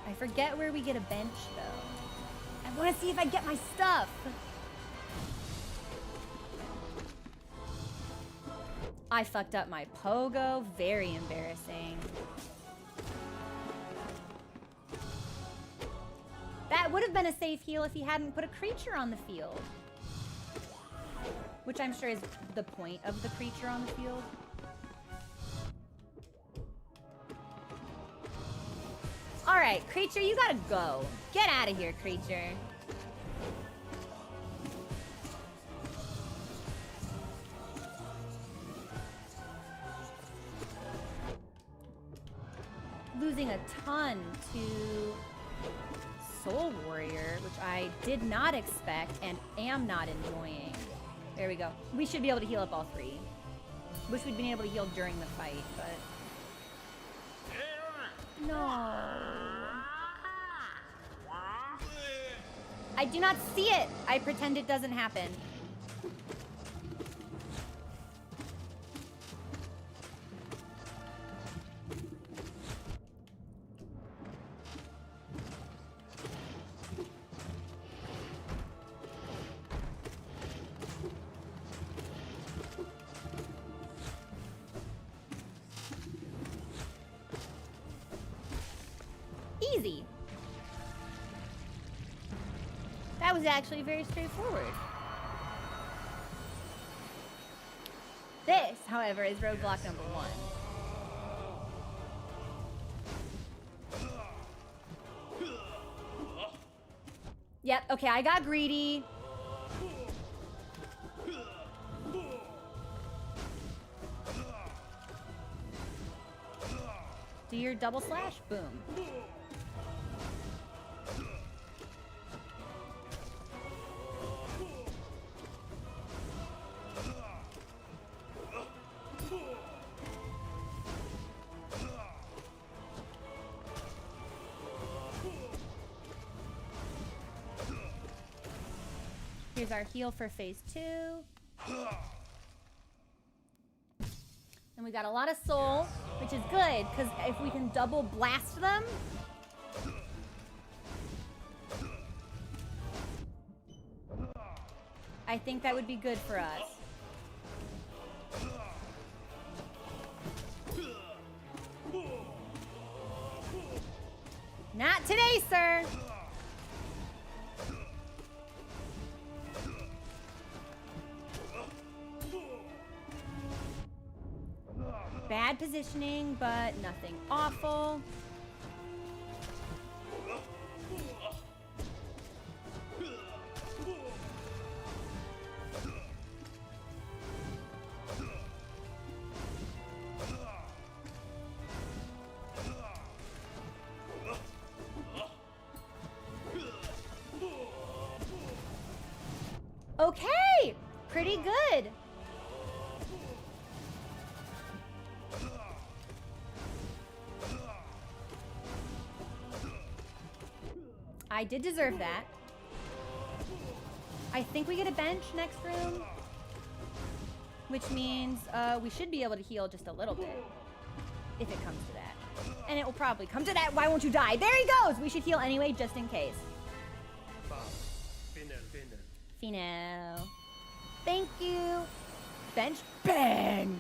I forget where we get a bench, though. I want to see if I get my stuff. I fucked up my pogo. Very embarrassing. That would have been a safe heal if he hadn't put a creature on the field. Which I'm sure is the point of the creature on the field. All right, creature, you gotta go. Get out of here, creature. Losing a ton to Soul Warrior, which I did not expect and am not enjoying. There we go. We should be able to heal up all three. Wish we'd been able to heal during the fight, but... No. I do not see it. I pretend it doesn't happen. Easy. That was actually very straightforward. This, however, is roadblock number 1. Yep, okay, I got greedy. Do your double slash? Boom. Here's our heal for phase 2. And we got a lot of soul, which is good, because if we can double blast them... I think that would be good for us. Not today, sir! Bad positioning, but nothing awful. Okay, pretty good. I did deserve that. I think we get a bench next room, which means we should be able to heal just a little bit, if it comes to that. And it will probably come to that. Why won't you die? There he goes. We should heal anyway, just in case. Fino. Thank you. Bench. Bench.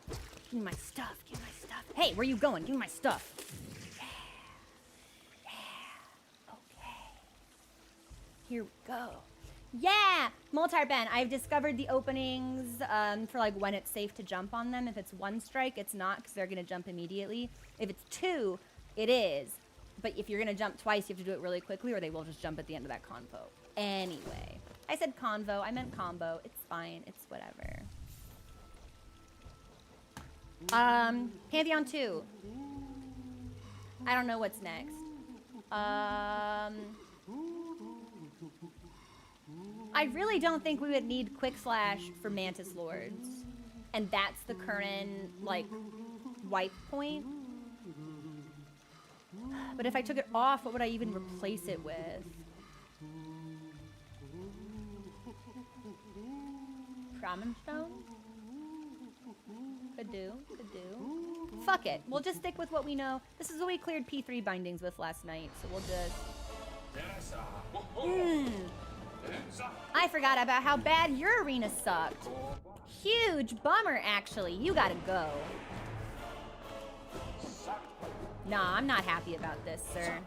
Give me my stuff. Give me my stuff. Hey, where you going? Give me my stuff. Yeah. Yeah. Okay. Here we go. Yeah! Multi-Ben, I've discovered the openings for like when it's safe to jump on them. If it's one strike, it's not because they're going to jump immediately. If it's two, it is. But if you're going to jump twice, you have to do it really quickly or they will just jump at the end of that convo. Anyway. I said convo. I meant combo. It's fine. It's whatever. Pantheon 2. I don't know what's next. I really don't think we would need Quick Slash for Mantis Lords. And that's the current, like, wipe point. But if I took it off, what would I even replace it with? Shaman Stone? Could do, could do. Fuck it. We'll just stick with what we know. This is what we cleared P3 bindings with last night, so we'll just... I forgot about how bad your arena sucked. Huge bummer, actually. You gotta go. Nah, I'm not happy about this, sir.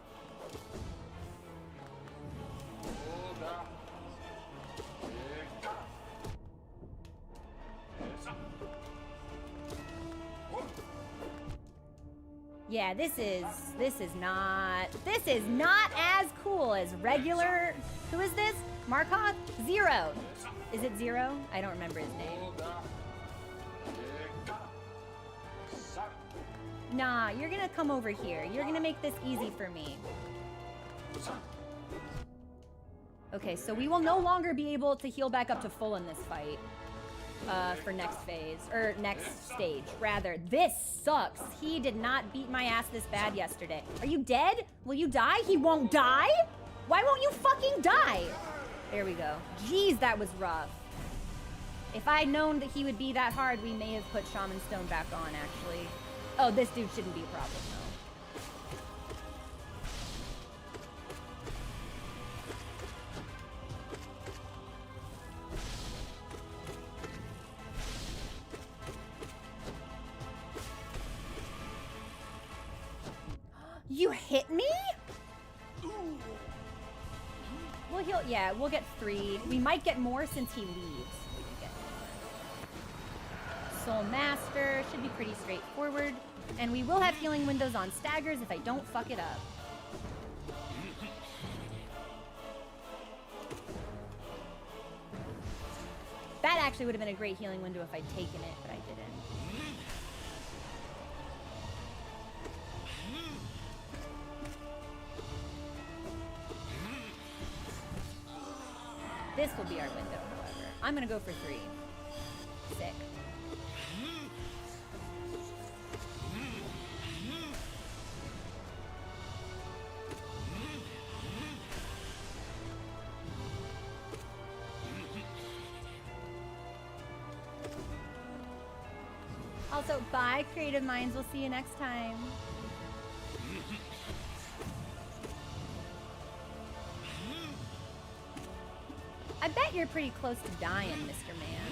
Yeah, this is not as cool as regular. Who is this? Markoth? Zero. Is it Zero? I don't remember his name. Nah, you're gonna come over here. You're gonna make this easy for me. Okay, so we will no longer be able to heal back up to full in this fight. For next phase, or next stage, rather. This sucks. He did not beat my ass this bad yesterday. Are you dead? Will you die? He won't die? Why won't you fucking die? There we go. Jeez, that was rough. If I'd known that he would be that hard, we may have put Shaman Stone back on, actually. Oh, this dude shouldn't be a problem, though. You hit me? We'll heal, yeah, we'll get 3. We might get more since he leaves. We can get more. Soul Master should be pretty straightforward. And we will have healing windows on staggers if I don't fuck it up. That actually would have been a great healing window if I'd taken it, but I didn't. This will be our window, however. I'm gonna go for 3. Sick. Also, bye, Creative Minds. We'll see you next time. I bet you're pretty close to dying, Mr. Man.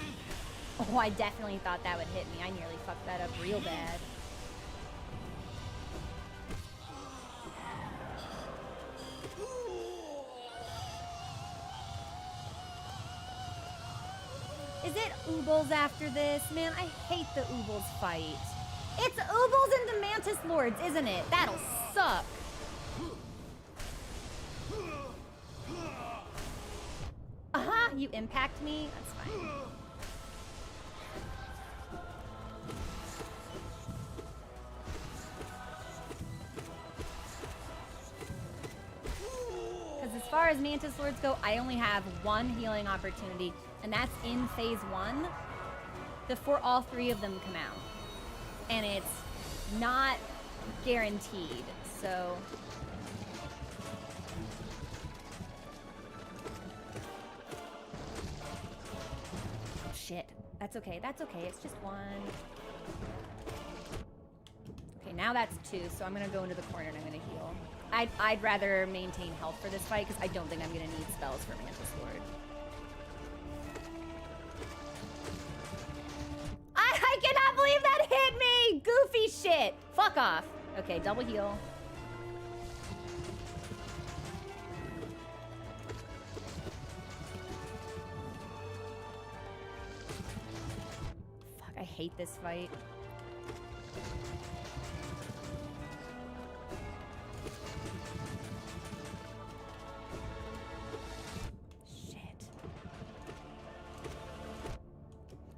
Oh, I definitely thought that would hit me. I nearly fucked that up real bad. Is it Oobles after this? Man, I hate the Oobles fight. It's Oobles and the Mantis Lords, isn't it? That'll suck. You impact me? That's fine. Because as far as Mantis Lords go, I only have 1 healing opportunity, and that's in phase 1 before all 3 of them come out. And it's not guaranteed, so... Shit. That's okay. That's okay. It's just 1. now that's 2, so I'm gonna go into the corner and I'm gonna heal. I'd rather maintain health for this fight because I don't think I'm gonna need spells for Mantis Sword. I cannot believe that hit me! Goofy shit! Fuck off. Okay, double heal. Fuck, I hate this fight.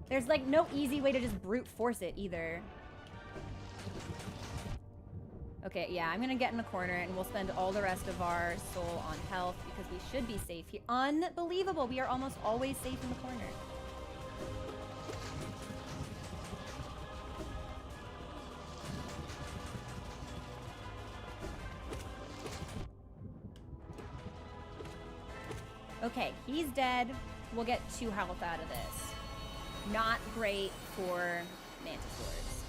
There's like no easy way to just brute force it either. Okay, yeah, I'm gonna get in the corner and we'll spend all the rest of our soul on health because we should be safe here. Unbelievable, we are almost always safe in the corner. Okay, he's dead. We'll get 2 health out of this. Not great for Mantis Swords.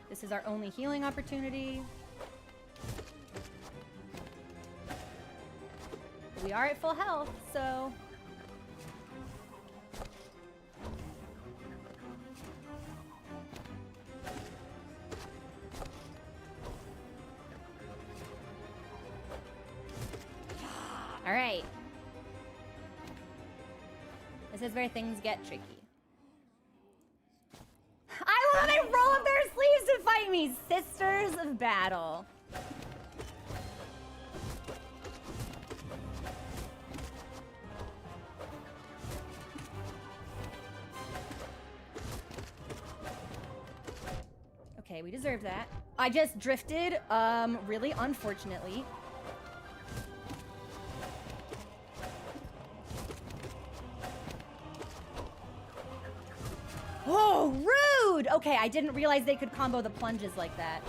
This is our only healing opportunity. We are at full health, so... All right. This is where things get tricky. I love they roll up their sleeves to fight me. Sisters of Battle. Okay, we deserve that. I just drifted, really unfortunately. Oh, rude! Okay, I didn't realize they could combo the plunges like that.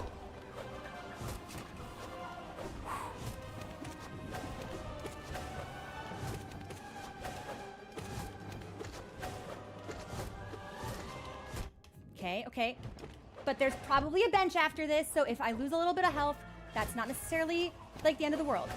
Okay, okay. But there's probably a bench after this, so if I lose a little bit of health, that's not necessarily like the end of the world.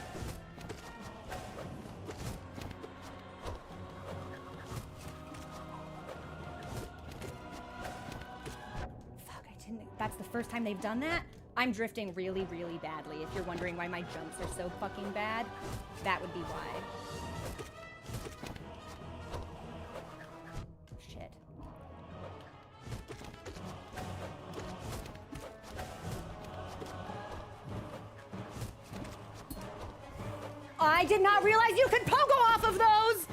That's the first time they've done that. I'm drifting really, really badly. If you're wondering why my jumps are so fucking bad, that would be why. Shit. I did not realize you could pogo off of those!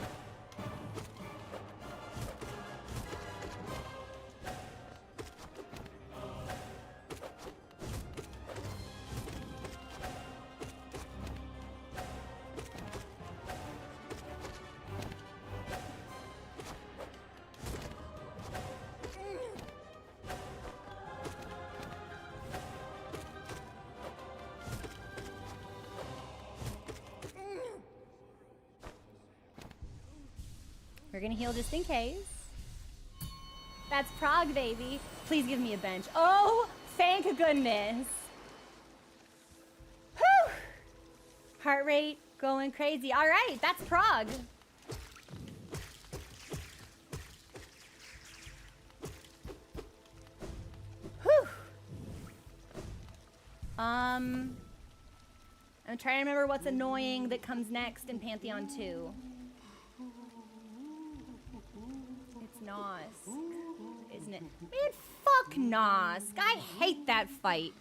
We're gonna heal just in case. That's Prague, baby. Please give me a bench. Oh, thank goodness. Whew. Heart rate going crazy. All right, that's Prague. Whew. I'm trying to remember what's annoying that comes next in Pantheon 2. Nosk, isn't it? Man, fuck Nosk. I hate that fight.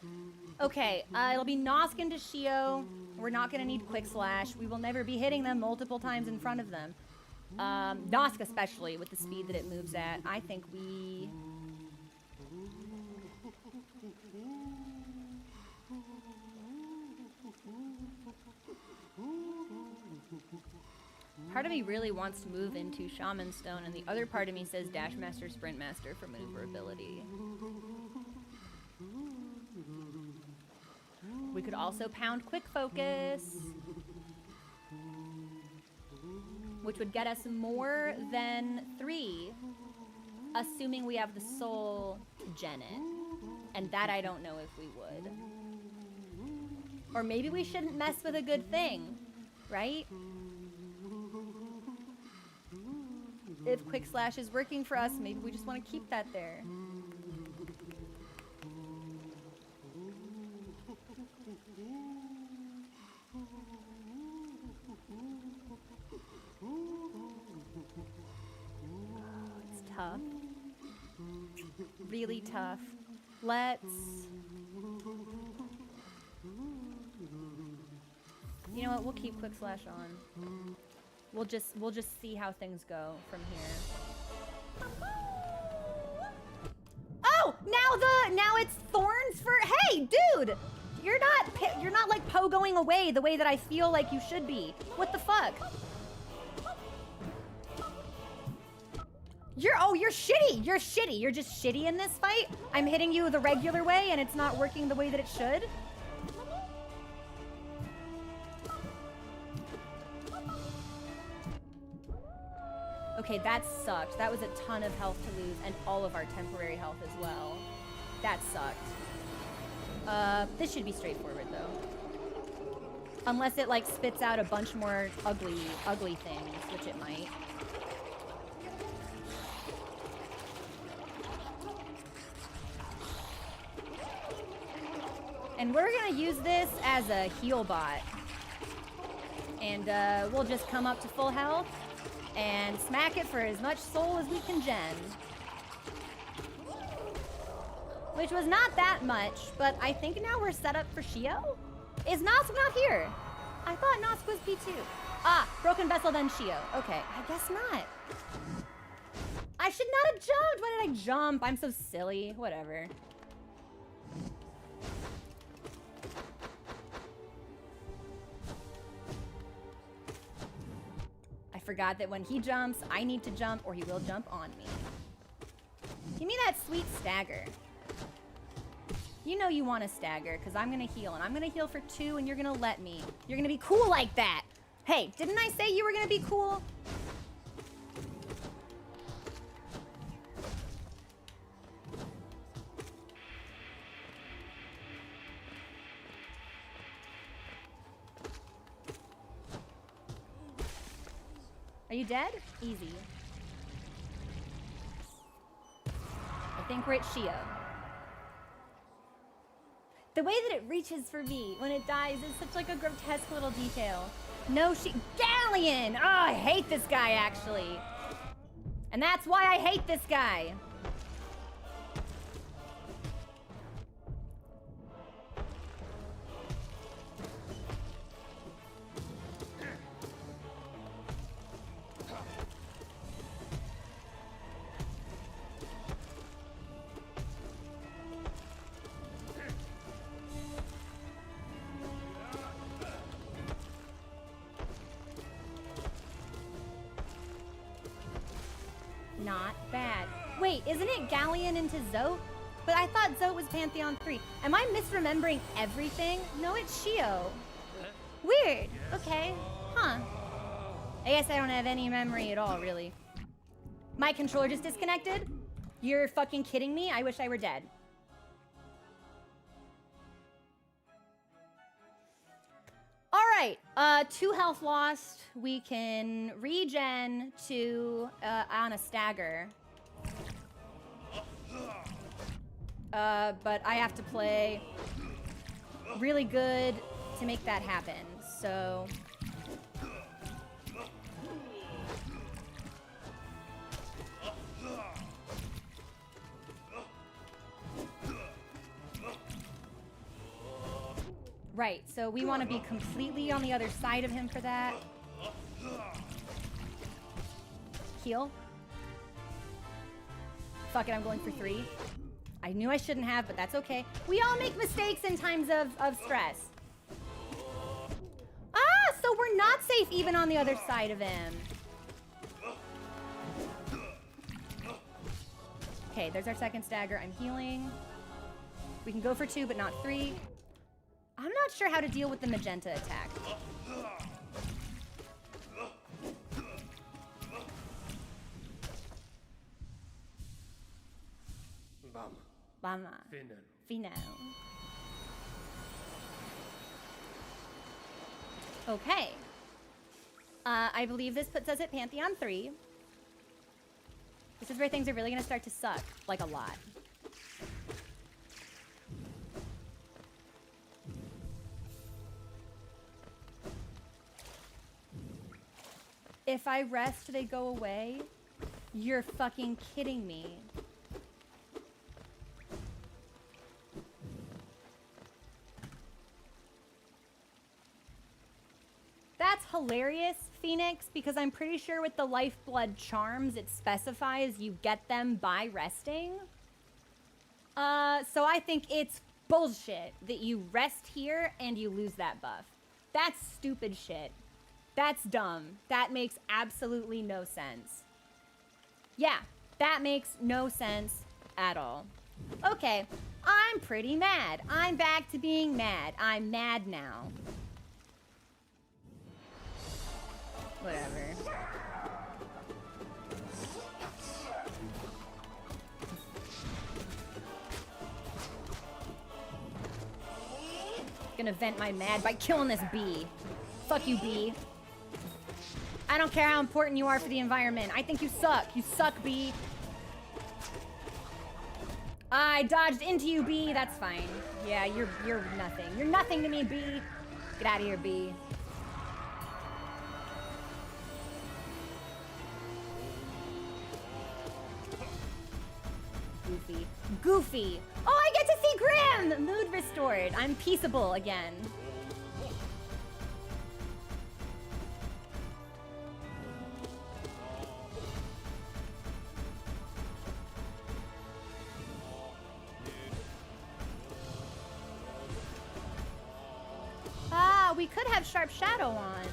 Okay, it'll be Nosk into Shio. We're not gonna need Quick Slash. We will never be hitting them multiple times in front of them. Nosk especially, with the speed that it moves at. I think we... Part of me really wants to move into Shaman Stone, and the other part of me says Dash Master, Sprint Master for maneuverability. We could also pound quick focus, which would get us more than 3, assuming we have the soul to gen it. And that I don't know if we would. Or maybe we shouldn't mess with a good thing, right? If Quick Slash is working for us, maybe we just want to keep that there. It's tough. Really tough. Let's... You know what? We'll keep Quick Slash on. We'll just see how things go from here. Oh, now it's thorns for. Hey, dude, you're not like pogoing away the way that I feel like you should be. What the fuck? You're shitty. You're shitty. You're just shitty in this fight. I'm hitting you the regular way, and it's not working the way that it should. Okay, that sucked. That was a ton of health to lose, and all of our temporary health as well. That sucked. This should be straightforward, though. Unless it, like, spits out a bunch more ugly things, which it might. And we're gonna use this as a heal bot. And, we'll just come up to full health and smack it for as much soul as we can gen. Which was not that much, but I think now we're set up for Shio? Is Nosk not here? I thought Nosk was P2. Ah, Broken Vessel then Shio. Okay, I guess not. I should not have jumped. Why did I jump? I'm so silly. Whatever. I forgot that when he jumps, I need to jump or he will jump on me. Give me that sweet stagger. You know you want to stagger because I'm going to heal, and I'm going to heal for 2 and you're going to let me. You're going to be cool like that. Hey, didn't I say you were going to be cool? Are you dead? Easy. I think we're at Shio. The way that it reaches for me when it dies is such like a grotesque little detail. No, Galleon! Oh, I hate this guy, actually. And that's why I hate this guy. Not bad. Wait, isn't it Galleon into Zote? But I thought Zote was Pantheon 3. Am I misremembering everything? No, it's Shio. Weird. Okay. Huh. I guess I don't have any memory at all, really. My controller just disconnected? You're fucking kidding me? I wish I were dead. All right, 2 health lost. We can regen to on a stagger. But I have to play really good to make that happen. So right, so we want to be completely on the other side of him for that. Heal. Fuck it, I'm going for 3. I knew I shouldn't have, but that's okay. We all make mistakes in times of stress. Ah, so we're not safe even on the other side of him. Okay, there's our second stagger. I'm healing. We can go for 2, but not 3. I'm not sure how to deal with the magenta attack. Vamos. Final. Okay. I believe this puts us at Pantheon 3. This is where things are really going to start to suck. Like, a lot. If I rest, they go away? You're fucking kidding me. That's hilarious, Phoenix, because I'm pretty sure with the lifeblood charms, it specifies you get them by resting. So I think it's bullshit that you rest here and you lose that buff. That's stupid shit. That's dumb. That makes absolutely no sense. Yeah, that makes no sense at all. Okay, I'm pretty mad. I'm back to being mad. I'm mad now. Whatever. Gonna vent my mad by killing this bee. Fuck you, bee. I don't care how important you are for the environment. I think you suck. You suck, bee. I dodged into you, bee. That's fine. Yeah, you're nothing. You're nothing to me, bee. Get out of here, bee. Goofy. Goofy. Oh, I get to see Grim! Mood restored. I'm peaceable again. Ah, we could have Sharp Shadow on.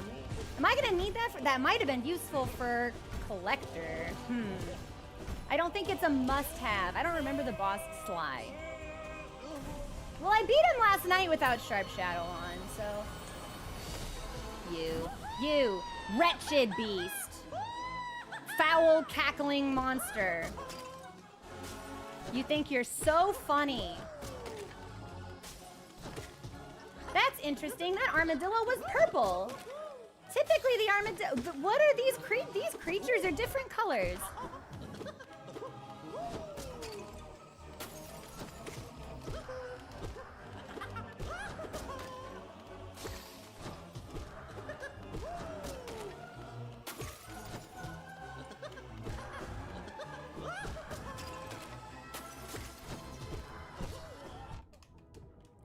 Am I gonna need that? That might have been useful for Collector. I don't think it's a must-have. I don't remember the boss Sly. Well, I beat him last night without Sharp Shadow on, so... You wretched beast. Foul, cackling monster. You think you're so funny. That's interesting. That armadillo was purple. Typically, the armadillo... What are these These creatures are different colors.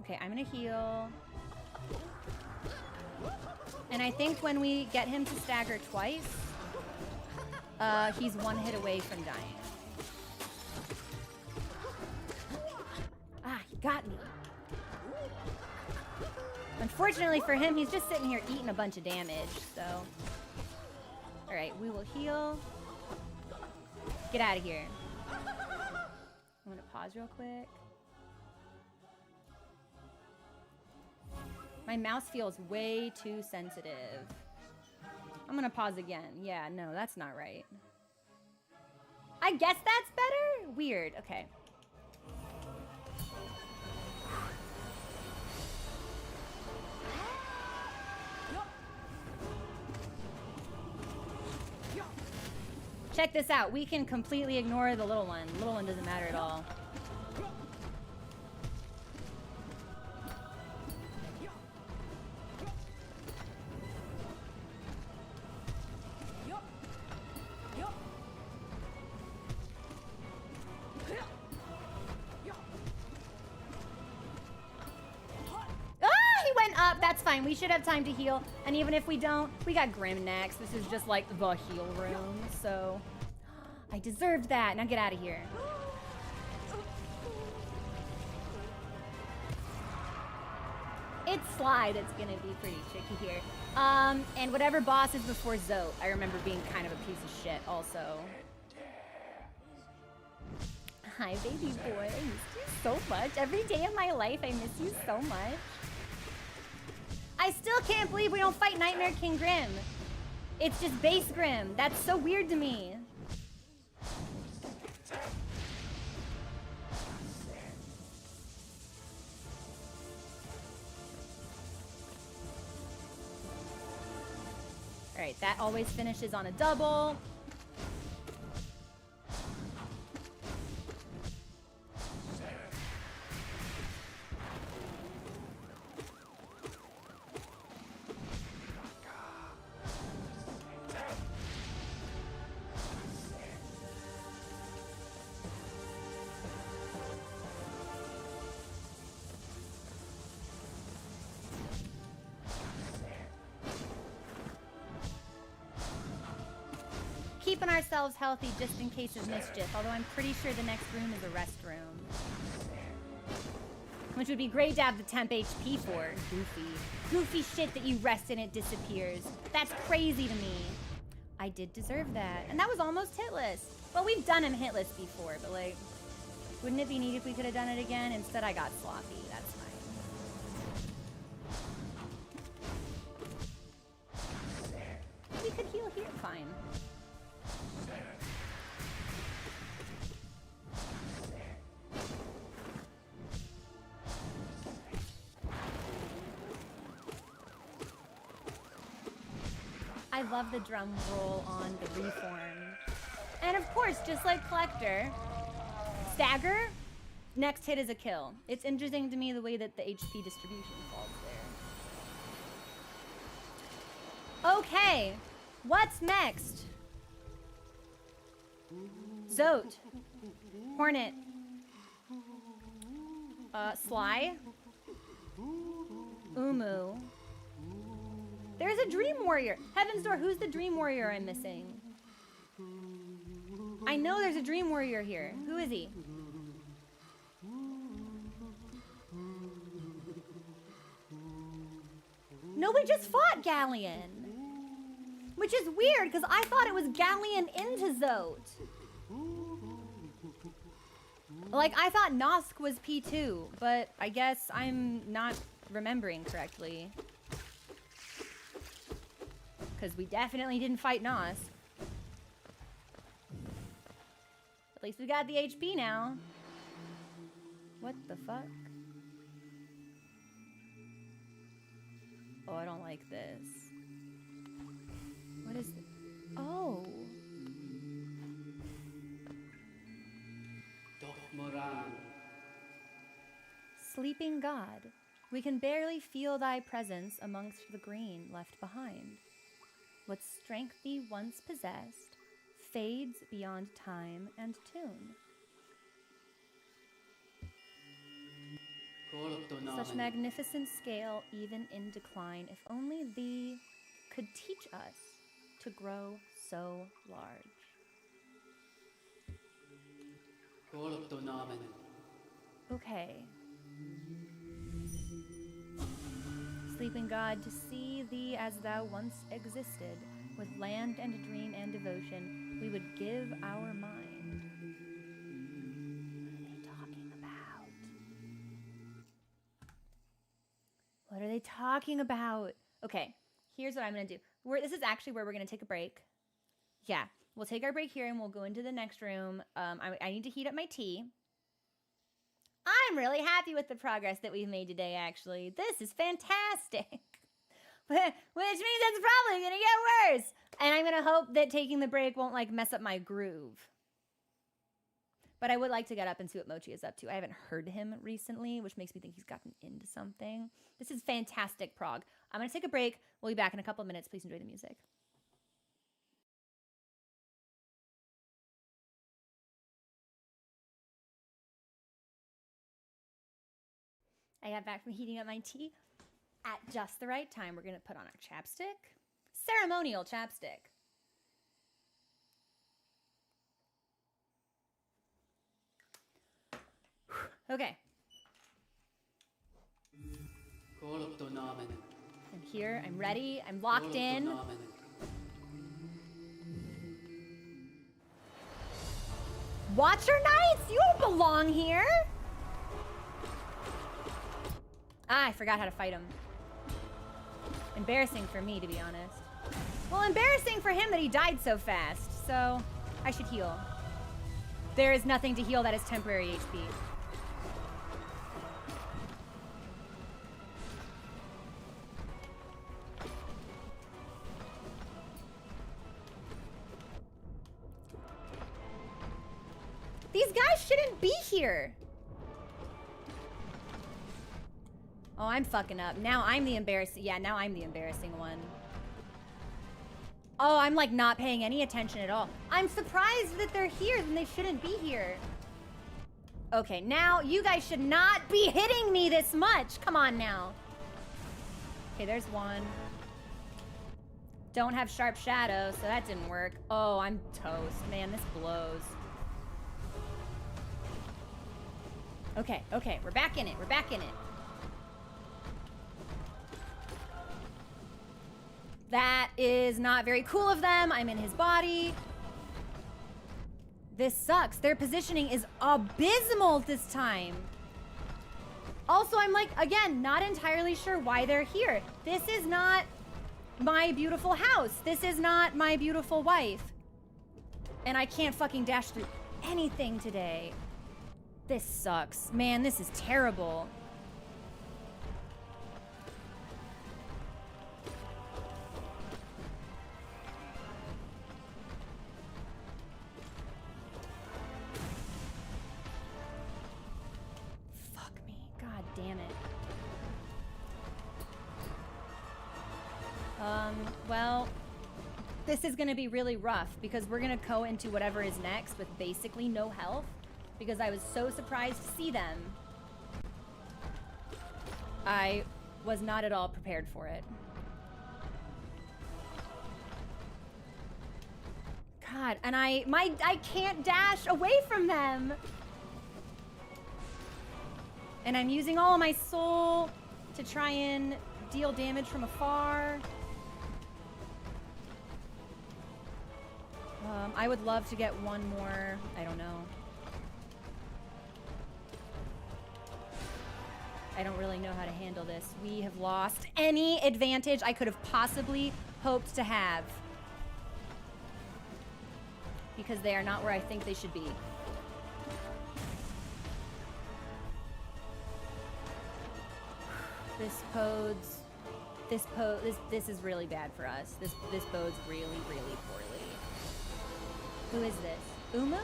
Okay, I'm gonna heal. And I think when we get him to stagger twice, he's one hit away from dying. Ah, he got me. Unfortunately for him, he's just sitting here eating a bunch of damage, so. All right, we will heal. Get out of here. I'm gonna pause real quick. My mouse feels way too sensitive. I'm gonna pause again. Yeah, no, that's not right. I guess that's better? Weird, okay. Check this out. We can completely ignore the little one. The little one doesn't matter at all. That's fine. We should have time to heal. And even if we don't, we got Grim next. This is just like the heal room. So I deserved that. Now get out of here. It's Sly that's going to be pretty tricky here. And whatever boss is before Zote, I remember being kind of a piece of shit also. Hi, baby boy. I miss you so much. Every day of my life, I miss you so much. I still can't believe we don't fight Nightmare King Grim. It's just base Grim. That's so weird to me. All right, that always finishes on a double. Keeping ourselves healthy just in case of mischief, although I'm pretty sure the next room is a rest room. Which would be great to have the temp HP for. Goofy shit that you rest and it disappears. That's crazy to me. I did deserve that. And that was almost hitless. Well, we've done him hitless before, but like, wouldn't it be neat if we could have done it again? Instead, I got sloppy. That's fine. We could heal here. Fine. I love the drum roll on the reform. And of course, just like Collector, stagger, next hit is a kill. It's interesting to me the way that the HP distribution falls there. Okay, what's next? Zote, Hornet, Sly, Umu. There's a Dream Warrior. Heaven's Door, who's the Dream Warrior I'm missing? I know there's a Dream Warrior here. Who is he? No, we just fought Galleon. Which is weird, because I thought it was Galleon into Zote. Like, I thought Nosk was P2, but I guess I'm not remembering correctly. Because we definitely didn't fight Nosk. At least we got the HP now. What the fuck? Oh, I don't like this. What is this? Oh. Sleeping God, we can barely feel thy presence amongst the green left behind. What strength thee once possessed fades beyond time and tune. Such magnificent scale, even in decline, if only thee could teach us to grow so large. Okay. Sleeping God, to see thee as thou once existed, with land and dream and devotion, we would give our mind. What are they talking about? Okay, here's what I'm gonna do. This is actually where we're gonna take a break. Yeah, we'll take our break here and we'll go into the next room. I need to heat up my tea. I'm really happy with the progress that we've made today, actually. This is fantastic. Which means it's probably gonna get worse. And I'm gonna hope that taking the break won't like mess up my groove. But I would like to get up and see what Mochi is up to. I haven't heard him recently, which makes me think he's gotten into something. This is fantastic prog. I'm gonna take a break. We'll be back in a couple of minutes. Please enjoy the music. I got back from heating up my tea at just the right time. We're gonna put on our chapstick. Ceremonial chapstick. Okay. I'm here, I'm ready, I'm locked in. Watcher Knights? You don't belong here! Ah, I forgot how to fight him. Embarrassing for me, to be honest. Well, embarrassing for him that he died so fast, so I should heal. There is nothing to heal that is temporary HP. These guys shouldn't be here. Oh, I'm fucking up. Now I'm the embarrassing. Yeah, now I'm the embarrassing one. Oh, I'm like not paying any attention at all. I'm surprised that they're here, then they shouldn't be here. Okay, now you guys should not be hitting me this much. Come on now. Okay, there's one. Don't have sharp shadow, so that didn't work. Oh, I'm toast. Man, this blows. Okay, okay, we're back in it. We're back in it. That is not very cool of them. I'm in his body. This sucks. Their positioning is abysmal this time. Also, I'm like, again, not entirely sure why they're here. This is not my beautiful house. This is not my beautiful wife. And I can't fucking dash through anything today. This sucks. Man, this is terrible. Fuck me. God damn it. Well, this is gonna be really rough because we're gonna go into whatever is next with basically no health because I was so surprised to see them. I was not at all prepared for it. God, and I can't dash away from them. And I'm using all of my soul to try and deal damage from afar. I would love to get one more, I don't know. I don't really know how to handle this. We have lost any advantage I could have possibly hoped to have. Because they are not where I think they should be. This is really bad for us. This bodes really, really poorly. Who is this? Umu?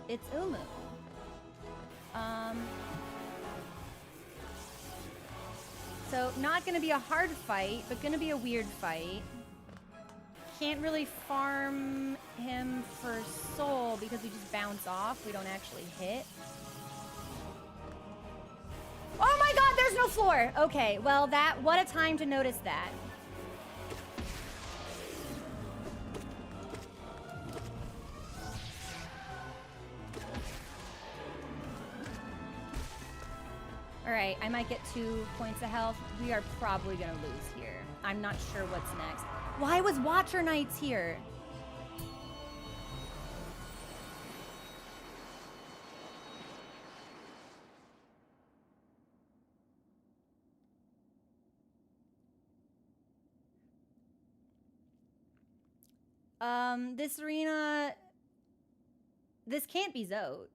It's Umu. So not gonna be a hard fight, but gonna be a weird fight. Can't really farm him for soul because we just bounce off. We don't actually hit. Oh my god, there's no floor! Okay, well what a time to notice that. Alright, I might get 2 points of health. We are probably gonna lose here. I'm not sure what's next. Why was Watcher Knights here? This arena... This can't be Zode.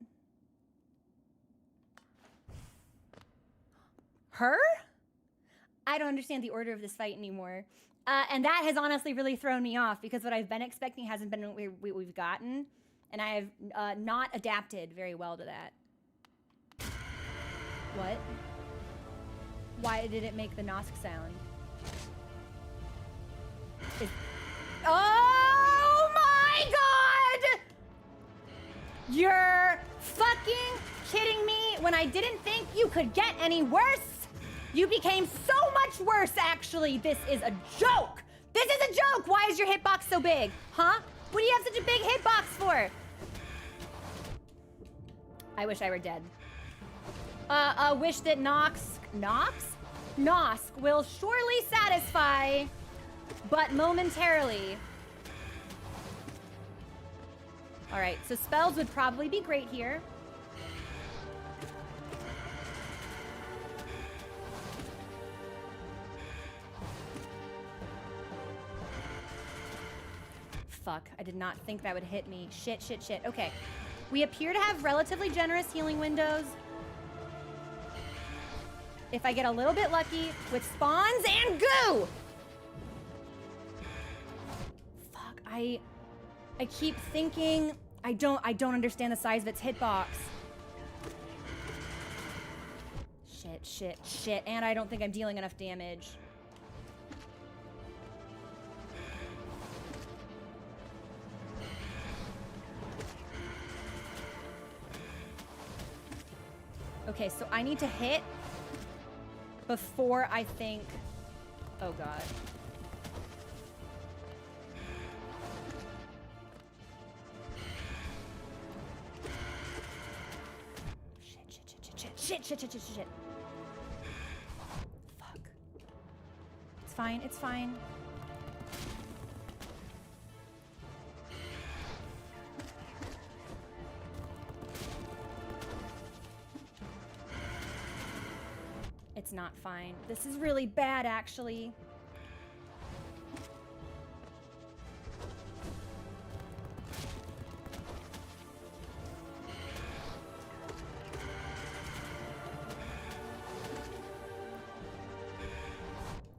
Her? I don't understand the order of this fight anymore. And that has honestly really thrown me off because what I've been expecting hasn't been what we've gotten. And I have not adapted very well to that. What? Why did it make the Nosk sound? Oh my god! You're fucking kidding me when I didn't think you could get any worse? You became so much worse, actually. This is a joke. This is a joke. Why is your hitbox so big? Huh? What do you have such a big hitbox for? I wish I were dead. Wish that Nosk will surely satisfy, but momentarily. All right, so spells would probably be great here. Fuck, I did not think that would hit me. Shit, shit, shit. Okay. We appear to have relatively generous healing windows. If I get a little bit lucky with spawns and goo! Fuck, I keep thinking I don't understand the size of its hitbox. Shit, shit, shit. And I don't think I'm dealing enough damage. Okay, so I need to hit before I think... Oh, God. Shit. Fuck. It's fine, it's fine. It's not fine. This is really bad, actually.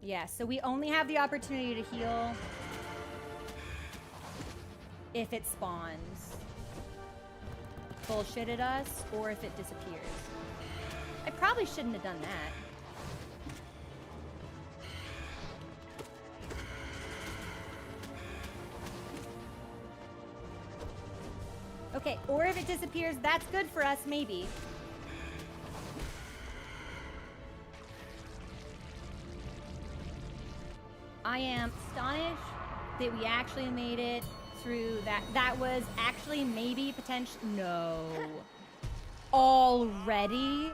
Yeah, so we only have the opportunity to heal if it spawns. Bullshitted us, or if it disappears. I probably shouldn't have done that. Okay, or if it disappears, that's good for us, maybe. I am astonished that we actually made it through that. That was actually maybe potential. No. Already?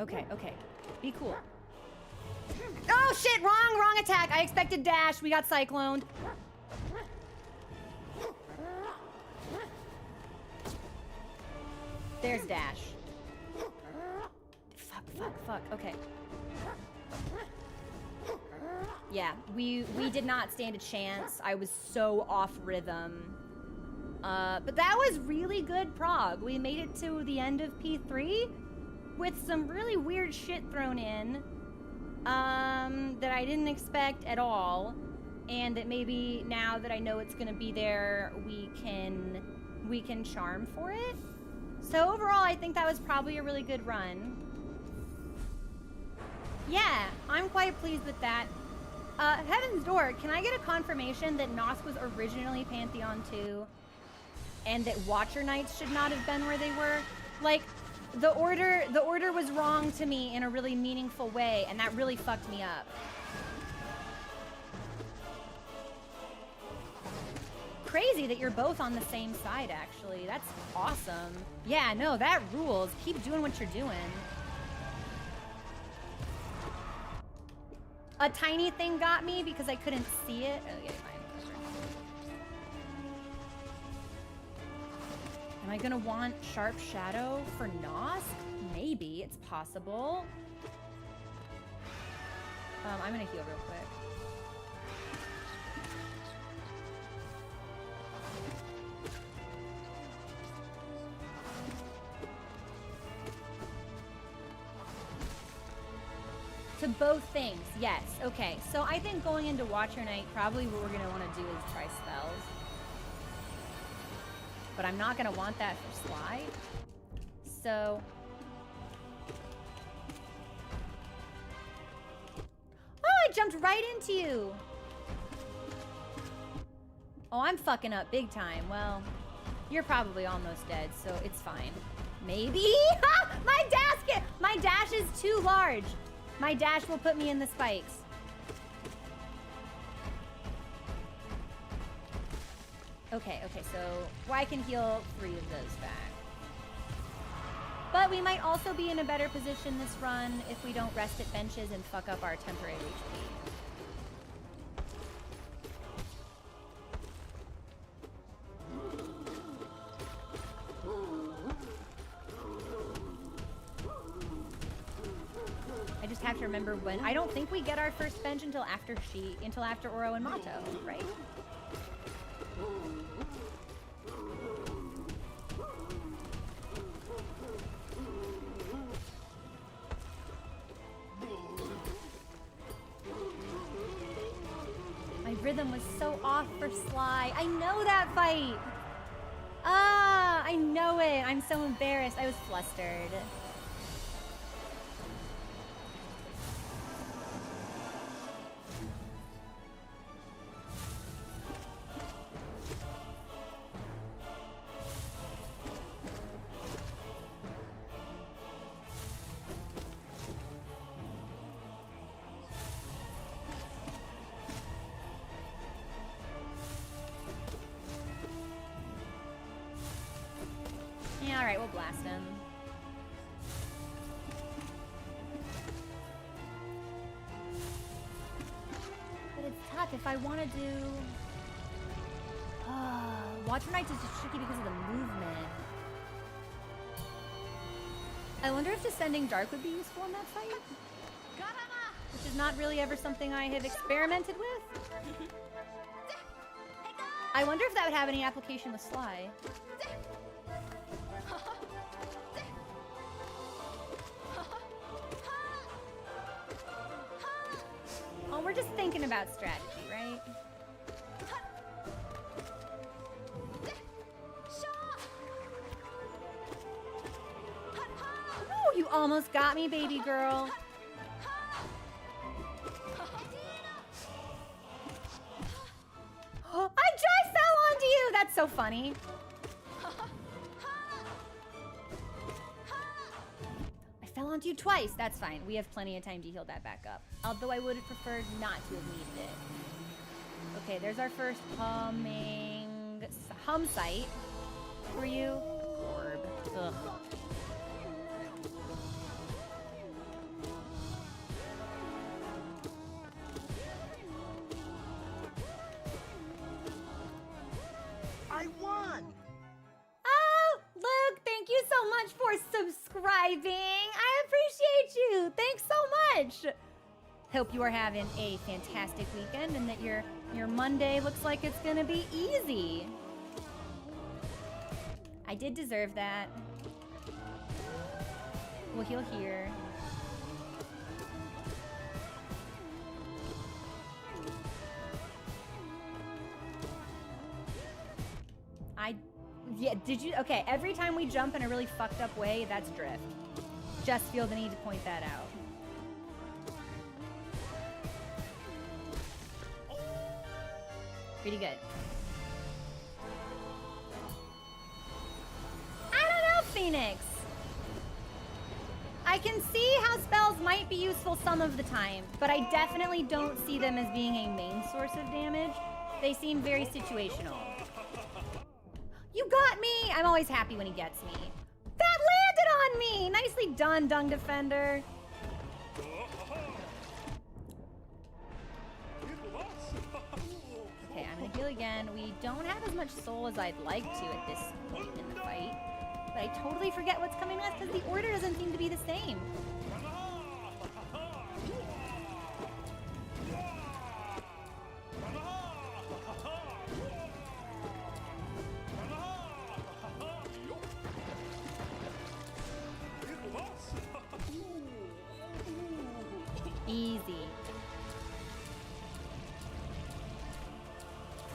Okay. Be cool. Oh shit, wrong attack. I expected dash. We got cycloned. There's dash. Fuck. Okay. Yeah, we did not stand a chance. I was so off rhythm. But that was really good prog. We made it to the end of P3 with some really weird shit thrown in that I didn't expect at all, and that maybe now that I know it's gonna be there, we can charm for it. So overall, I think that was probably a really good run. Yeah, I'm quite pleased with that. Heaven's Door, can I get a confirmation that Nos was originally Pantheon 2 and that Watcher Knights should not have been where they were? Like, the order was wrong to me in a really meaningful way, and that really fucked me up. Crazy that you're both on the same side, actually. That's awesome. Yeah, no, that rules. Keep doing what you're doing. A tiny thing got me because I couldn't see it. Okay, fine. Am I gonna want Sharp Shadow for Nosk? Maybe, it's possible. I'm gonna heal real quick. To both things, yes. Okay, so I think going into Watcher Knight, probably what we're gonna want to do is try spells. But I'm not gonna want that for Sly. So... Oh, I jumped right into you! Oh, I'm fucking up big time. Well, you're probably almost dead, so it's fine. Maybe? My dash is too large. My dash will put me in the spikes. Okay, so I can heal 3 of those back. But we might also be in a better position this run if we don't rest at benches and fuck up our temporary HP. have to remember when. I don't think we get our first bench until after Oro and Mato, right? My rhythm was so off for Sly. I know that fight. Ah, I know it. I'm so embarrassed. I was flustered. Yeah, alright, we'll blast him. But it's tough if I want to do... Water Knights is just tricky because of the movement. I wonder if Descending Dark would be useful in that fight? Which is not really ever something I have experimented with. I wonder if that would have any application with Sly. Oh, we're just thinking about strategy, right? Oh, you almost got me, baby girl. I just fell onto you! That's so funny. I fell onto you twice. That's fine. We have plenty of time to heal that back up. Although I would have preferred not to have needed it. Okay, there's our first hum site for you. Orb. Ugh.
I won!
Oh, Luke, thank you so much for subscribing. I appreciate you. Thanks so much. Hope you are having a fantastic weekend and that your Monday looks like it's gonna be easy. I did deserve that. We'll heal here. Yeah, did you? Okay, every time we jump in a really fucked up way, that's drift. Just feel the need to point that out. Pretty good. I don't know, Phoenix. I can see how spells might be useful some of the time, but I definitely don't see them as being a main source of damage. They seem very situational. You got me! I'm always happy when he gets me. That landed on me! Nicely done, Dung Defender. Okay, I'm gonna heal again. We don't have as much soul as I'd like to at this point in the fight. But I totally forget what's coming next because the order doesn't seem to be the same. Easy.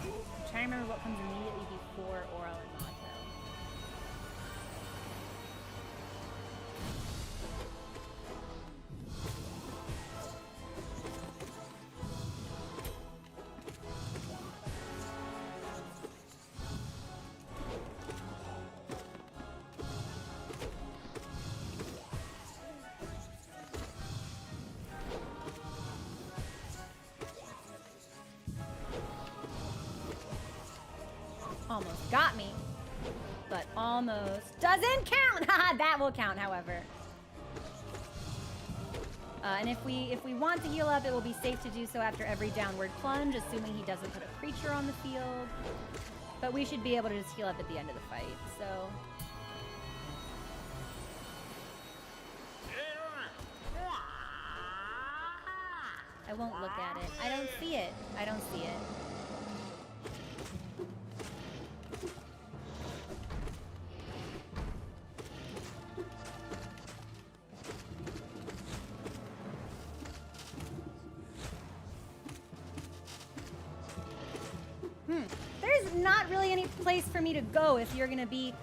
I'm trying to remember what comes immediately before Oral and Mato. Almost got me, but almost doesn't count. Haha, that will count, however. And if we want to heal up, it will be safe to do so after every downward plunge, assuming he doesn't put a creature on the field. But we should be able to just heal up at the end of the fight. So. I won't look at it. I don't see it. I don't see it. There's not really any place for me to go if you're gonna be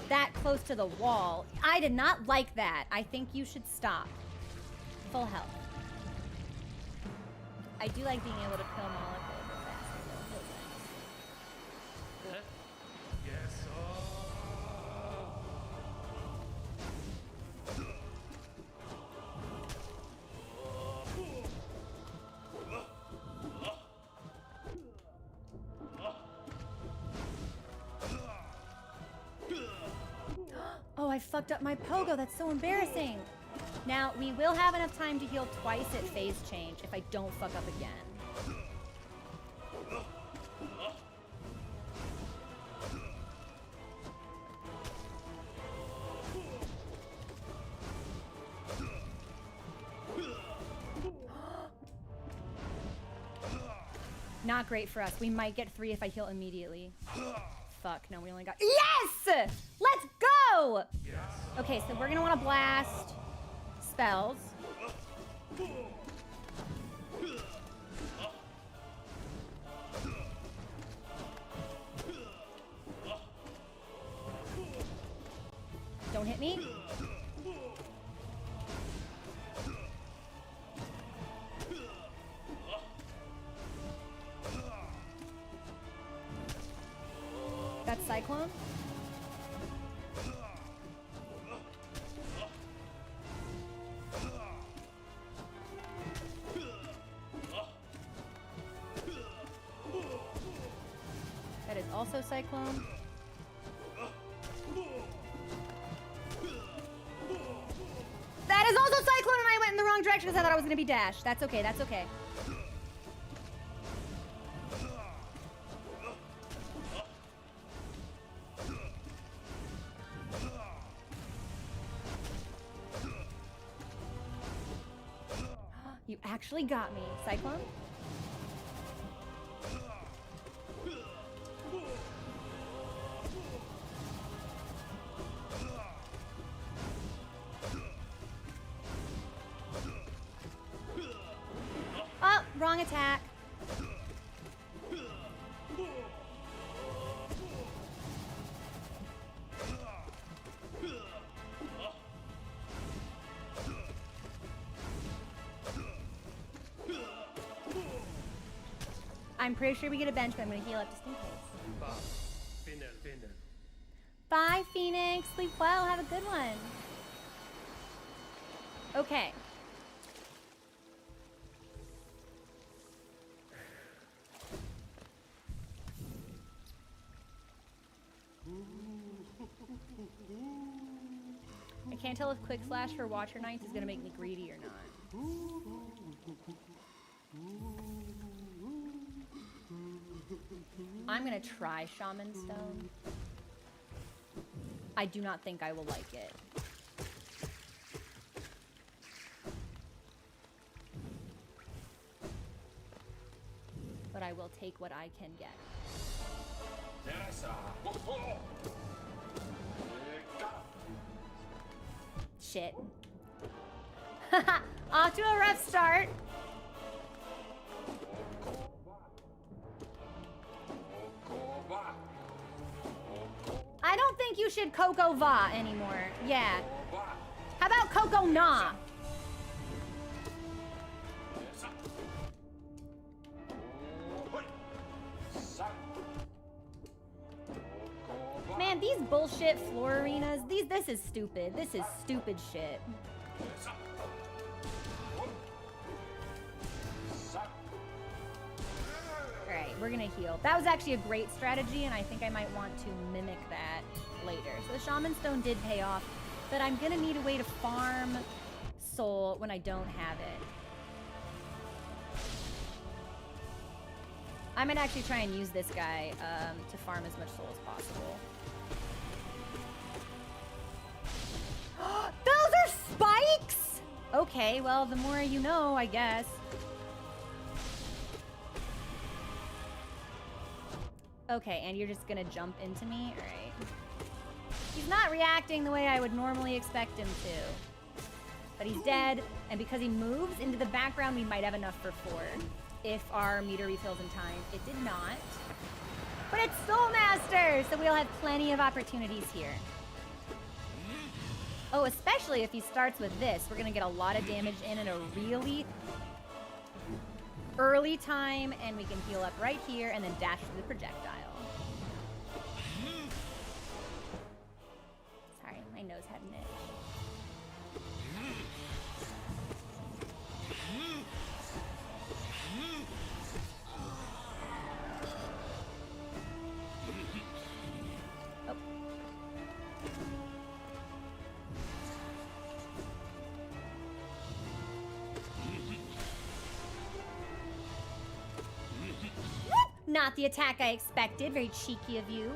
that close to the wall. I did not like that. I think you should stop. Full health. I do like being able to kill Moleko a bit faster though. Feels nice.
Yes.
Oh, I fucked up my pogo. That's so embarrassing. Now, we will have enough time to heal twice at phase change if I don't fuck up again. Not great for us. We might get 3 if I heal immediately. Fuck, no, we only got... Yes! Let's go! Okay, so we're gonna want to blast spells. Don't hit me. That's Cyclone. That is also Cyclone. That is also Cyclone, and I went in the wrong direction because I thought I was going to be Dash. That's okay, that's okay. You actually got me, Cyclone. Oh, wrong attack. I'm pretty sure we get a bench, but I'm going to heal up just in case. Bye, Phoenix. Sleep well. Have a good one. Okay. I can't tell if Quick Slash for Watcher Knights is going to make me greedy or not. I'm gonna try Shaman Stone. I do not think I will like it. But I will take what I can get. Shit. Off to a rough start. I don't think you should Coco Va anymore. Yeah. How about Coco Na? Man, these bullshit floor arenas, this is stupid. This is stupid shit. Alright, we're gonna heal. That was actually a great strategy, and I think I might want to mimic that later. So the Shaman Stone did pay off, but I'm gonna need a way to farm soul when I don't have it. I might actually try and use this guy to farm as much soul as possible. Those are spikes? Okay. Okay, well, the more you know, I guess. Okay, and you're just gonna jump into me? Alright. He's not reacting the way I would normally expect him to. But he's dead, and because he moves into the background, we might have enough for 4. If our meter refills in time. It did not. But it's Soul Master, so we'll have plenty of opportunities here. Oh, especially if he starts with this. We're gonna get a lot of damage in a really early time, and we can heal up right here and then dash through the projectile. Sorry, my nose had an itch. Not the attack I expected. Very cheeky of you.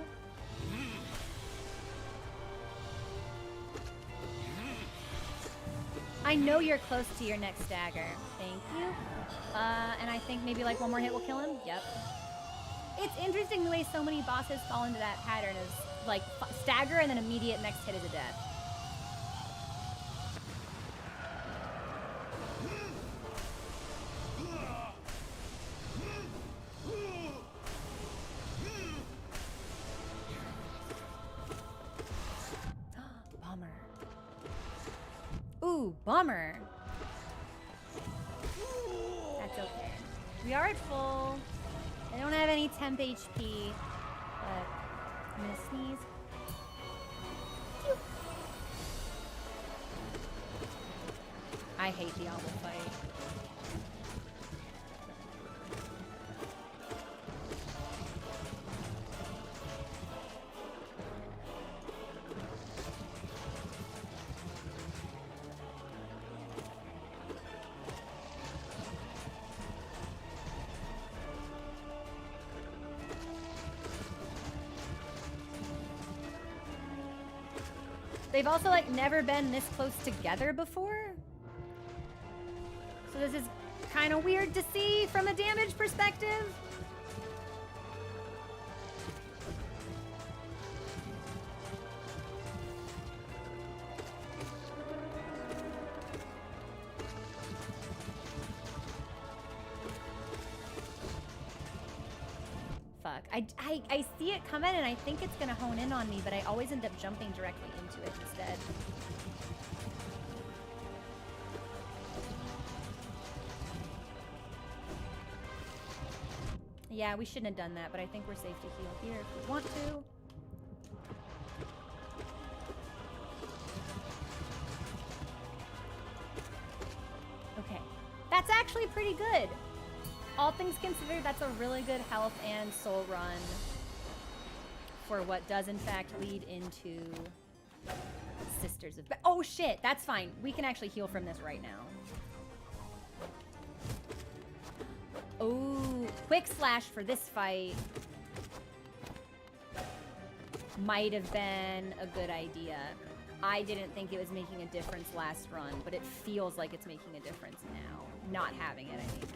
I know you're close to your next dagger. Thank you. And I think maybe like one more hit will kill him. Yep. It's interesting the way so many bosses fall into that pattern of like stagger and then immediate next hit is a death. Ooh, bummer. That's okay. We are at full. I don't have any temp HP, but I'm gonna sneeze. Phew. I hate the owl fight. They've also, like, never been this close together before. So this is kind of weird to see from a damage perspective. Fuck. I see it coming and I think it's gonna hone in on me, but I always end up jumping directly into it instead. Yeah, we shouldn't have done that, but I think we're safe to heal here if we want to. Okay. That's actually pretty good. All things considered, that's a really good health and soul run for what does in fact lead into Sisters of... Oh shit, that's fine. We can actually heal from this right now. Oh, quick slash for this fight might have been a good idea. I didn't think it was making a difference last run, but it feels like it's making a difference now. Not having it, I mean.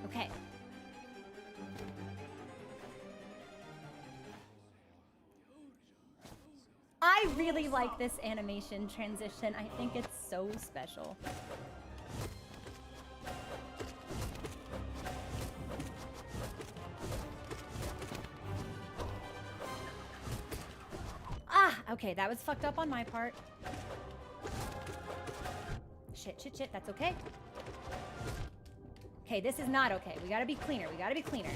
Okay. I really like this animation transition. I think it's so special. Ah, okay, that was fucked up on my part. Shit, shit, shit, that's okay. Okay, this is not okay. We gotta be cleaner, we gotta be cleaner.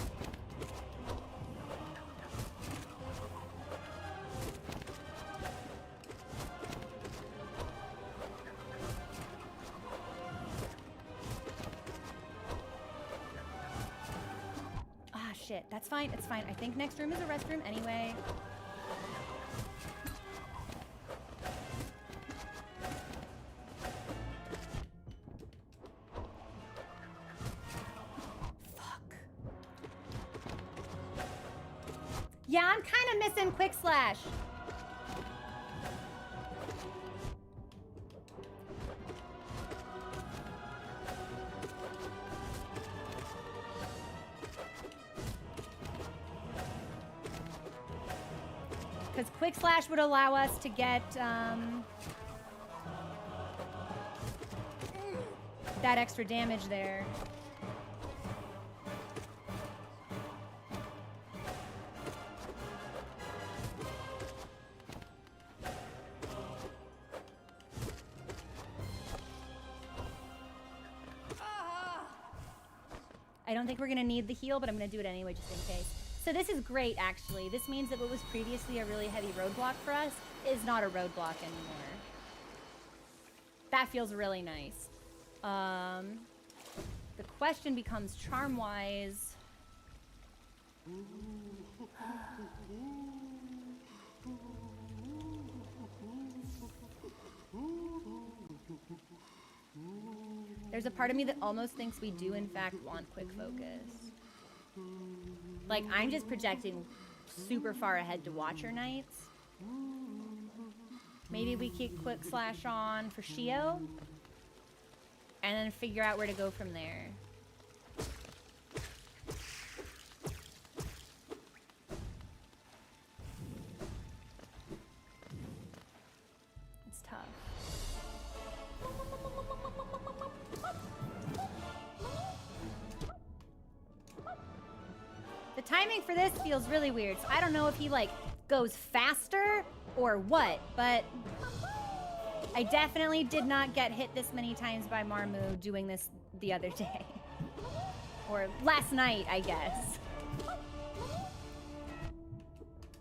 Ah, shit, that's fine, it's fine. I think next room is a restroom anyway. Yeah, I'm kind of missing Quick Slash. Because Quick Slash would allow us to get that extra damage there. I don't think we're gonna need the heal, but I'm gonna do it anyway just in case. So this is great, actually. This means that what was previously a really heavy roadblock for us is not a roadblock anymore. That feels really nice. The question becomes charm-wise. There's a part of me that almost thinks we do, in fact, want quick focus. Like, I'm just projecting super far ahead to Watcher Knights. Maybe we keep Quick Slash on for Shio, and then figure out where to go from there. It's tough. The timing for this feels really weird, so I don't know if he, like, goes faster or what, but I definitely did not get hit this many times by Marmu doing this the other day. Or last night, I guess.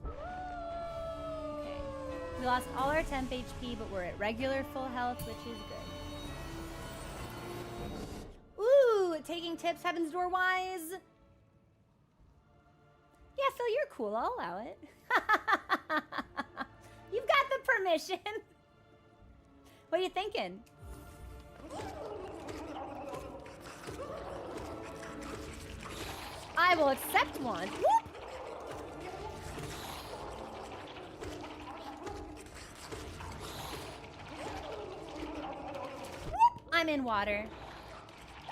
Okay. We lost all our temp HP, but we're at regular full health, which is good. Ooh, taking tips, Heaven's Door wise. Yeah, Phil, you're cool. I'll allow it. You've got the permission. What are you thinking? I will accept one. Whoop. Whoop. I'm in water.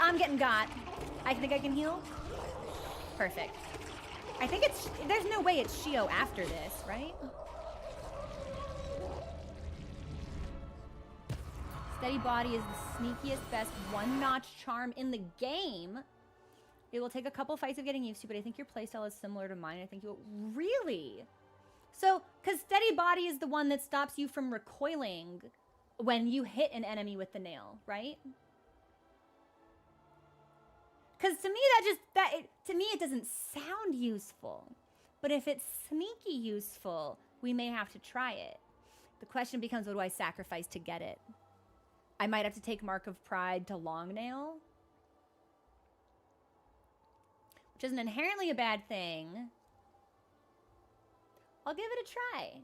I'm getting got. I think I can heal. Perfect. I think it's, there's no way it's Shio after this, right? Steady Body is the sneakiest, best one-notch charm in the game. It will take a couple fights of getting used to, but I think your playstyle is similar to mine. I think you'll... Really? So, because Steady Body is the one that stops you from recoiling when you hit an enemy with the nail, right? Because to me, to me, it doesn't sound useful. But if it's sneaky useful, we may have to try it. The question becomes, what do I sacrifice to get it? I might have to take Mark of Pride to Long Nail, which isn't inherently a bad thing. I'll give it a try.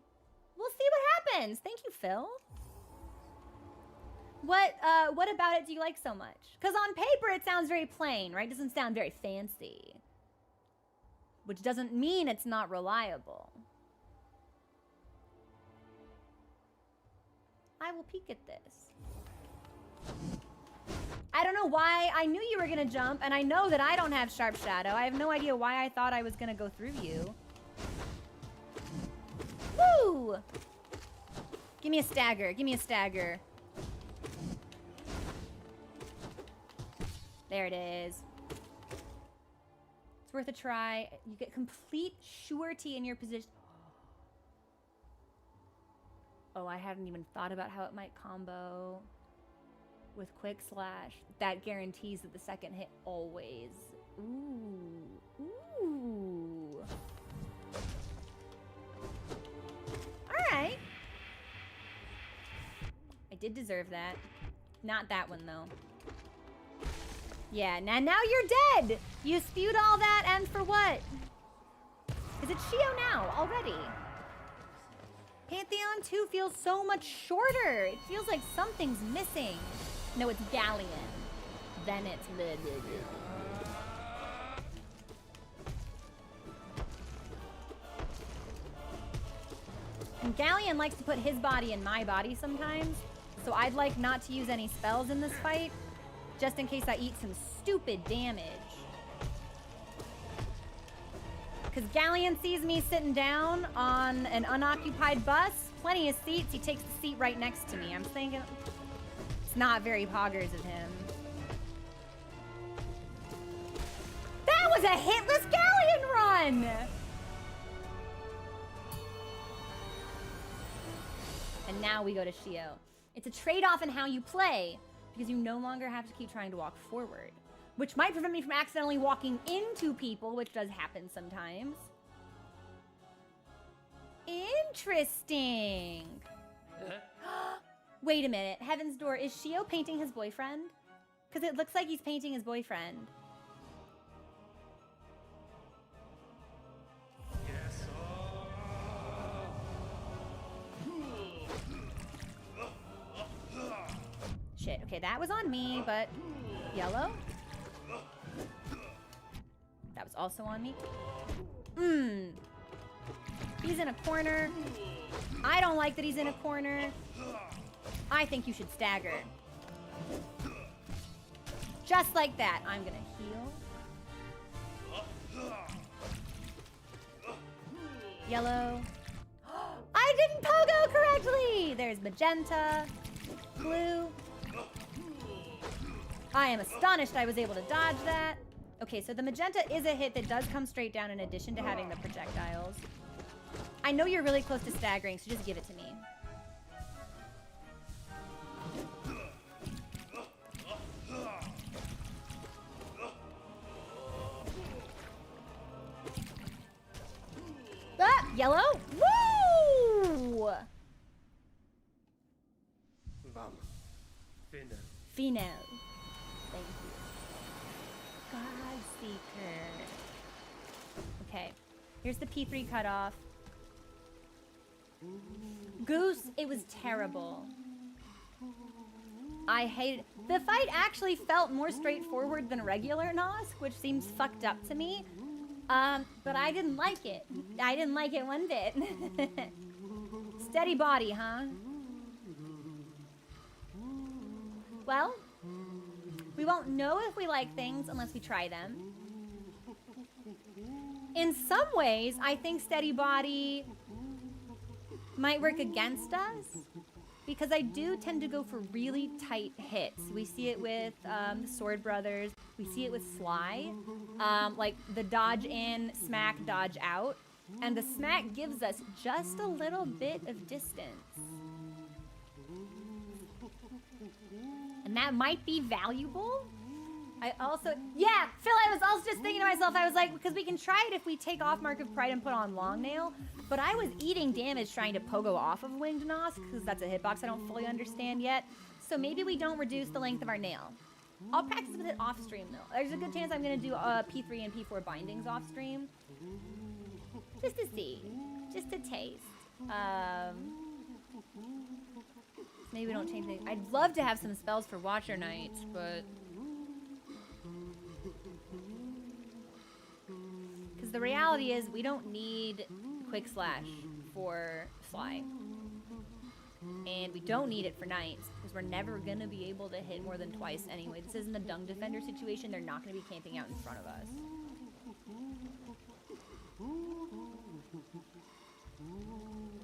We'll see what happens. Thank you, Phil. What about it do you like so much? Because on paper, it sounds very plain, right? It doesn't sound very fancy. Which doesn't mean it's not reliable. I will peek at this. I don't know why I knew you were gonna jump, and I know that I don't have Sharp Shadow. I have no idea why I thought I was gonna go through you. Woo! Give me a stagger. Give me a stagger. There it is. It's worth a try. You get complete surety in your position. Oh, I hadn't even thought about how it might combo with Quick Slash. That guarantees that the second hit always. Ooh. Ooh. Alright. I did deserve that. Not that one, though. Yeah, now you're dead! You spewed all that, and for what? Is it Shio now, already? Pantheon 2 feels so much shorter. It feels like something's missing. No, it's Galleon. Then it's blah, blah, blah. Galleon likes to put his body in my body sometimes, so I'd like not to use any spells in this fight, just in case I eat some stupid damage. Because Galleon sees me sitting down on an unoccupied bus, plenty of seats, he takes the seat right next to me. I'm thinking, it's not very poggers of him. That was a hitless Galleon run! And now we go to Shio. It's a trade-off in how you play, because you no longer have to keep trying to walk forward, which might prevent me from accidentally walking into people, which does happen sometimes. Interesting. Wait a minute. Heaven's Door, is Shio painting his boyfriend? Because it looks like he's painting his boyfriend. Shit, okay, that was on me, but yellow? That was also on me. He's in a corner. I don't like that he's in a corner. I think you should stagger. Just like that. I'm gonna heal. Yellow. I didn't pogo correctly! There's magenta. Blue. I am astonished I was able to dodge that. Okay, so the magenta is a hit that does come straight down in addition to having the projectiles. I know you're really close to staggering, so just give it to me. Ah, yellow? Woo! Fino. Thank you. Godseeker. Okay. Here's the P3 cutoff. Goose, it was terrible. I hated it. The fight actually felt more straightforward than regular Nosk, which seems fucked up to me. But I didn't like it. I didn't like it one bit. Steady body, huh? Well, we won't know if we like things unless we try them. In some ways, I think steady body might work against us, because I do tend to go for really tight hits. We see it with the Sword Brothers. We see it with Sly. Like the dodge in, smack, dodge out. And the smack gives us just a little bit of distance. And that might be valuable. I also, yeah, Phil, I was also just thinking to myself, I was like, because we can try it if we take off Mark of Pride and put on Long Nail, but I was eating damage trying to pogo off of Winged Nosk, because that's a hitbox I don't fully understand yet. So maybe we don't reduce the length of our nail. I'll practice with it off stream though. There's a good chance I'm gonna do P3 and P4 bindings off stream. Just to see, just to taste. Maybe we don't change anything. I'd love to have some spells for Watcher Knights, but because the reality is we don't need Quick Slash for Sly. And we don't need it for Knights, because we're never going to be able to hit more than twice anyway. This isn't a Dung Defender situation. They're not going to be camping out in front of us.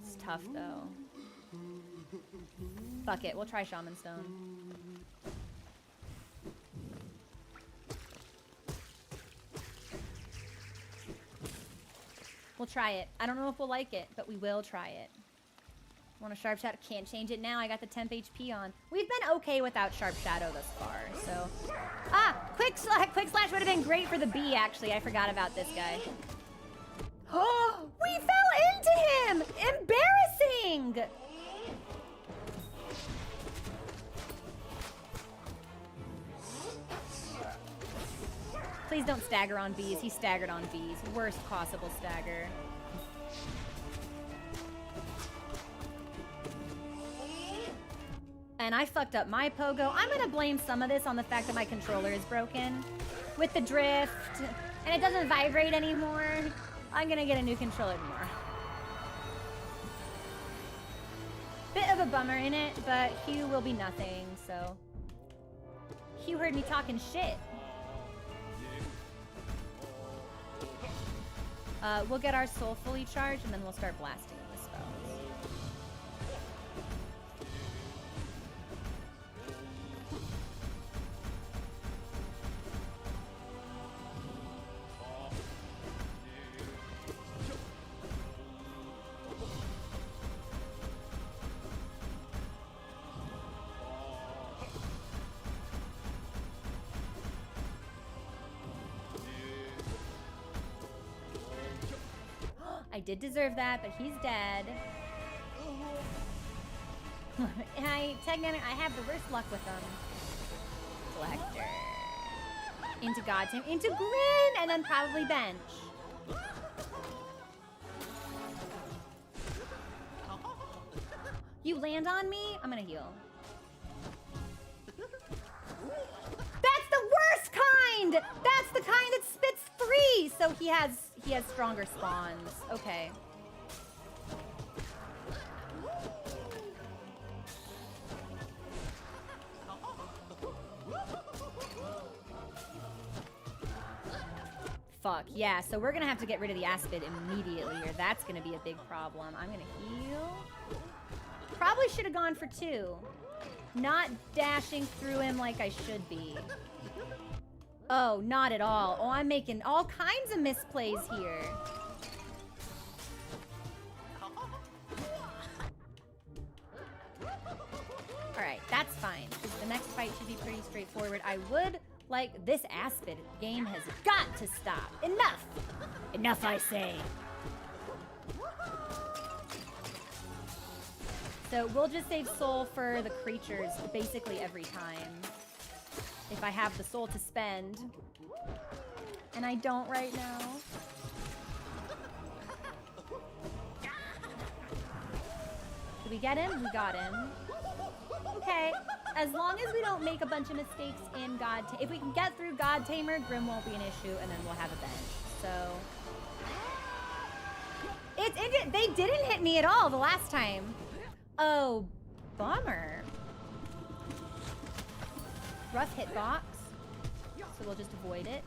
It's tough, though. Fuck it. We'll try Shaman Stone. We'll try it. I don't know if we'll like it, but we will try it. Want a Sharp Shadow? Can't change it now. I got the temp HP on. We've been okay without Sharp Shadow thus far, so. Ah! Quick Slash would have been great for the bee, actually. I forgot about this guy. Oh! We fell into him! Embarrassing! Please don't stagger on bees. He staggered on bees. Worst possible stagger. And I fucked up my pogo. I'm gonna blame some of this on the fact that my controller is broken with the drift and it doesn't vibrate anymore. I'm gonna get a new controller tomorrow. a bummer in it, but Hugh will be nothing, so. Hugh heard me talking shit. We'll get our soul fully charged, and then we'll start blasting with spells. I did deserve that, but he's dead. I have the worst luck with them. Collector. Into Godtame. Into Grin! And then probably bench. You land on me? I'm gonna heal. That's the worst kind! That's the kind that spits 3! So he has stronger spawns. Okay. Fuck, yeah, so we're gonna have to get rid of the Aspid immediately, or that's gonna be a big problem. I'm gonna heal. Probably should have gone for 2. Not dashing through him like I should be. Oh, not at all. Oh, I'm making all kinds of misplays here. Alright, that's fine. The next fight should be pretty straightforward. I would like this Aspid game has got to stop. Enough! Enough, I say. So we'll just save soul for the creatures basically every time. If I have the soul to spend. And I don't right now. Did we get him? We got him. Okay. As long as we don't make a bunch of mistakes in God Tamer. If we can get through God Tamer, Grim won't be an issue, and then we'll have a bench. So. They didn't hit me at all the last time. Oh, bummer. Rough hitbox. So we'll just avoid it.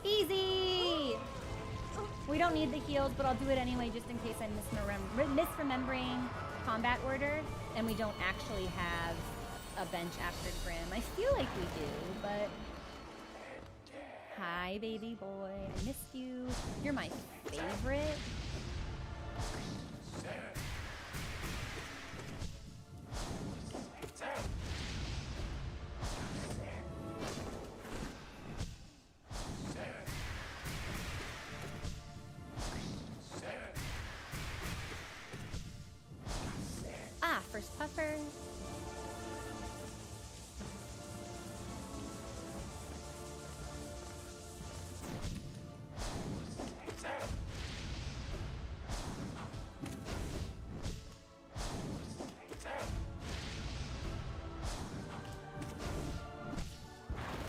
Easy! We don't need the heals, but I'll do it anyway just in case I'm misremembering combat order and we don't actually have a bench after Grim. I feel like we do, but... Hi, baby boy. I missed you. You're my favorite. Ah, first puffer.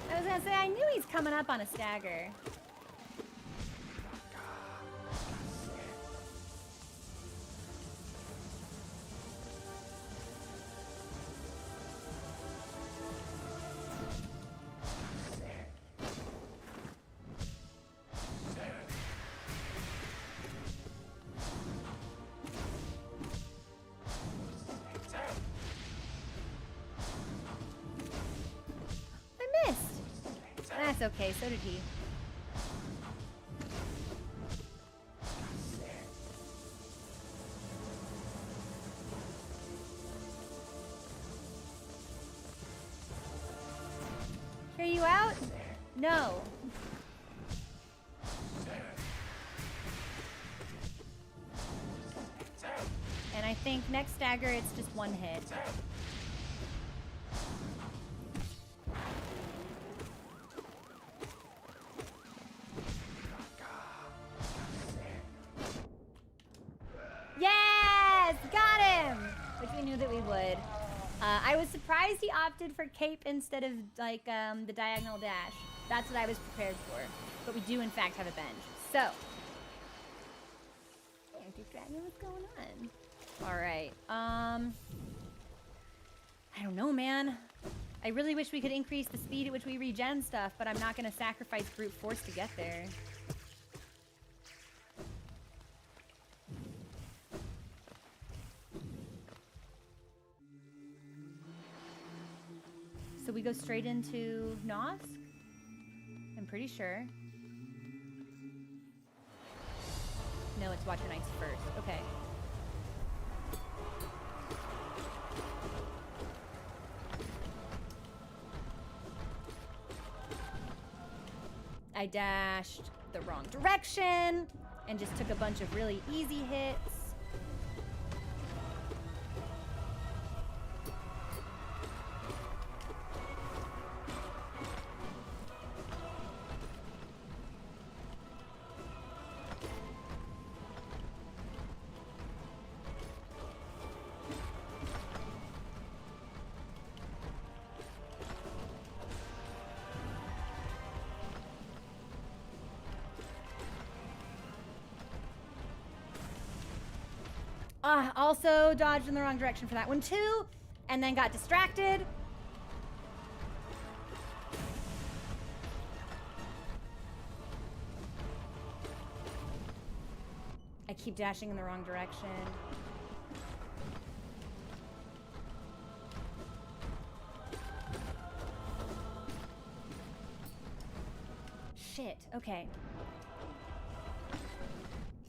I was gonna say, I knew he's coming up on a stagger. That's okay, so did he. Hear you out? No. And I think next stagger, it's just one hit. Yes! Got him! Which we knew that we would. I was surprised he opted for cape instead of like the diagonal dash. That's what I was prepared for. But we do in fact have a bench. So, anti-dragon, what's going on? All right. I don't know, man. I really wish we could increase the speed at which we regen stuff, but I'm not going to sacrifice brute force to get there. So we go straight into Nosk? I'm pretty sure. No, it's Watcher Knights first. Okay. I dashed the wrong direction and just took a bunch of really easy hits. Also dodged in the wrong direction for that one too, and then got distracted. I keep dashing in the wrong direction. Shit, okay.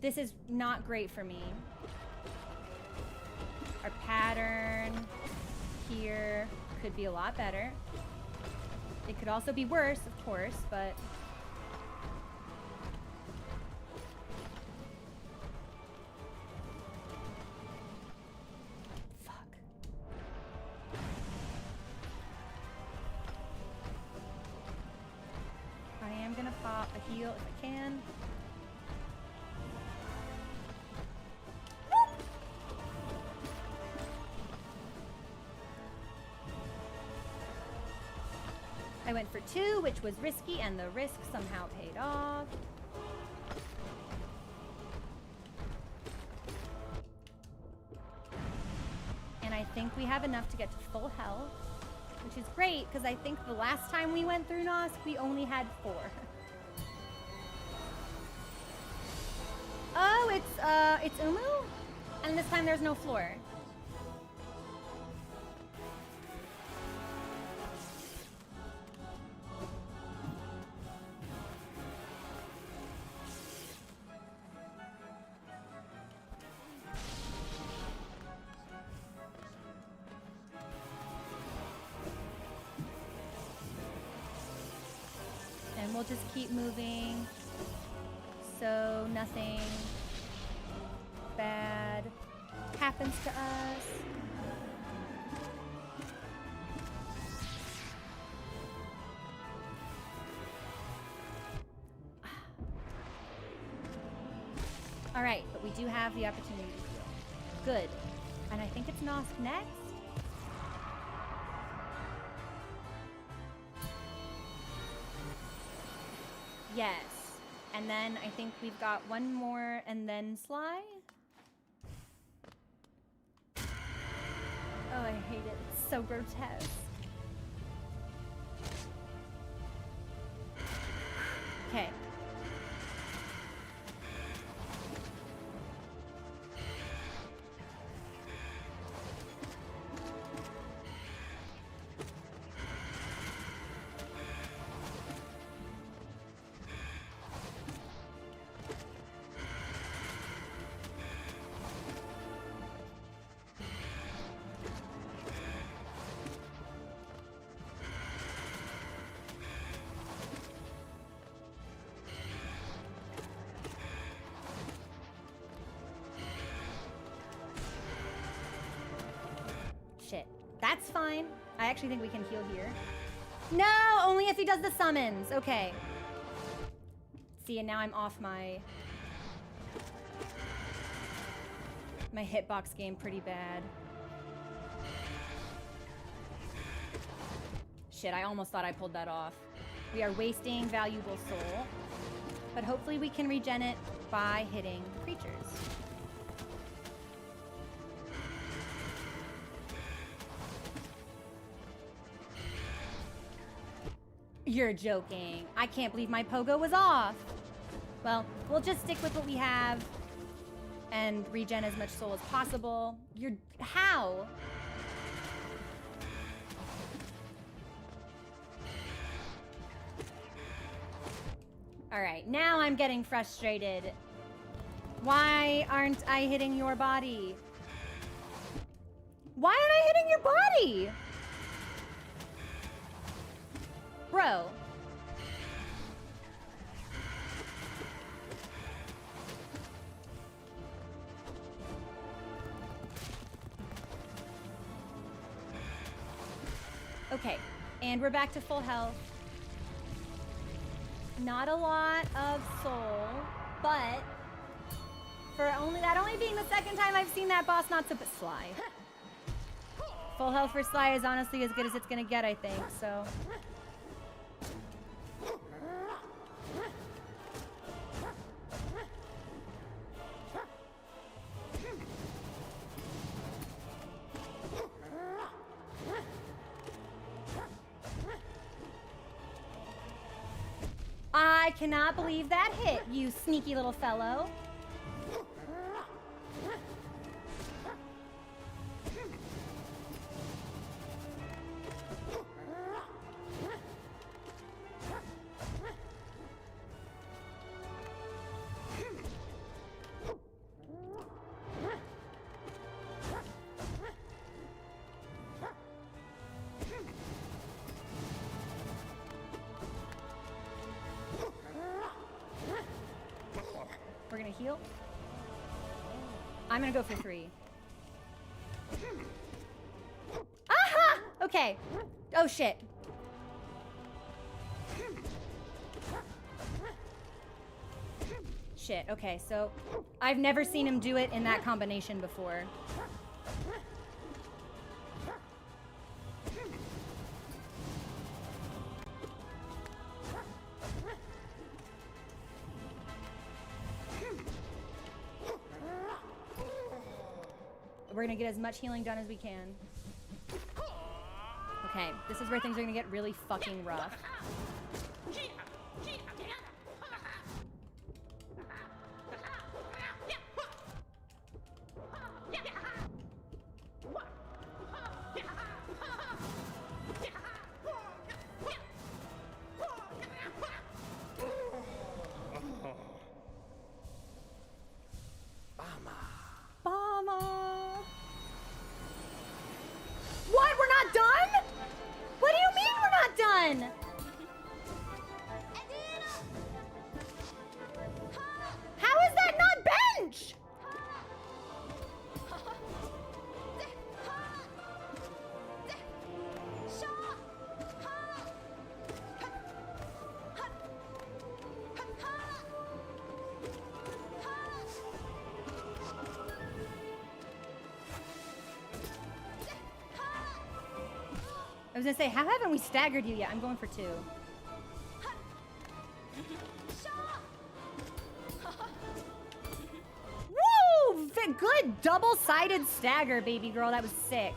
This is not great for me. Our pattern here could be a lot better. It could also be worse, of course, but... Fuck. I am gonna pop a heal if I can. I went for 2, which was risky, and the risk somehow paid off. And I think we have enough to get to full health, which is great, because I think the last time we went through Nosk, we only had 4. Oh, it's Umu? And this time there's no floor. We'll just keep moving so nothing bad happens to us. All right, but we do have the opportunity to heal. Good. And I think it's Nosk next. Yes. And then I think we've got one more and then Sly. Oh, I hate it. It's so grotesque. Okay. Shit. That's fine. I actually think we can heal here. No! Only if he does the summons. Okay. See, and now I'm off my hitbox game pretty bad. Shit, I almost thought I pulled that off. We are wasting valuable soul. But hopefully we can regen it by hitting creatures. You're joking. I can't believe my pogo was off. Well, we'll just stick with what we have and regen as much soul as possible. You're... How? All right, now I'm getting frustrated. Why aren't I hitting your body? Why aren't I hitting your body? Bro. Okay, and we're back to full health. Not a lot of soul, but for only being the second time I've seen that boss not so Sly. Full health for Sly is honestly as good as it's gonna get, I think, so. I cannot believe that hit, you sneaky little fellow. We're gonna heal. I'm gonna go for 3. Aha! Okay. Oh shit. Shit, okay, so I've never seen him do it in that combination before. We're gonna get as much healing done as we can. Okay, this is where things are gonna get really fucking rough. What? We're not done? What do you mean we're not done? How is that not bench? I was gonna say, how haven't we staggered you yet? I'm going for 2. Woo! Good double-sided stagger, baby girl. That was sick.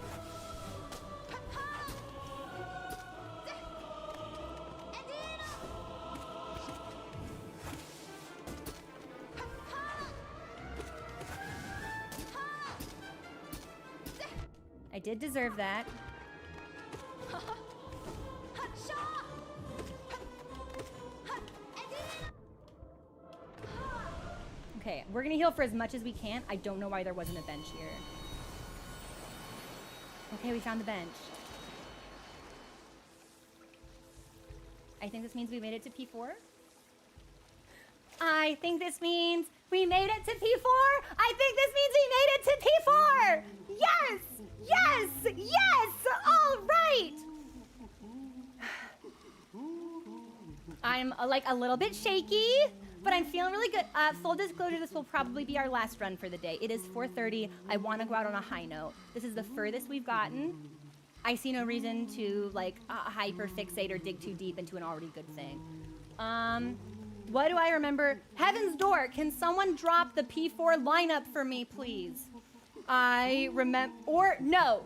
I did deserve that. Okay, we're gonna heal for as much as we can. I don't know why there wasn't a bench here. Okay, we found the bench. I think this means we made it to P4. I think this means we made it to P4. I think this means we made it to P4. Yes, yes, yes. All right. I'm like a little bit shaky, but I'm feeling really good. Full disclosure, this will probably be our last run for the day. It is 4:30. I want to go out on a high note. This is the furthest we've gotten. I see no reason to like hyper fixate or dig too deep into an already good thing. What do I remember? Heaven's Door. Can someone drop the P4 lineup for me, please? I remember, or no,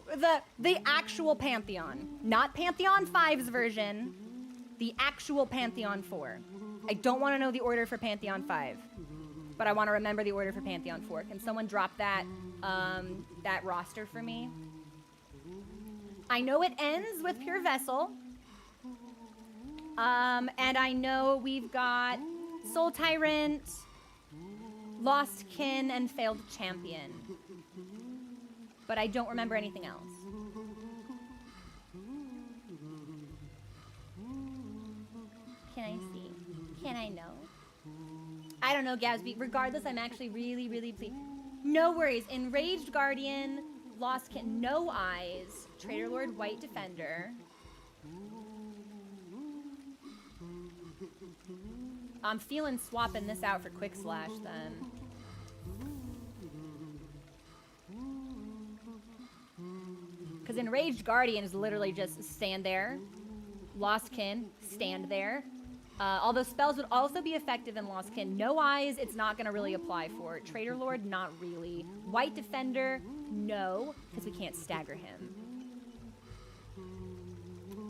the actual Pantheon, not Pantheon 5's version, the actual Pantheon 4. I don't want to know the order for Pantheon 5, but I want to remember the order for Pantheon 4. Can someone drop that that roster for me? I know it ends with Pure Vessel. And I know we've got Soul Tyrant, Lost Kin, and Failed Champion. But I don't remember anything else. Can I see? Can I know? I don't know, Gatsby. Regardless, I'm actually really, really pleased. No worries. Enraged Guardian, Lost Kin, No Eyes, Traitor Lord, White Defender. I'm feeling swapping this out for Quick Slash then. Because Enraged Guardian is literally just stand there. Lost Kin, stand there. Although spells would also be effective in Lost Kin. No Eyes, it's not going to really apply for. Traitor Lord, not really. White Defender, no, because we can't stagger him.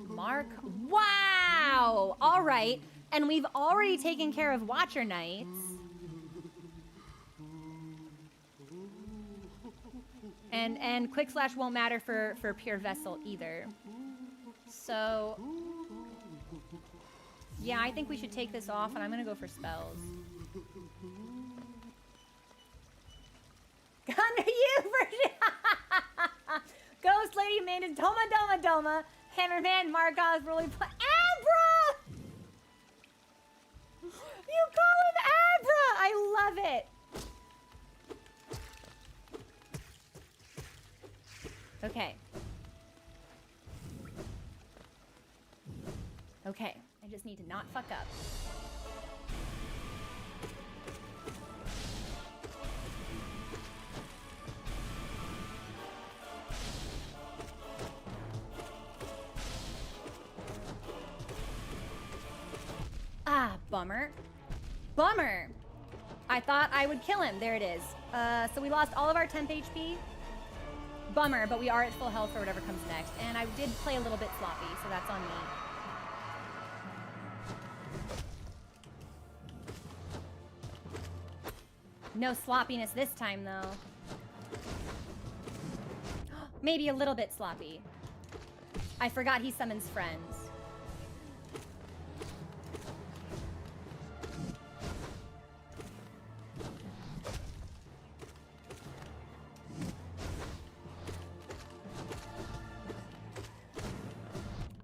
Mark, wow! All right. And we've already taken care of Watcher Knights. And Quick Slash won't matter for Pure Vessel either. So, yeah, I think we should take this off, and I'm going to go for spells. Under you version! Ghost Lady Maiden, Doma Doma Doma, Hammerman, Markov, really play. Abra! You call him Abra! I love it! Okay. Okay, I just need to not fuck up. Ah, bummer. Bummer! I thought I would kill him. There it is. So we lost all of our temp HP. Bummer, but we are at full health for whatever comes next. And I did play a little bit sloppy, so that's on me. No sloppiness this time, though. Maybe a little bit sloppy. I forgot he summons friends.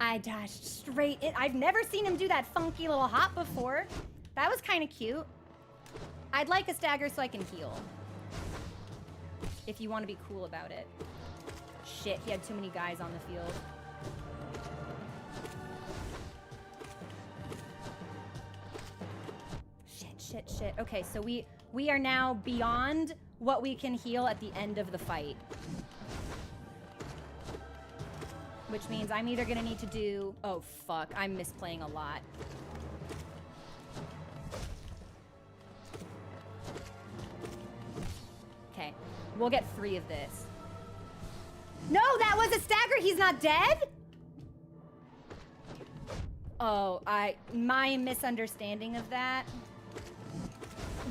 I dashed straight in. I've never seen him do that funky little hop before. That was kind of cute. I'd like a stagger so I can heal. If you want to be cool about it. Shit, he had too many guys on the field. Shit. Okay, so we are now beyond what we can heal at the end of the fight. Which means I'm either gonna need to do... Oh, fuck. I'm misplaying a lot. Okay. We'll get 3 of this. No, that was a stagger! He's not dead? Oh, my misunderstanding of that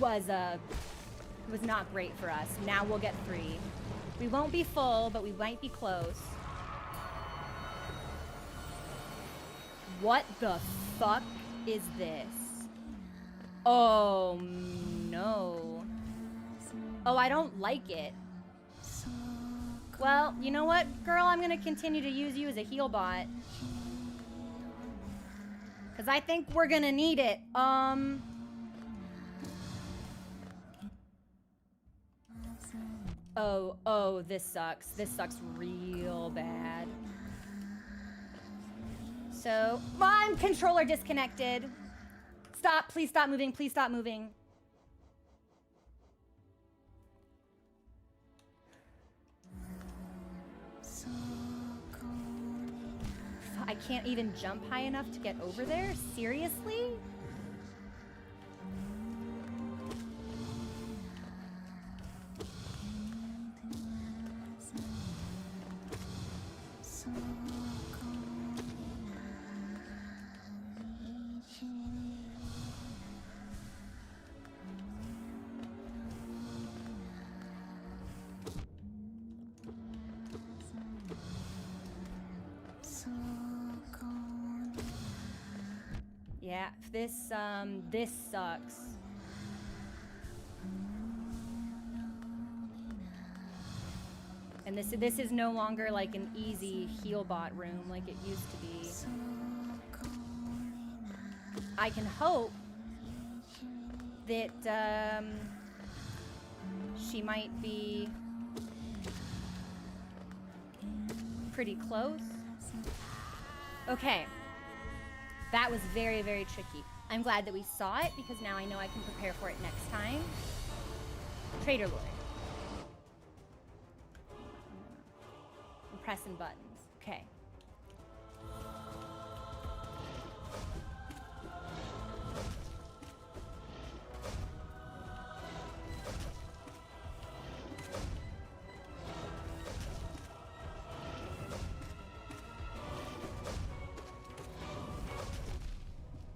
was not great for us. Now we'll get 3. We won't be full, but we might be close. What the fuck is this? Oh, no. Oh, I don't like it. Well, you know what, girl? I'm gonna continue to use you as a heal bot. Because I think we're gonna need it. Oh, this sucks. This sucks real bad. So, I'm controller disconnected. Stop, please stop moving, please stop moving. I can't even jump high enough to get over there? Seriously? Yeah, this sucks. And this is no longer like an easy heal bot room like it used to be. I can hope that she might be pretty close. Okay. That was very, very tricky. I'm glad that we saw it because now I know I can prepare for it next time. Trader Lord. I'm pressing buttons. Okay.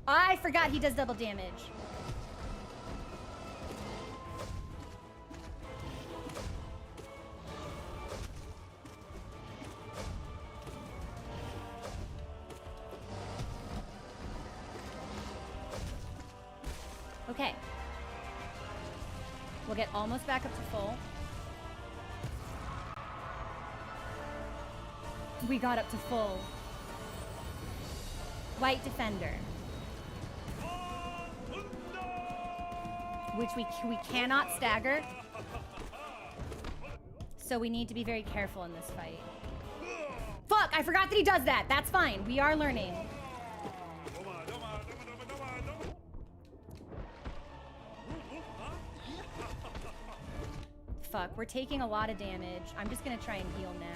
I forgot he does double damage. Okay. We'll get almost back up to full. We got up to full. White Defender. Which we cannot stagger. So we need to be very careful in this fight. Fuck, I forgot that he does that. That's fine. We are learning. Fuck, we're taking a lot of damage. I'm just gonna try and heal now.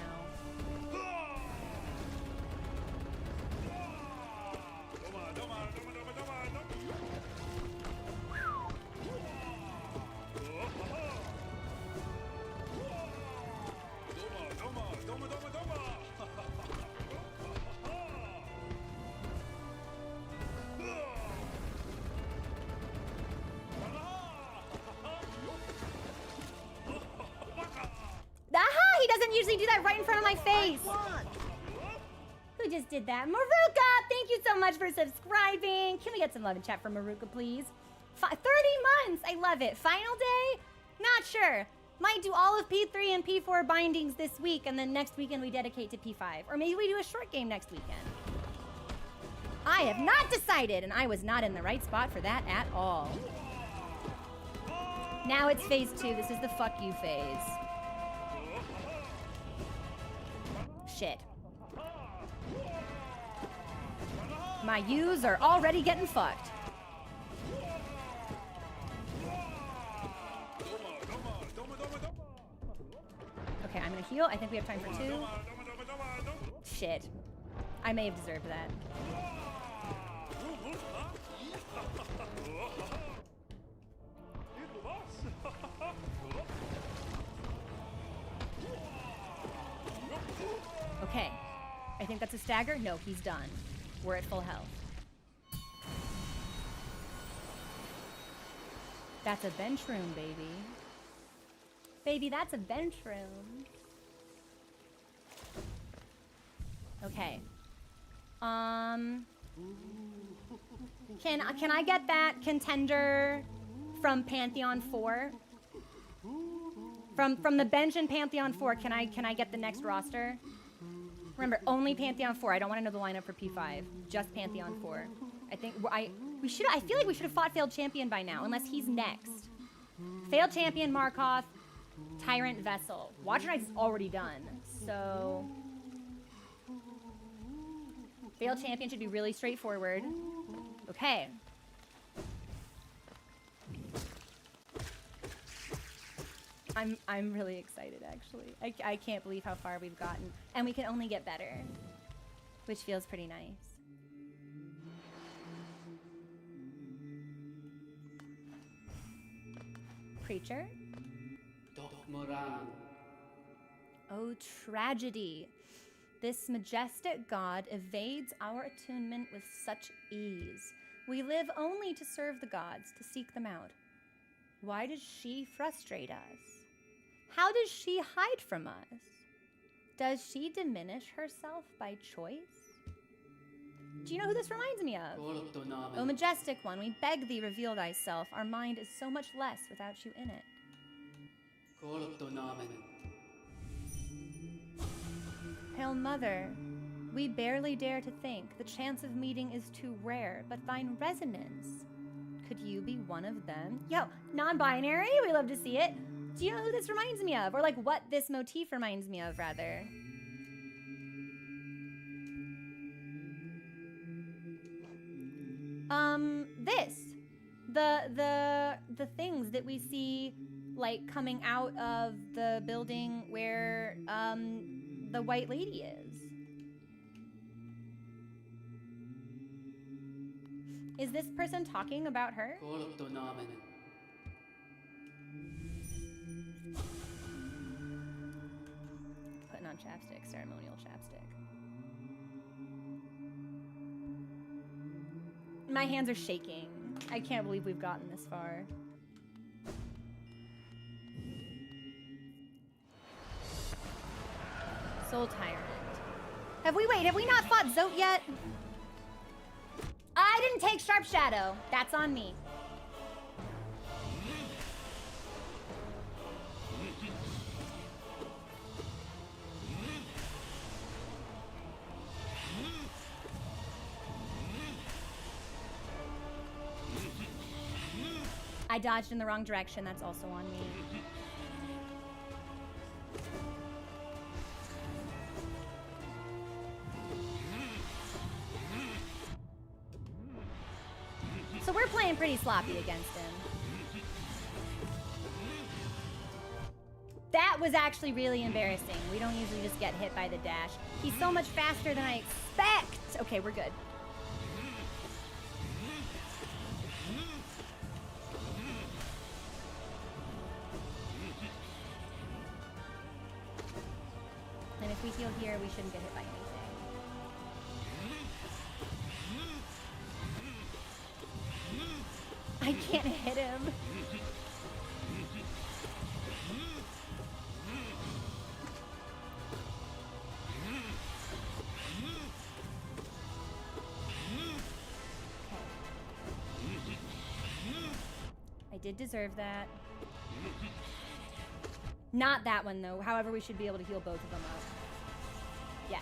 Usually do that right in front of my face. Who just did that? Maruka, thank you so much for subscribing. Can we get some love in chat for Maruka, please? 30 months, I love it. Final day? Not sure. Might do all of P3 and P4 bindings this week, and then next weekend we dedicate to P5. Or maybe we do a short game next weekend. I have not decided, and I was not in the right spot for that at all. Now it's phase 2. This is the fuck you phase. Shit. My U's are already getting fucked. Okay, I'm gonna heal. I think we have time for 2. Shit. I may have deserved that. Okay. I think that's a stagger. No, he's done. We're at full health. That's a bench room, baby. Baby, that's a bench room. Okay. Can I get that contender from Pantheon 4? From the bench in Pantheon 4, can I get the next roster? Remember, only Pantheon 4. I don't want to know the lineup for P5. Just Pantheon 4. I think I feel like we should have fought Failed Champion by now, unless he's next. Failed Champion, Markov, Tyrant, Vessel. Watcher Knight's already done, so Failed Champion should be really straightforward. Okay. I'm really excited, actually. I can't believe how far we've gotten. And we can only get better. which feels pretty nice. Preacher? Oh, tragedy. This majestic god evades our attunement with such ease. We live only to serve the gods, to seek them out. Why does she frustrate us? How does she hide from us? Does she diminish herself by choice? Do you know who this reminds me of? O majestic one, we beg thee, reveal thyself. Our mind is so much less without you in it. Pale mother, we barely dare to think. The chance of meeting is too rare, but thine resonance. Could you be one of them? Yo, non-binary, we love to see it. Do you know who this reminds me of? Or like what this motif reminds me of, rather? This. The things that we see like coming out of the building where the white lady is. Is this person talking about her? Putting on chapstick, ceremonial chapstick. My hands are shaking. I can't believe we've gotten this far. Soul Tyrant. Have we not fought Zote yet? I didn't take Sharp Shadow. That's on me. I dodged in the wrong direction. That's also on me. So we're playing pretty sloppy against him. That was actually really embarrassing. We don't usually just get hit by the dash. He's so much faster than I expect. Okay, we're good. And if we heal here, we shouldn't get hit by anything. I can't hit him. I did deserve that. Not that one, though. However, we should be able to heal both of them up. Yes.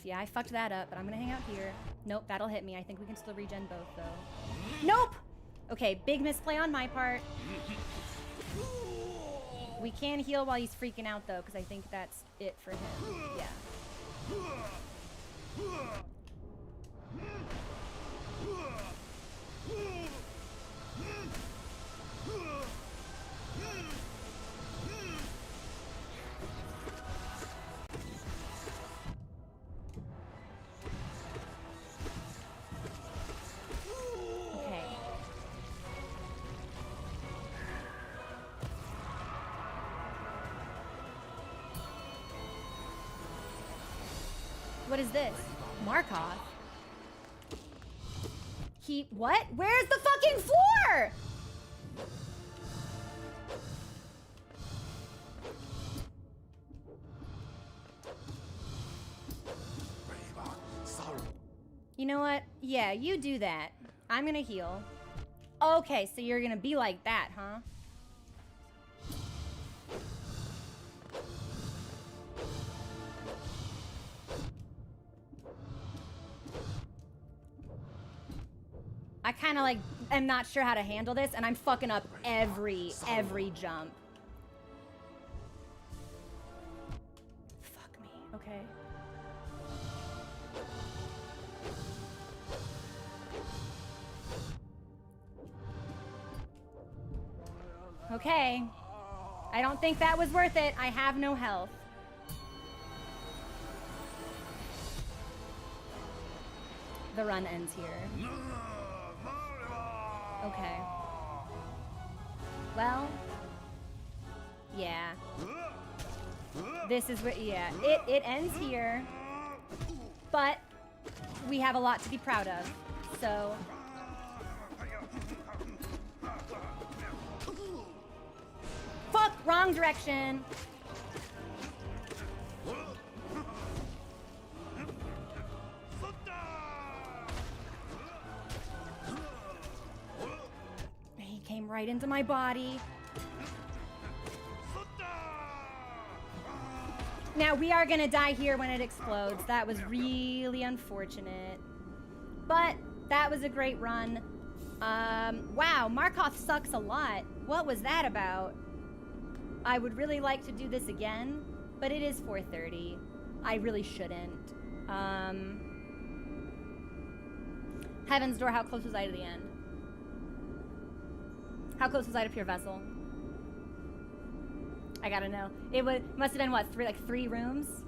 Yeah, I fucked that up, but I'm gonna hang out here. Nope, that'll hit me. I think we can still regen both, though. Nope! Okay, big misplay on my part. We can heal while he's freaking out, though, because I think that's it for him. Yeah. What is this? Markov? What? Where's the fucking floor? You know what? Yeah, you do that. I'm gonna heal. Okay, so you're gonna be like that, huh? I kind of like am not sure how to handle this, and I'm fucking up every jump. Okay. I don't think that was worth it. I have no health. The run ends here. Okay. Well. Yeah. This is what, yeah. It ends here. But we have a lot to be proud of. So. Fuck! Wrong direction! He came right into my body. Now, we are gonna die here when it explodes. That was really unfortunate. But that was a great run. Wow, Markov sucks a lot. What was that about? I would really like to do this again, but it is 4:30. I really shouldn't. Heaven's Door, how close was I to the end? How close was I to Pure Vessel? I gotta know. It must have been what, three rooms?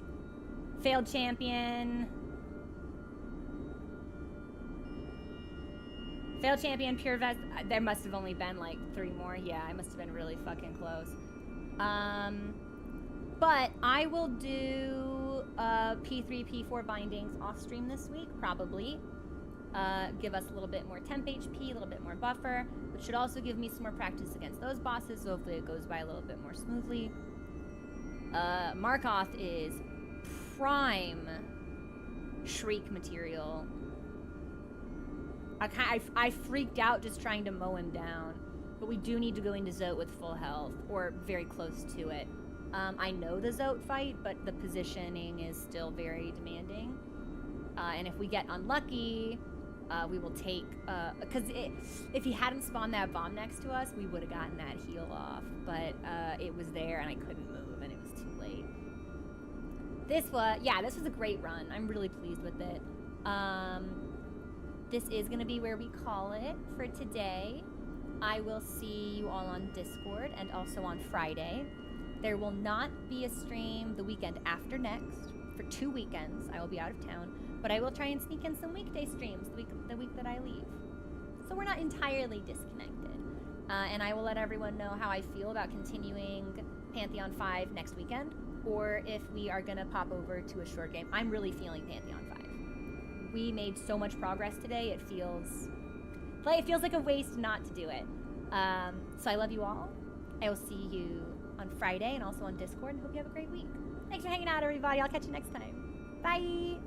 Failed champion. Failed champion, Pure Vessel. There must have only been like 3 more. Yeah, I must have been really fucking close. But I will do P3, P4 bindings off stream this week, probably. Give us a little bit more temp HP, a little bit more buffer, which should also give me some more practice against those bosses, so hopefully it goes by a little bit more smoothly. Markoth is prime Shriek material. I freaked out just trying to mow him down, but we do need to go into Zote with full health, or very close to it. I know the Zote fight, but the positioning is still very demanding. And if we get unlucky, we will take, because if he hadn't spawned that bomb next to us, we would have gotten that heal off, but it was there and I couldn't move and it was too late. This was a great run. I'm really pleased with it. This is going to be where we call it for today. I will see you all on Discord and also on Friday. There will not be a stream the weekend after next. For 2 weekends, I will be out of town. But I will try and sneak in some weekday streams the week that I leave. So we're not entirely disconnected. And I will let everyone know how I feel about continuing Pantheon 5 next weekend, or if we are going to pop over to a short game. I'm really feeling Pantheon 5. We made so much progress today, it feels like a waste not to do it. So I love you all. I will see you on Friday and also on Discord, and hope you have a great week. Thanks for hanging out, everybody. I'll catch you next time. Bye!